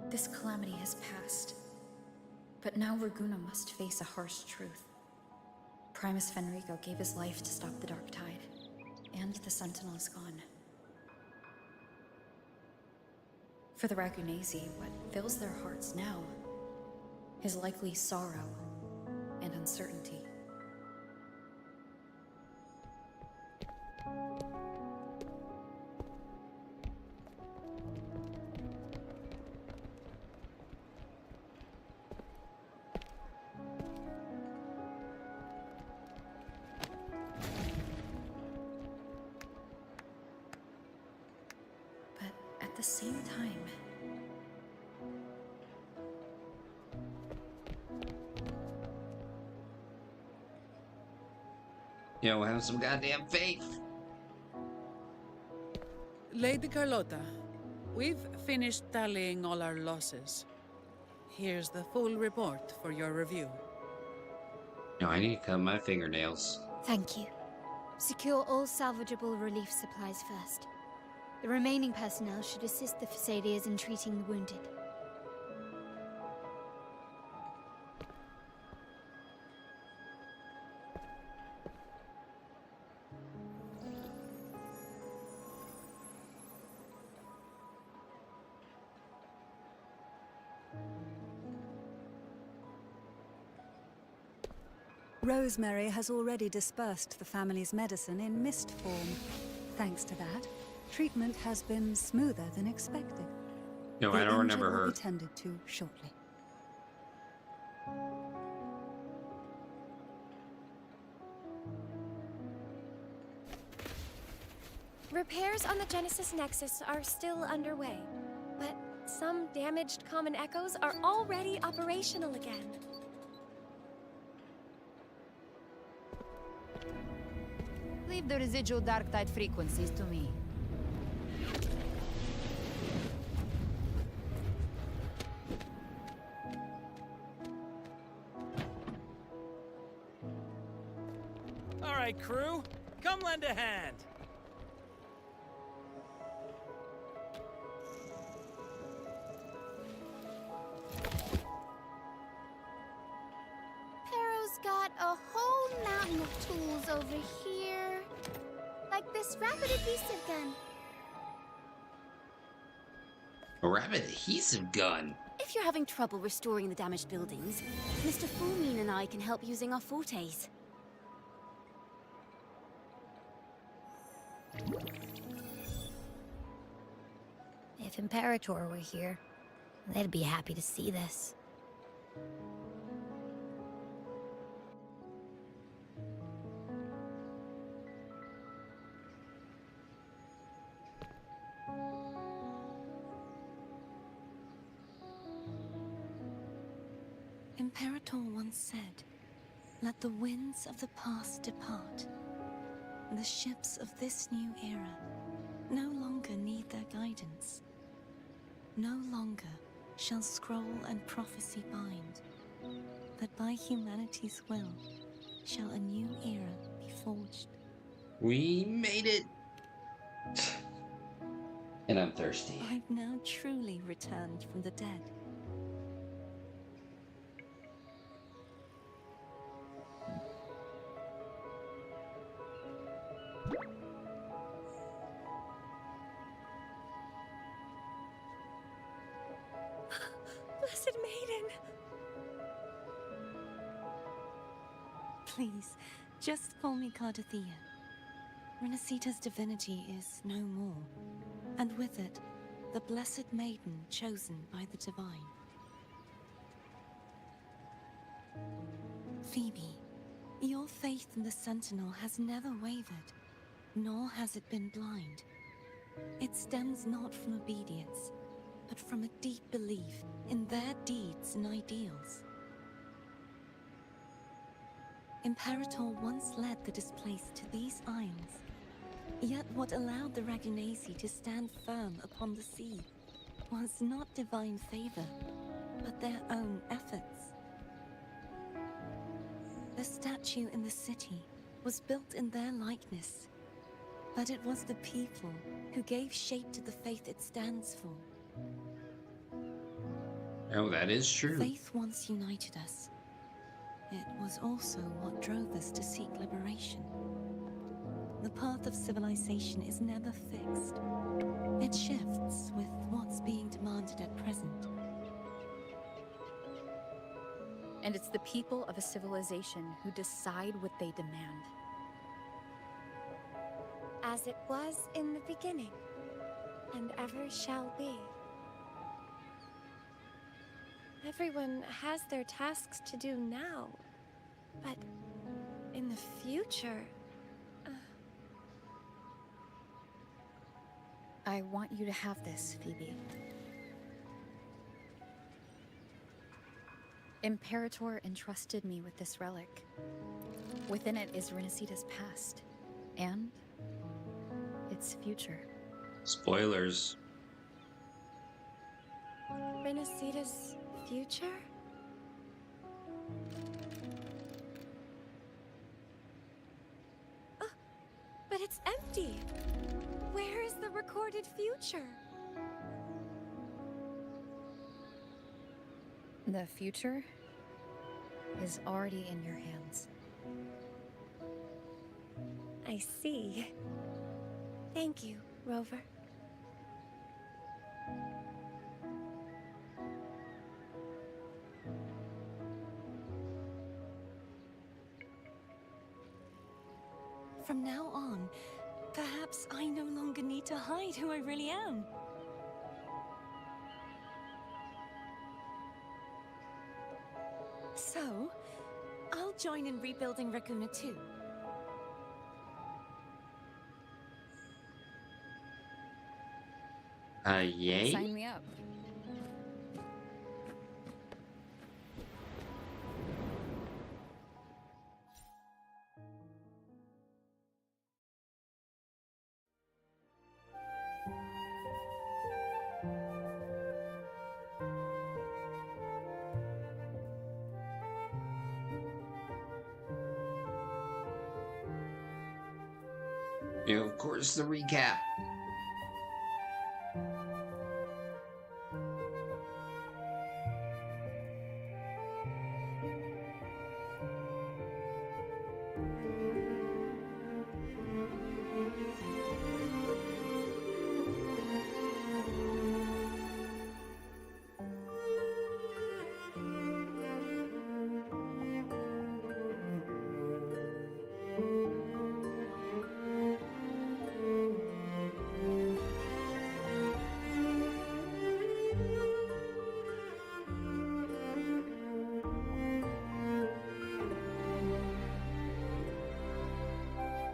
This calamity has passed. But now Raguna must face a harsh truth. Primus Fenrico gave his life to stop the Dark Tide, and the Sentinel is gone. For the Ragunesi, what fills their hearts now is likely sorrow and uncertainty. At the same time, Yo, have some goddamn faith. Lady Carlotta, we've finished tallying all our losses. Here's the full report for your review. No, I need to cut my fingernails. Thank you. Secure all salvageable relief supplies first. The remaining personnel should assist the Phasaelians in treating the wounded. Rosemary has already dispersed the family's medicine in mist form. Thanks to that, treatment has been smoother than expected. No, The I don't injured remember will her. be tended to shortly. Repairs on the Genesis Nexus are still underway, but some damaged common echoes are already operational again. Leave the residual dark tide frequencies to me. All right, crew, come lend a hand. Pero's got a whole mountain of tools over here. Like this rapid adhesive gun. A rapid adhesive gun. If you're having trouble restoring the damaged buildings, Mr. Fulmin and I can help using our fortes. If Imperator were here, they'd be happy to see this. Imperator once said, "Let the winds of the past depart. The ships of this new era no longer need their guidance. No longer shall scroll and prophecy bind, but by humanity's will shall a new era be forged." We made it. And I'm thirsty. I've now truly returned from the dead. Blessed Maiden! Please, just call me Cardathea. Rinascita's divinity is no more, and with it, the Blessed Maiden chosen by the Divine. Phoebe, your faith in the Sentinel has never wavered, nor has it been blind. It stems not from obedience, but from a deep belief in their deeds and ideals. Imperator once led the displaced to these isles, yet what allowed the Ragunasi to stand firm upon the sea was not divine favor, but their own efforts. The statue in the city was built in their likeness, but it was the people who gave shape to the faith it stands for. Oh, that is true. Faith once united us. It was also what drove us to seek liberation. The path of civilization is never fixed. It shifts with what's being demanded at present. And it's the people of a civilization who decide what they demand. As it was in the beginning, and ever shall be. Everyone has their tasks to do now, but in the future... I want you to have this, Phoebe. Imperator entrusted me with this relic. Within it is Rinascita's past, and its future. Spoilers. Rinascita's future? Oh, but it's empty! Where is the recorded future? The future is already in your hands. I see. Thank you, Rover. From now on, perhaps I no longer need to hide who I really am. So, I'll join in rebuilding Raguna too. Yay? Sign me up. You know, of course, the recap.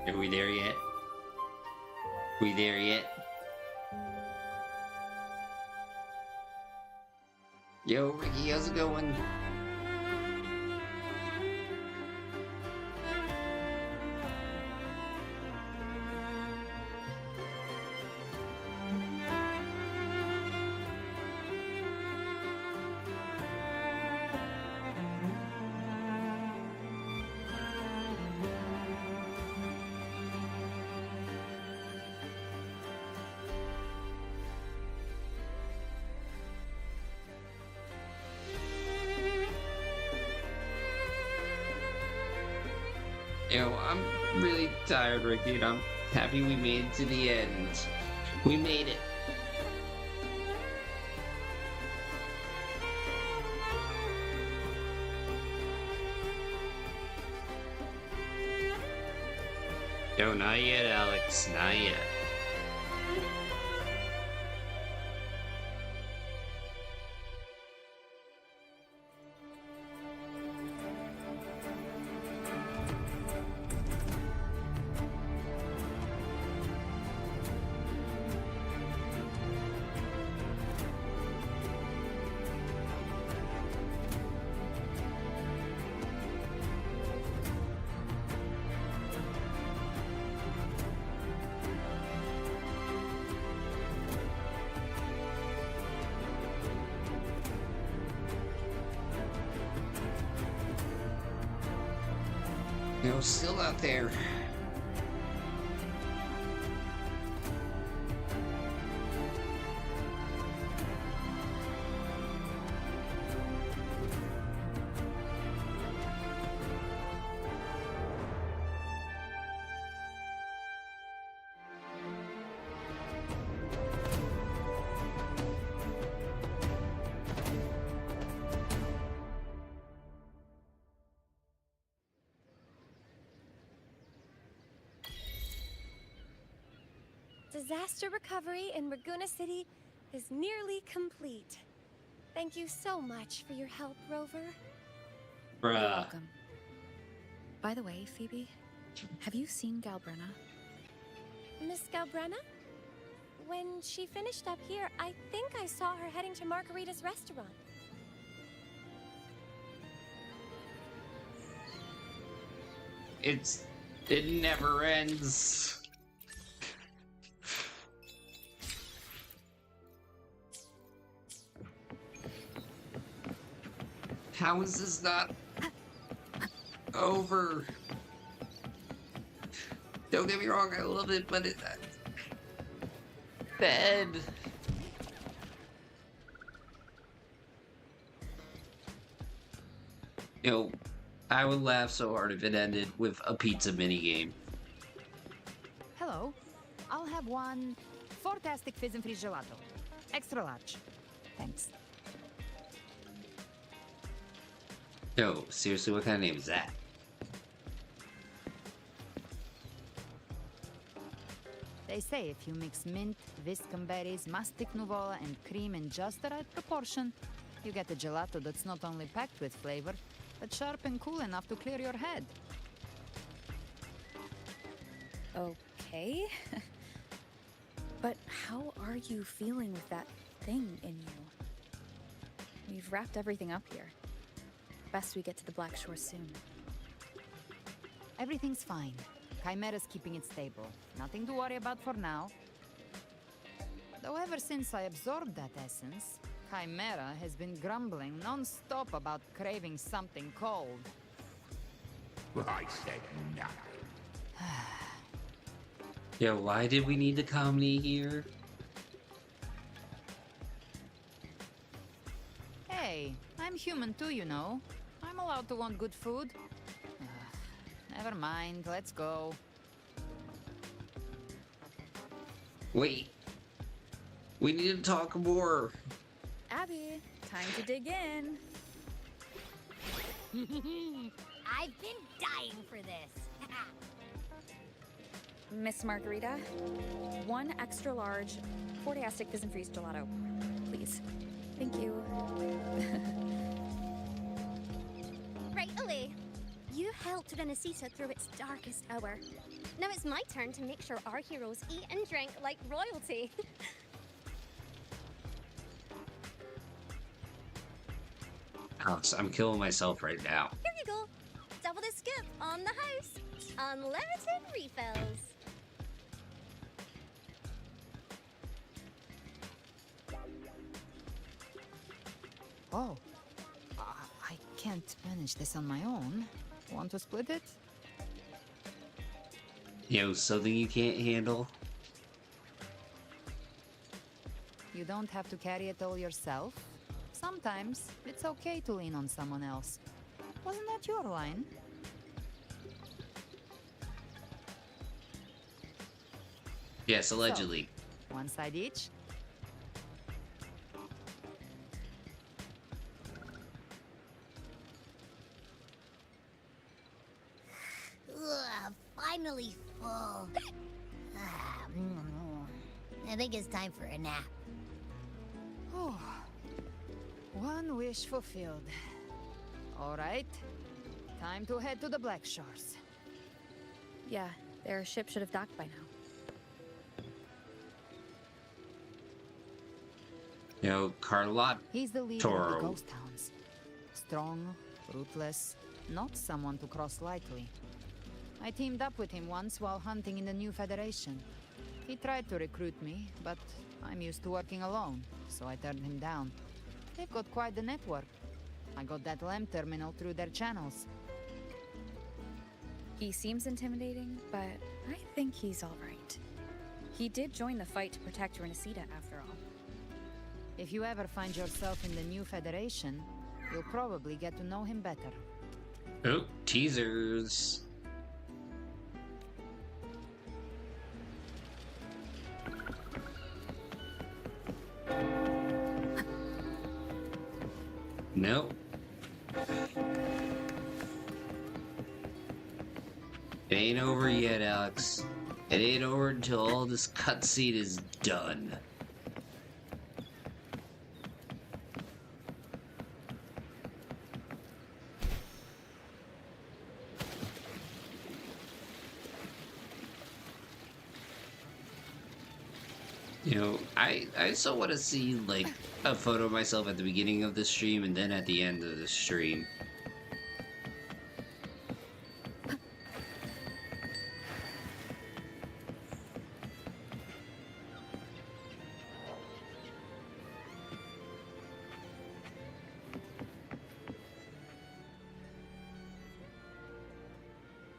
Are we there yet? We there yet? Yo, Ricky, how's it going? Yo, I'm really tired, Ricky, and I'm happy we made it to the end. We made it. Yo, not yet, Alex. Not yet. You know, still out there. Disaster recovery in Raguna City is nearly complete. Thank you so much for your help, Rover. You're Bruh. welcome. By the way, Phoebe, have you seen Galbrenna? Miss Galbrenna? When she finished up here, I think I saw her heading to Margarita's restaurant. It never ends. How is this not over? Don't get me wrong, I love it, but it's bad. You know, I would laugh so hard if it ended with a pizza minigame. Hello. I'll have one fantastic fizz and free gelato. Extra large. Thanks. Yo, seriously, what kind of name is that? They say if you mix mint, viscum berries, mastic nuvola, and cream in just the right proportion, you get a gelato that's not only packed with flavor, but sharp and cool enough to clear your head. Okay. But how are you feeling with that thing in you? We've wrapped everything up here. Best we get to the Black Shore soon. Everything's fine. Chimera's keeping it stable. Nothing to worry about for now. Though ever since I absorbed that essence, Chimera has been grumbling non-stop about craving something cold. I said nothing. Yo, why did we need the comedy here? Hey, I'm human too, you know. I'm allowed to want good food. Never mind, let's go. Wait. We need to talk more. Abby, time to dig in. I've been dying for this. Miss Margarita, 1 extra large 40-astic fizz and freeze gelato, please. Thank you. Right away. You helped Rinascita through its darkest hour. Now it's my turn to make sure our heroes eat and drink like royalty. Alex, I'm killing myself right now. Here you go. Double the scoop on the house. Unlimited refills. Oh. I can't manage this on my own. Want to split it? Yo, something you can't handle? You don't have to carry it all yourself. Sometimes it's okay to lean on someone else. Wasn't that your line? Yes, allegedly. So, 1 side each? Ugh, finally full. I think it's time for a nap. Oh, 1 wish fulfilled. All right, time to head to the Black Shores. Yeah, their ship should have docked by now. Yo, Carlotta. He's the leader of the ghost hounds. Strong, ruthless, not someone to cross lightly. I teamed up with him once while hunting in the new Federation. He tried to recruit me, but I'm used to working alone, so I turned him down. They've got quite the network. I got that LEM terminal through their channels. He seems intimidating, but I think he's all right. He did join the fight to protect Rinascita, after all. If you ever find yourself in the new Federation, you'll probably get to know him better. Oh, teasers. Nope. It ain't over yet, Alex. It ain't over until all this cutscene is done. You know, I still want to see, like, a photo of myself at the beginning of the stream and then at the end of the stream.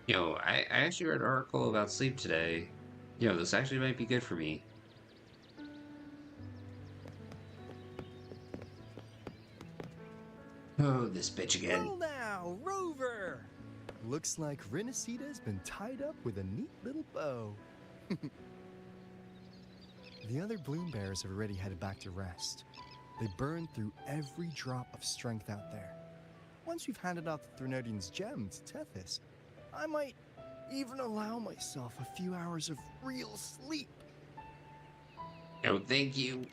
Yo, I actually read an article about sleep today. Yo, this actually might be good for me. Oh, this bitch again. Well now, Rover! Looks like Rinascita's been tied up with a neat little bow. The other bloom bearers have already headed back to rest. They burned through every drop of strength out there. Once we've handed out the Thrunodian's gem to Tethys, I might even allow myself a few hours of real sleep. Oh, thank you.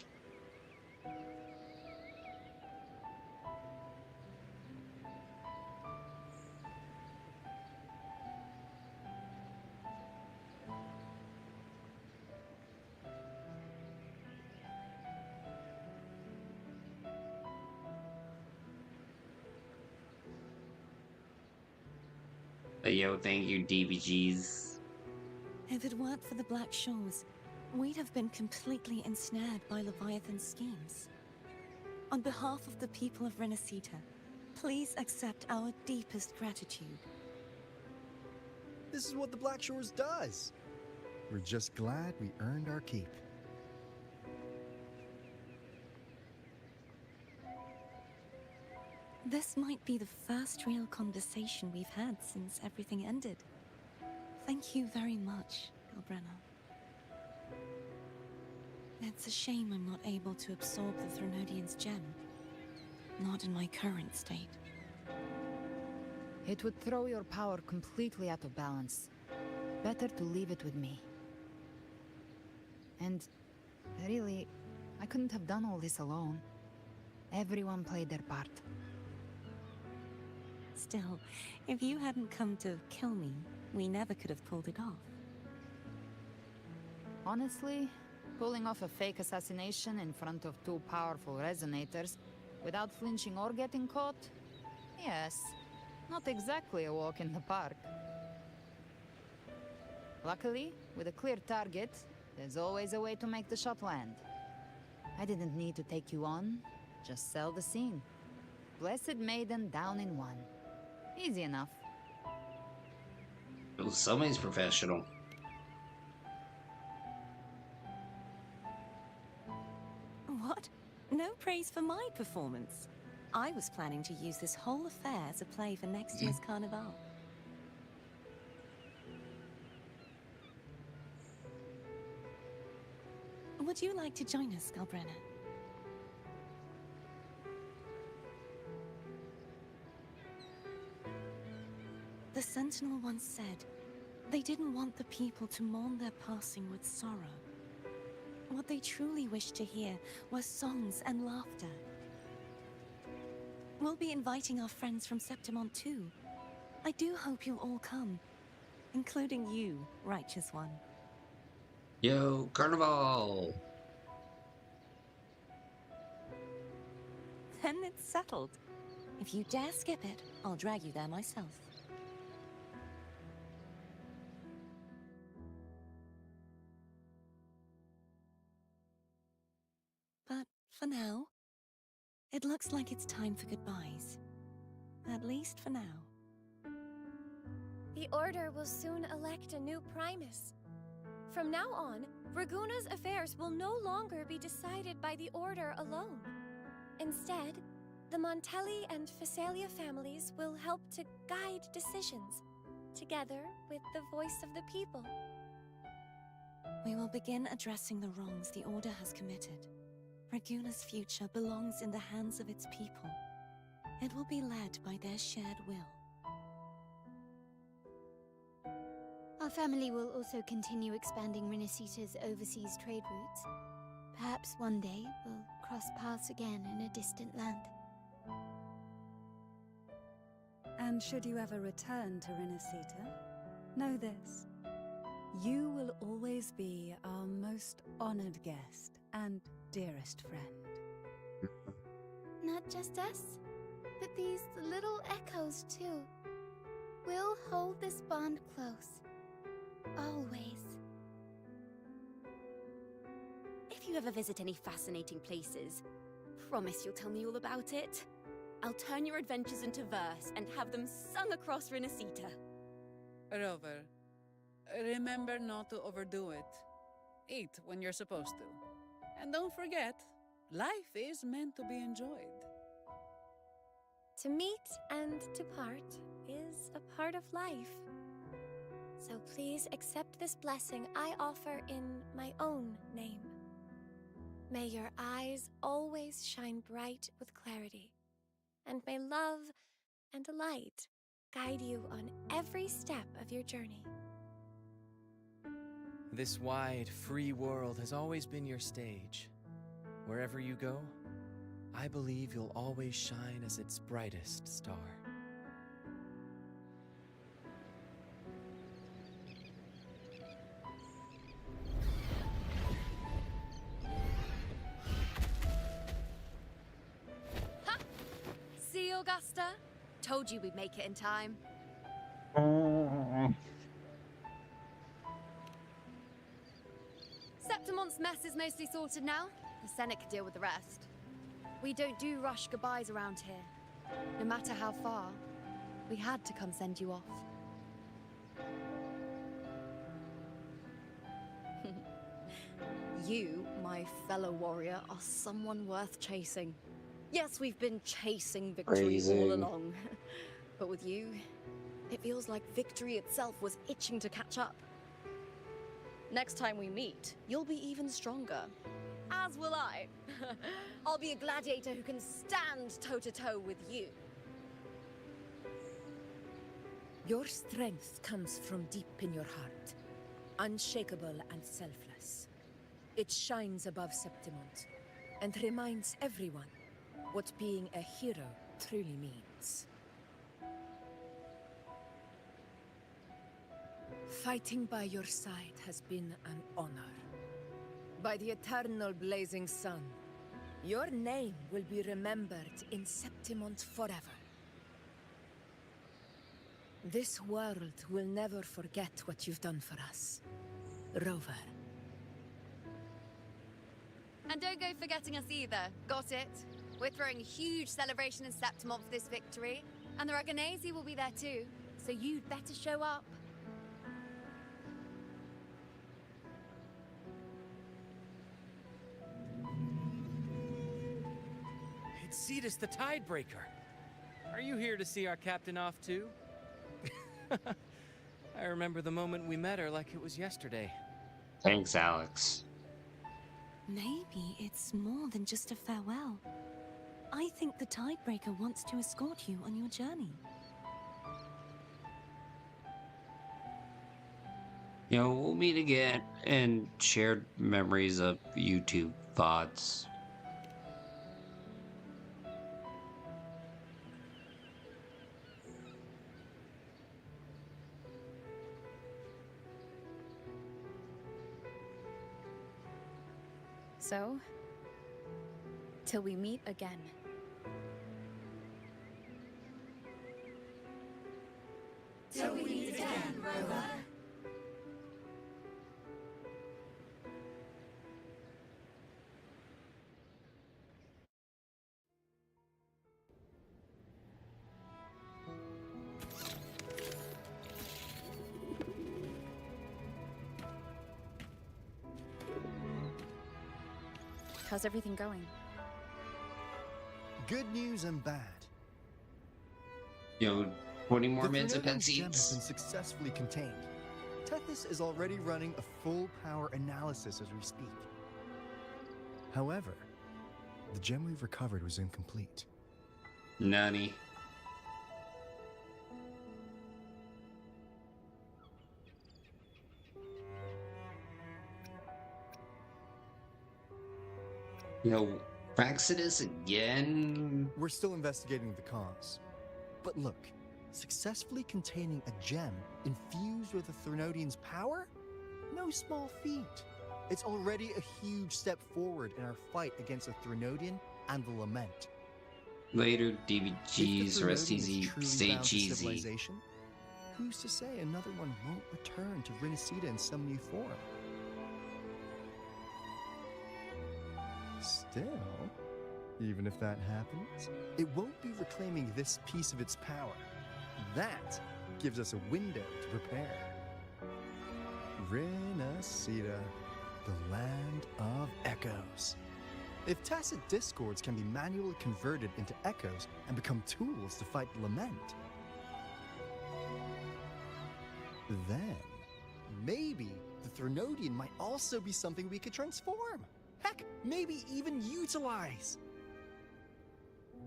Yo, thank you, DBGs. If it weren't for the Black Shores, we'd have been completely ensnared by Leviathan's schemes. On behalf of the people of Rinascita, please accept our deepest gratitude. This is what the Black Shores does. We're just glad we earned our keep. This might be the first real conversation we've had since everything ended. Thank you very much, Galbrenna. It's a shame I'm not able to absorb the Threnodian's gem. Not in my current state. It would throw your power completely out of balance. Better to leave it with me. And really, I couldn't have done all this alone. Everyone played their part. Still, if you hadn't come to kill me, we never could have pulled it off. Honestly, pulling off a fake assassination in front of two powerful resonators without flinching or getting caught? Yes, not exactly a walk in the park. Luckily, with a clear target, there's always a way to make the shot land. I didn't need to take you on, just sell the scene. Blessed Maiden down in one. Easy enough. Well, somebody's professional. What? No praise for my performance. I was planning to use this whole affair as a play for next year's Carnival. Would you like to join us, Galbrenna? The Sentinel once said, they didn't want the people to mourn their passing with sorrow. What they truly wished to hear were songs and laughter. We'll be inviting our friends from Septimont too. I do hope you'll all come, including you, Righteous One. Yo, Carnival! Then it's settled. If you dare skip it, I'll drag you there myself. But for now, it looks like it's time for goodbyes. At least for now. The Order will soon elect a new Primus. From now on, Raguna's affairs will no longer be decided by the Order alone. Instead, the Montelli and Phasalia families will help to guide decisions, together with the voice of the people. We will begin addressing the wrongs the Order has committed. Raguna's future belongs in the hands of its people. It will be led by their shared will. Our family will also continue expanding Rinascita's overseas trade routes. Perhaps one day we'll cross paths again in a distant land. And should you ever return to Rinascita, know this. You will always be our most honored guest and dearest friend. Not just us, but these little echoes too. We'll hold this bond close. Always. If you ever visit any fascinating places, promise you'll tell me all about it. I'll turn your adventures into verse and have them sung across Rinascita. Rover, remember not to overdo it. Eat when you're supposed to. And don't forget, life is meant to be enjoyed. To meet and to part is a part of life. So please accept this blessing I offer in my own name. May your eyes always shine bright with clarity, and may love and light guide you on every step of your journey. This wide, free world has always been your stage. Wherever you go, I believe you'll always shine as its brightest star. Ha! See, Augusta? Told you we'd make it in time. Septimont's mess is mostly sorted now. The Senate can deal with the rest. We don't do rush goodbyes around here. No matter how far, we had to come send you off. You, my fellow warrior, are someone worth chasing. Yes, we've been chasing victory all along. But with you, it feels like victory itself was itching to catch up. Next time we meet, you'll be even stronger. As will I. I'll be a gladiator who can stand toe-to-toe with you. Your strength comes from deep in your heart, unshakable and selfless. It shines above Septimont, and reminds everyone what being a hero truly means. Fighting by your side has been an honor. By the eternal blazing sun, your name will be remembered in Septimont forever. This world will never forget what you've done for us, Rover. And don't go forgetting us either. Got it? We're throwing a huge celebration in Septimont for this victory, and the Raganesi will be there too, so you'd better show up. It's Cetus the Tidebreaker. Are you here to see our captain off too? I remember the moment we met her like it was yesterday. Thanks, Alex. Maybe it's more than just a farewell. I think the Tidebreaker wants to escort you on your journey. You know, we'll meet again and shared memories of YouTube thoughts. So, till we meet again. Till we meet again, Rover. How's everything going? Good news and bad. You know, 20 more The minutes of Trinidad's gem has cutscenes. been successfully contained. Tethys is already running a full power analysis as we speak. However, the gem we've recovered was incomplete. Nani. Yo, Praxidus again? We're still investigating the cause. But look, successfully containing a gem infused with the Threnodian's power? No small feat. It's already a huge step forward in our fight against the Threnodian and the Lament. Later, If the DVGs, rest Threnodian is easy, truly stay bound to cheesy. civilization, who's to say another one won't return to Rinascita in some new form? Still, even if that happens, it won't be reclaiming this piece of its power. That gives us a window to prepare. Rinascita, the land of echoes. If tacit discords can be manually converted into echoes and become tools to fight the Lament, then maybe the Threnodian might also be something we could transform. Heck, maybe even utilize.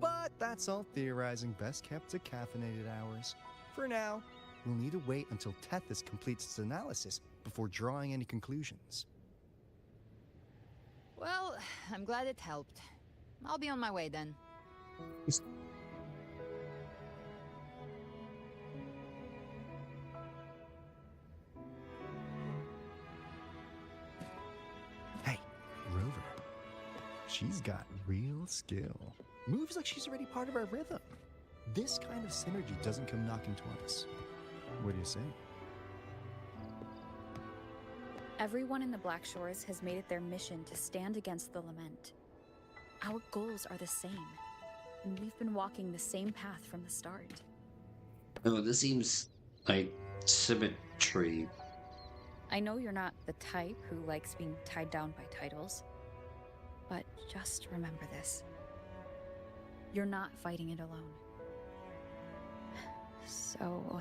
But that's all theorizing best kept to caffeinated hours. For now, we'll need to wait until Tethys completes its analysis before drawing any conclusions. Well, I'm glad it helped. I'll be on my way then. Hey, Rover. She's got real skill. Moves like she's already part of our rhythm. This kind of synergy doesn't come knocking twice. What do you say? Everyone in the Black Shores has made it their mission to stand against the Lament. Our goals are the same, and we've been walking the same path from the start. Oh, this seems like symmetry. I know you're not the type who likes being tied down by titles, but just remember this. You're not fighting it alone. So...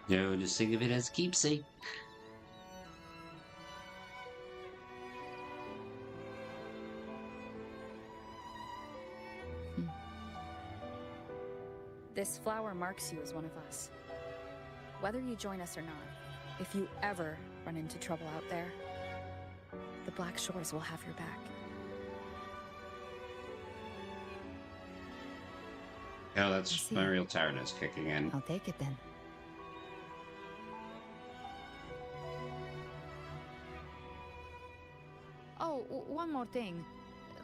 No, just think of it as keepsake. This flower marks you as one of us. Whether you join us or not, if you ever run into trouble out there, the Black Shores will have your back. Oh, that's my real tiredness kicking in. I'll take it then. Oh, one more thing.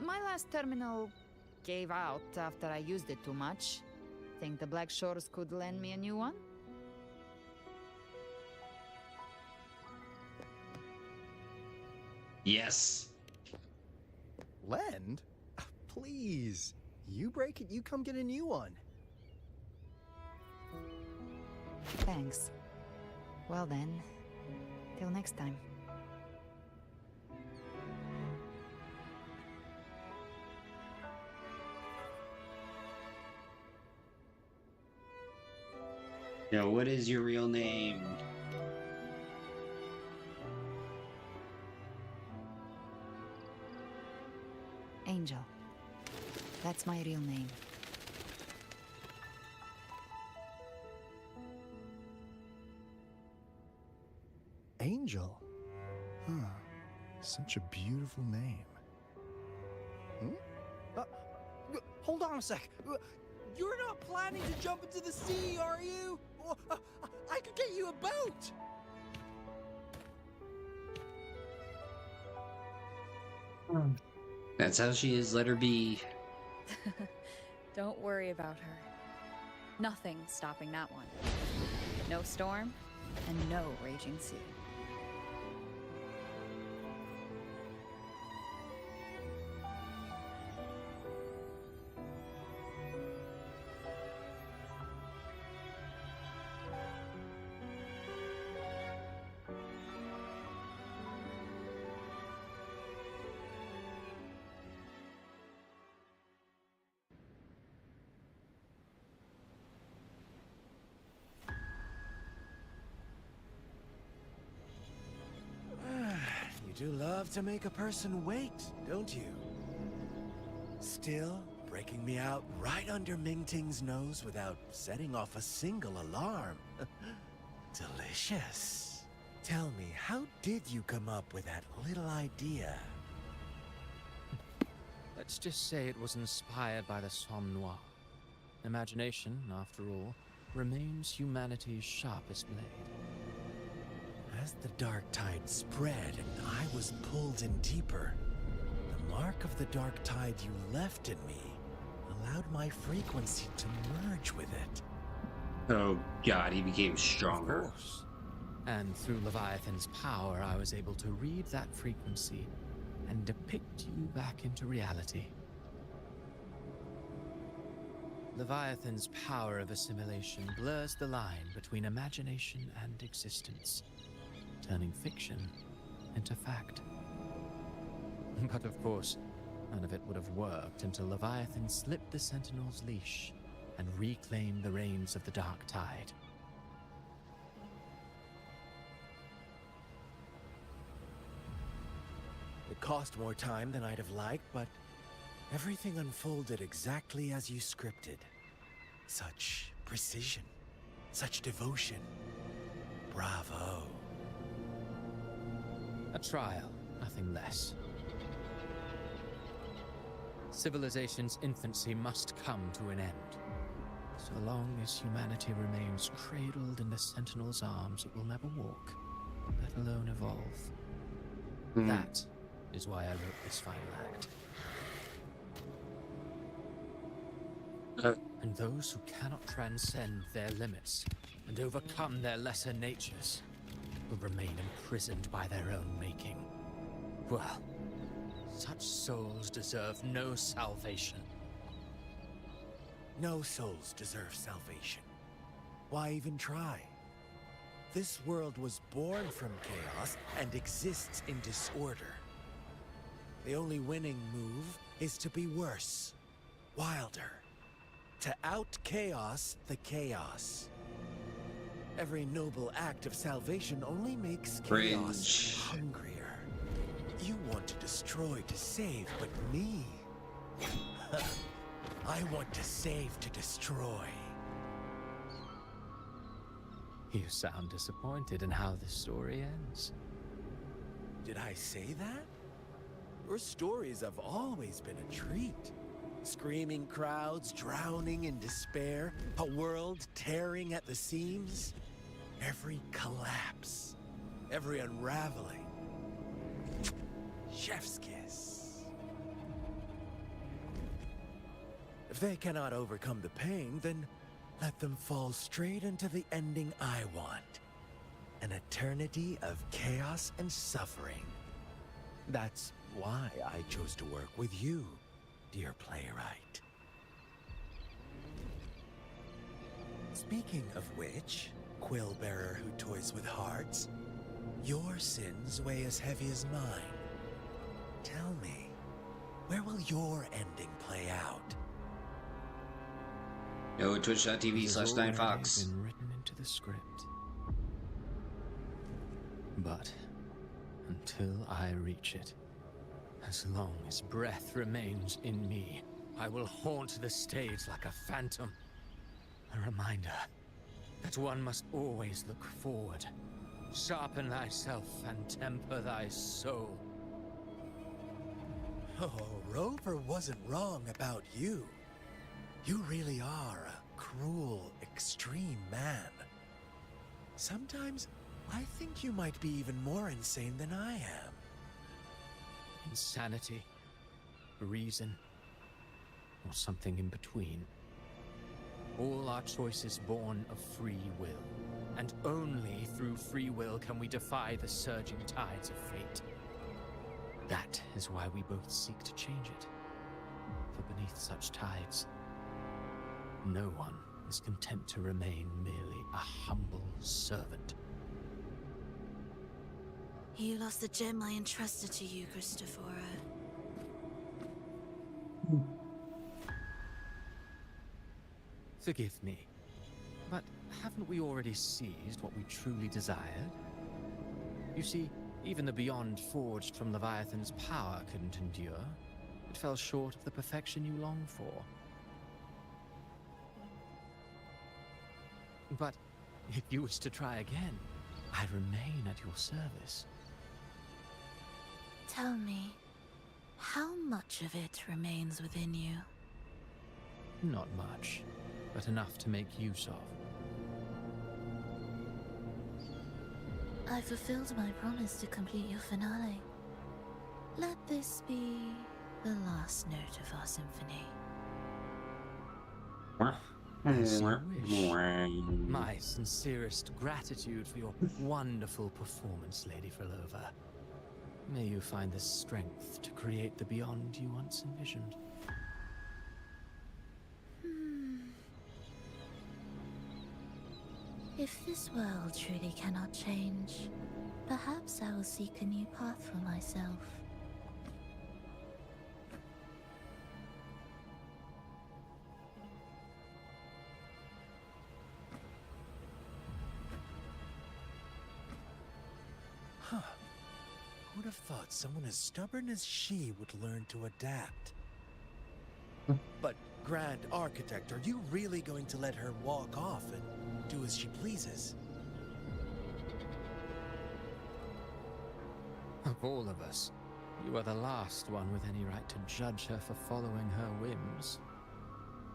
My last terminal gave out after I used it too much. Think the Black Shores could lend me a new one? Yes. Lend? Please. You break it, you come get a new one. Thanks. Well then, till next time. Yo, what is your real name? Angel. That's my real name. Angel? Huh. Such a beautiful name. Hold on a sec. You're not planning to jump into the sea, are you? I could get you a boat! That's how she is, let her be. Don't worry about her. Nothing's stopping that one. No storm, and no raging sea. You do love to make a person wait, don't you? Still breaking me out right under Mingting's nose without setting off a single alarm. Delicious. Tell me, how did you come up with that little idea? Let's just say it was inspired by the Somme Noir. Imagination, after all, remains humanity's sharpest blade. As the dark tide spread and I was pulled in deeper, the mark of the dark tide you left in me allowed my frequency to merge with it. Oh god, he became stronger. Of course. And through Leviathan's power, I was able to read that frequency and depict you back into reality. Leviathan's power of assimilation blurs the line between imagination and existence, turning fiction into fact. But of course, none of it would have worked until Leviathan slipped the Sentinel's leash and reclaimed the reins of the Dark Tide. It It cost more time than I'd have liked, but everything unfolded exactly as you scripted. Such precision, such devotion. Bravo. A trial, nothing less. Civilization's infancy must come to an end. So long as humanity remains cradled in the Sentinel's arms, it will never walk, let alone evolve. That is why I wrote this final act. And those who cannot transcend their limits and overcome their lesser natures will remain imprisoned by their own making. Well, such souls deserve no salvation. No souls deserve salvation. Why even try? This world was born from chaos and exists in disorder. The only winning move is to be worse, wilder, to out-chaos the chaos. Every noble act of salvation only makes chaos hungrier. You want to destroy to save, but me? I want to save to destroy. You sound disappointed in how the story ends. Did I say that? Your stories have always been a treat. Screaming crowds drowning in despair, a world tearing at the seams. Every collapse, every unraveling. Chef's kiss. If they cannot overcome the pain, then let them fall straight into the ending I want. An eternity of chaos and suffering. That's why I chose to work with you, dear playwright. Speaking of which, quill bearer who toys with hearts, your sins weigh as heavy as mine. Tell me, where will your ending play out? Yo, twitch.tv/9fox. Been written into the script. But until I reach it, as long as breath remains in me, I will haunt the stage like a phantom. A reminder that one must always look forward. Sharpen thyself and temper thy soul. Oh, Rover wasn't wrong about you. You really are a cruel, extreme man. Sometimes I think you might be even more insane than I am. Insanity, reason, or something in between. All our choices born of free will, and only through free will can we defy the surging tides of fate. That is why we both seek to change it. For beneath such tides, no one is content to remain merely a humble servant. You lost the gem I entrusted to you, Christophora. Forgive me, but haven't we already seized what we truly desired? You see, even the beyond forged from Leviathan's power couldn't endure. It fell short of the perfection you long for. But if you wish to try again, I remain at your service. Tell me, how much of it remains within you? Not much, but enough to make use of. I fulfilled my promise to complete your finale. Let this be the last note of our symphony. As you wish. My sincerest gratitude for your wonderful performance, Lady Frolova. May you find the strength to create the beyond you once envisioned. If this world truly cannot change, perhaps I will seek a new path for myself. Who'd have thought someone as stubborn as she would learn to adapt? But, Grand Architect, are you really going to let her walk off and do as she pleases? Of all of us, you are the last one with any right to judge her for following her whims.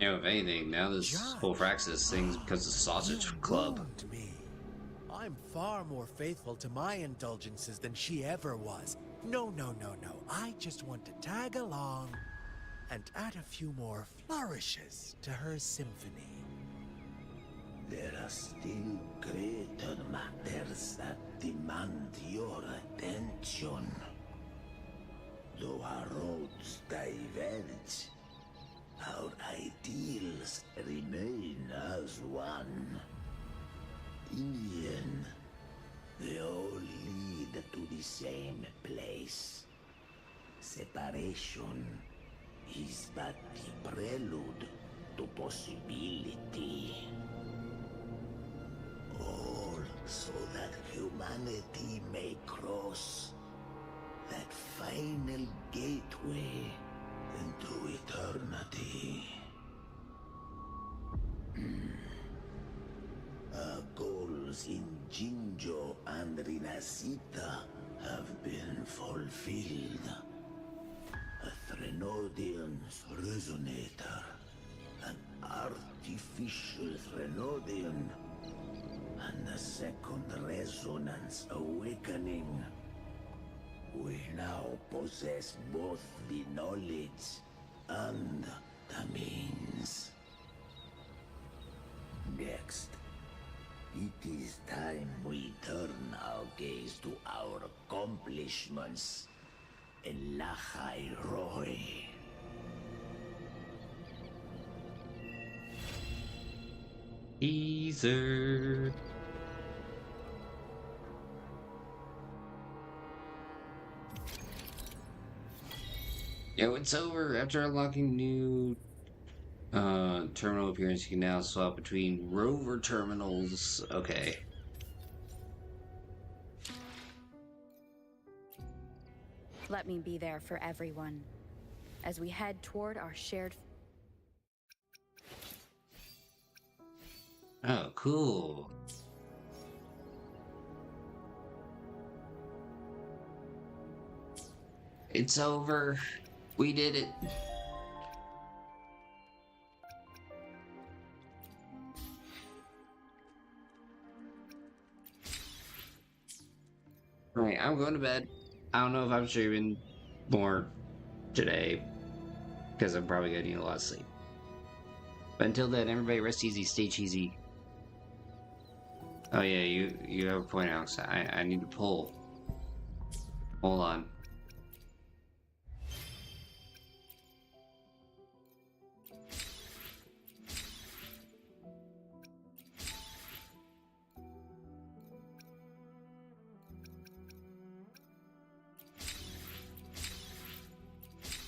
You know, if anything, now this whole Fraxis thing's because of Sausage Club. Wound me. I'm far more faithful to my indulgences than she ever was. No. I just want to tag along and add a few more flourishes to her symphony. There are still greater matters that demand your attention. Though our roads diverge, our ideals remain as one. In the end, they all lead to the same place. Separation is but the prelude to possibility. All so that humanity may cross that final gateway into eternity. Our goals in Jinjo and Rinascita have been fulfilled. A Threnodian's resonator, an artificial Threnodian, and a second resonance awakening. We now possess both the knowledge and the means. Next, it is time we turn our gaze to our accomplishments in Lahai Roy. Teaser. Yo, it's over. After unlocking new terminal appearance, you can now swap between rover terminals. Okay. Let me be there for everyone as we head toward our shared. Oh, cool. It's over. We did it. Alright, I'm going to bed. I don't know if I'm streaming more today, because I'm probably going to need a lot of sleep. But until then, everybody rest easy, stay cheesy. Oh yeah, you have a point, Alex. I need to pull. Hold on.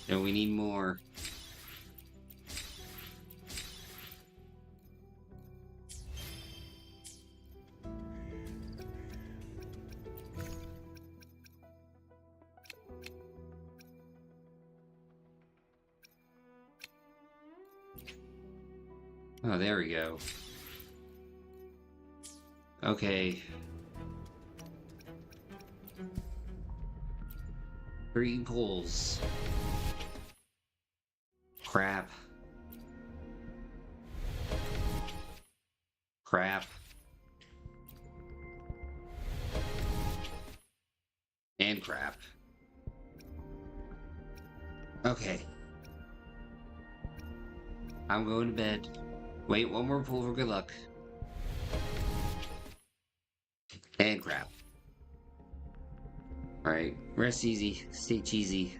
No, we need more. Oh, there we go. Okay. 3 pulls. Crap. Crap. And crap. Okay. I'm going to bed. Wait, one more pull for good luck. And crap. Alright, rest easy, stay cheesy.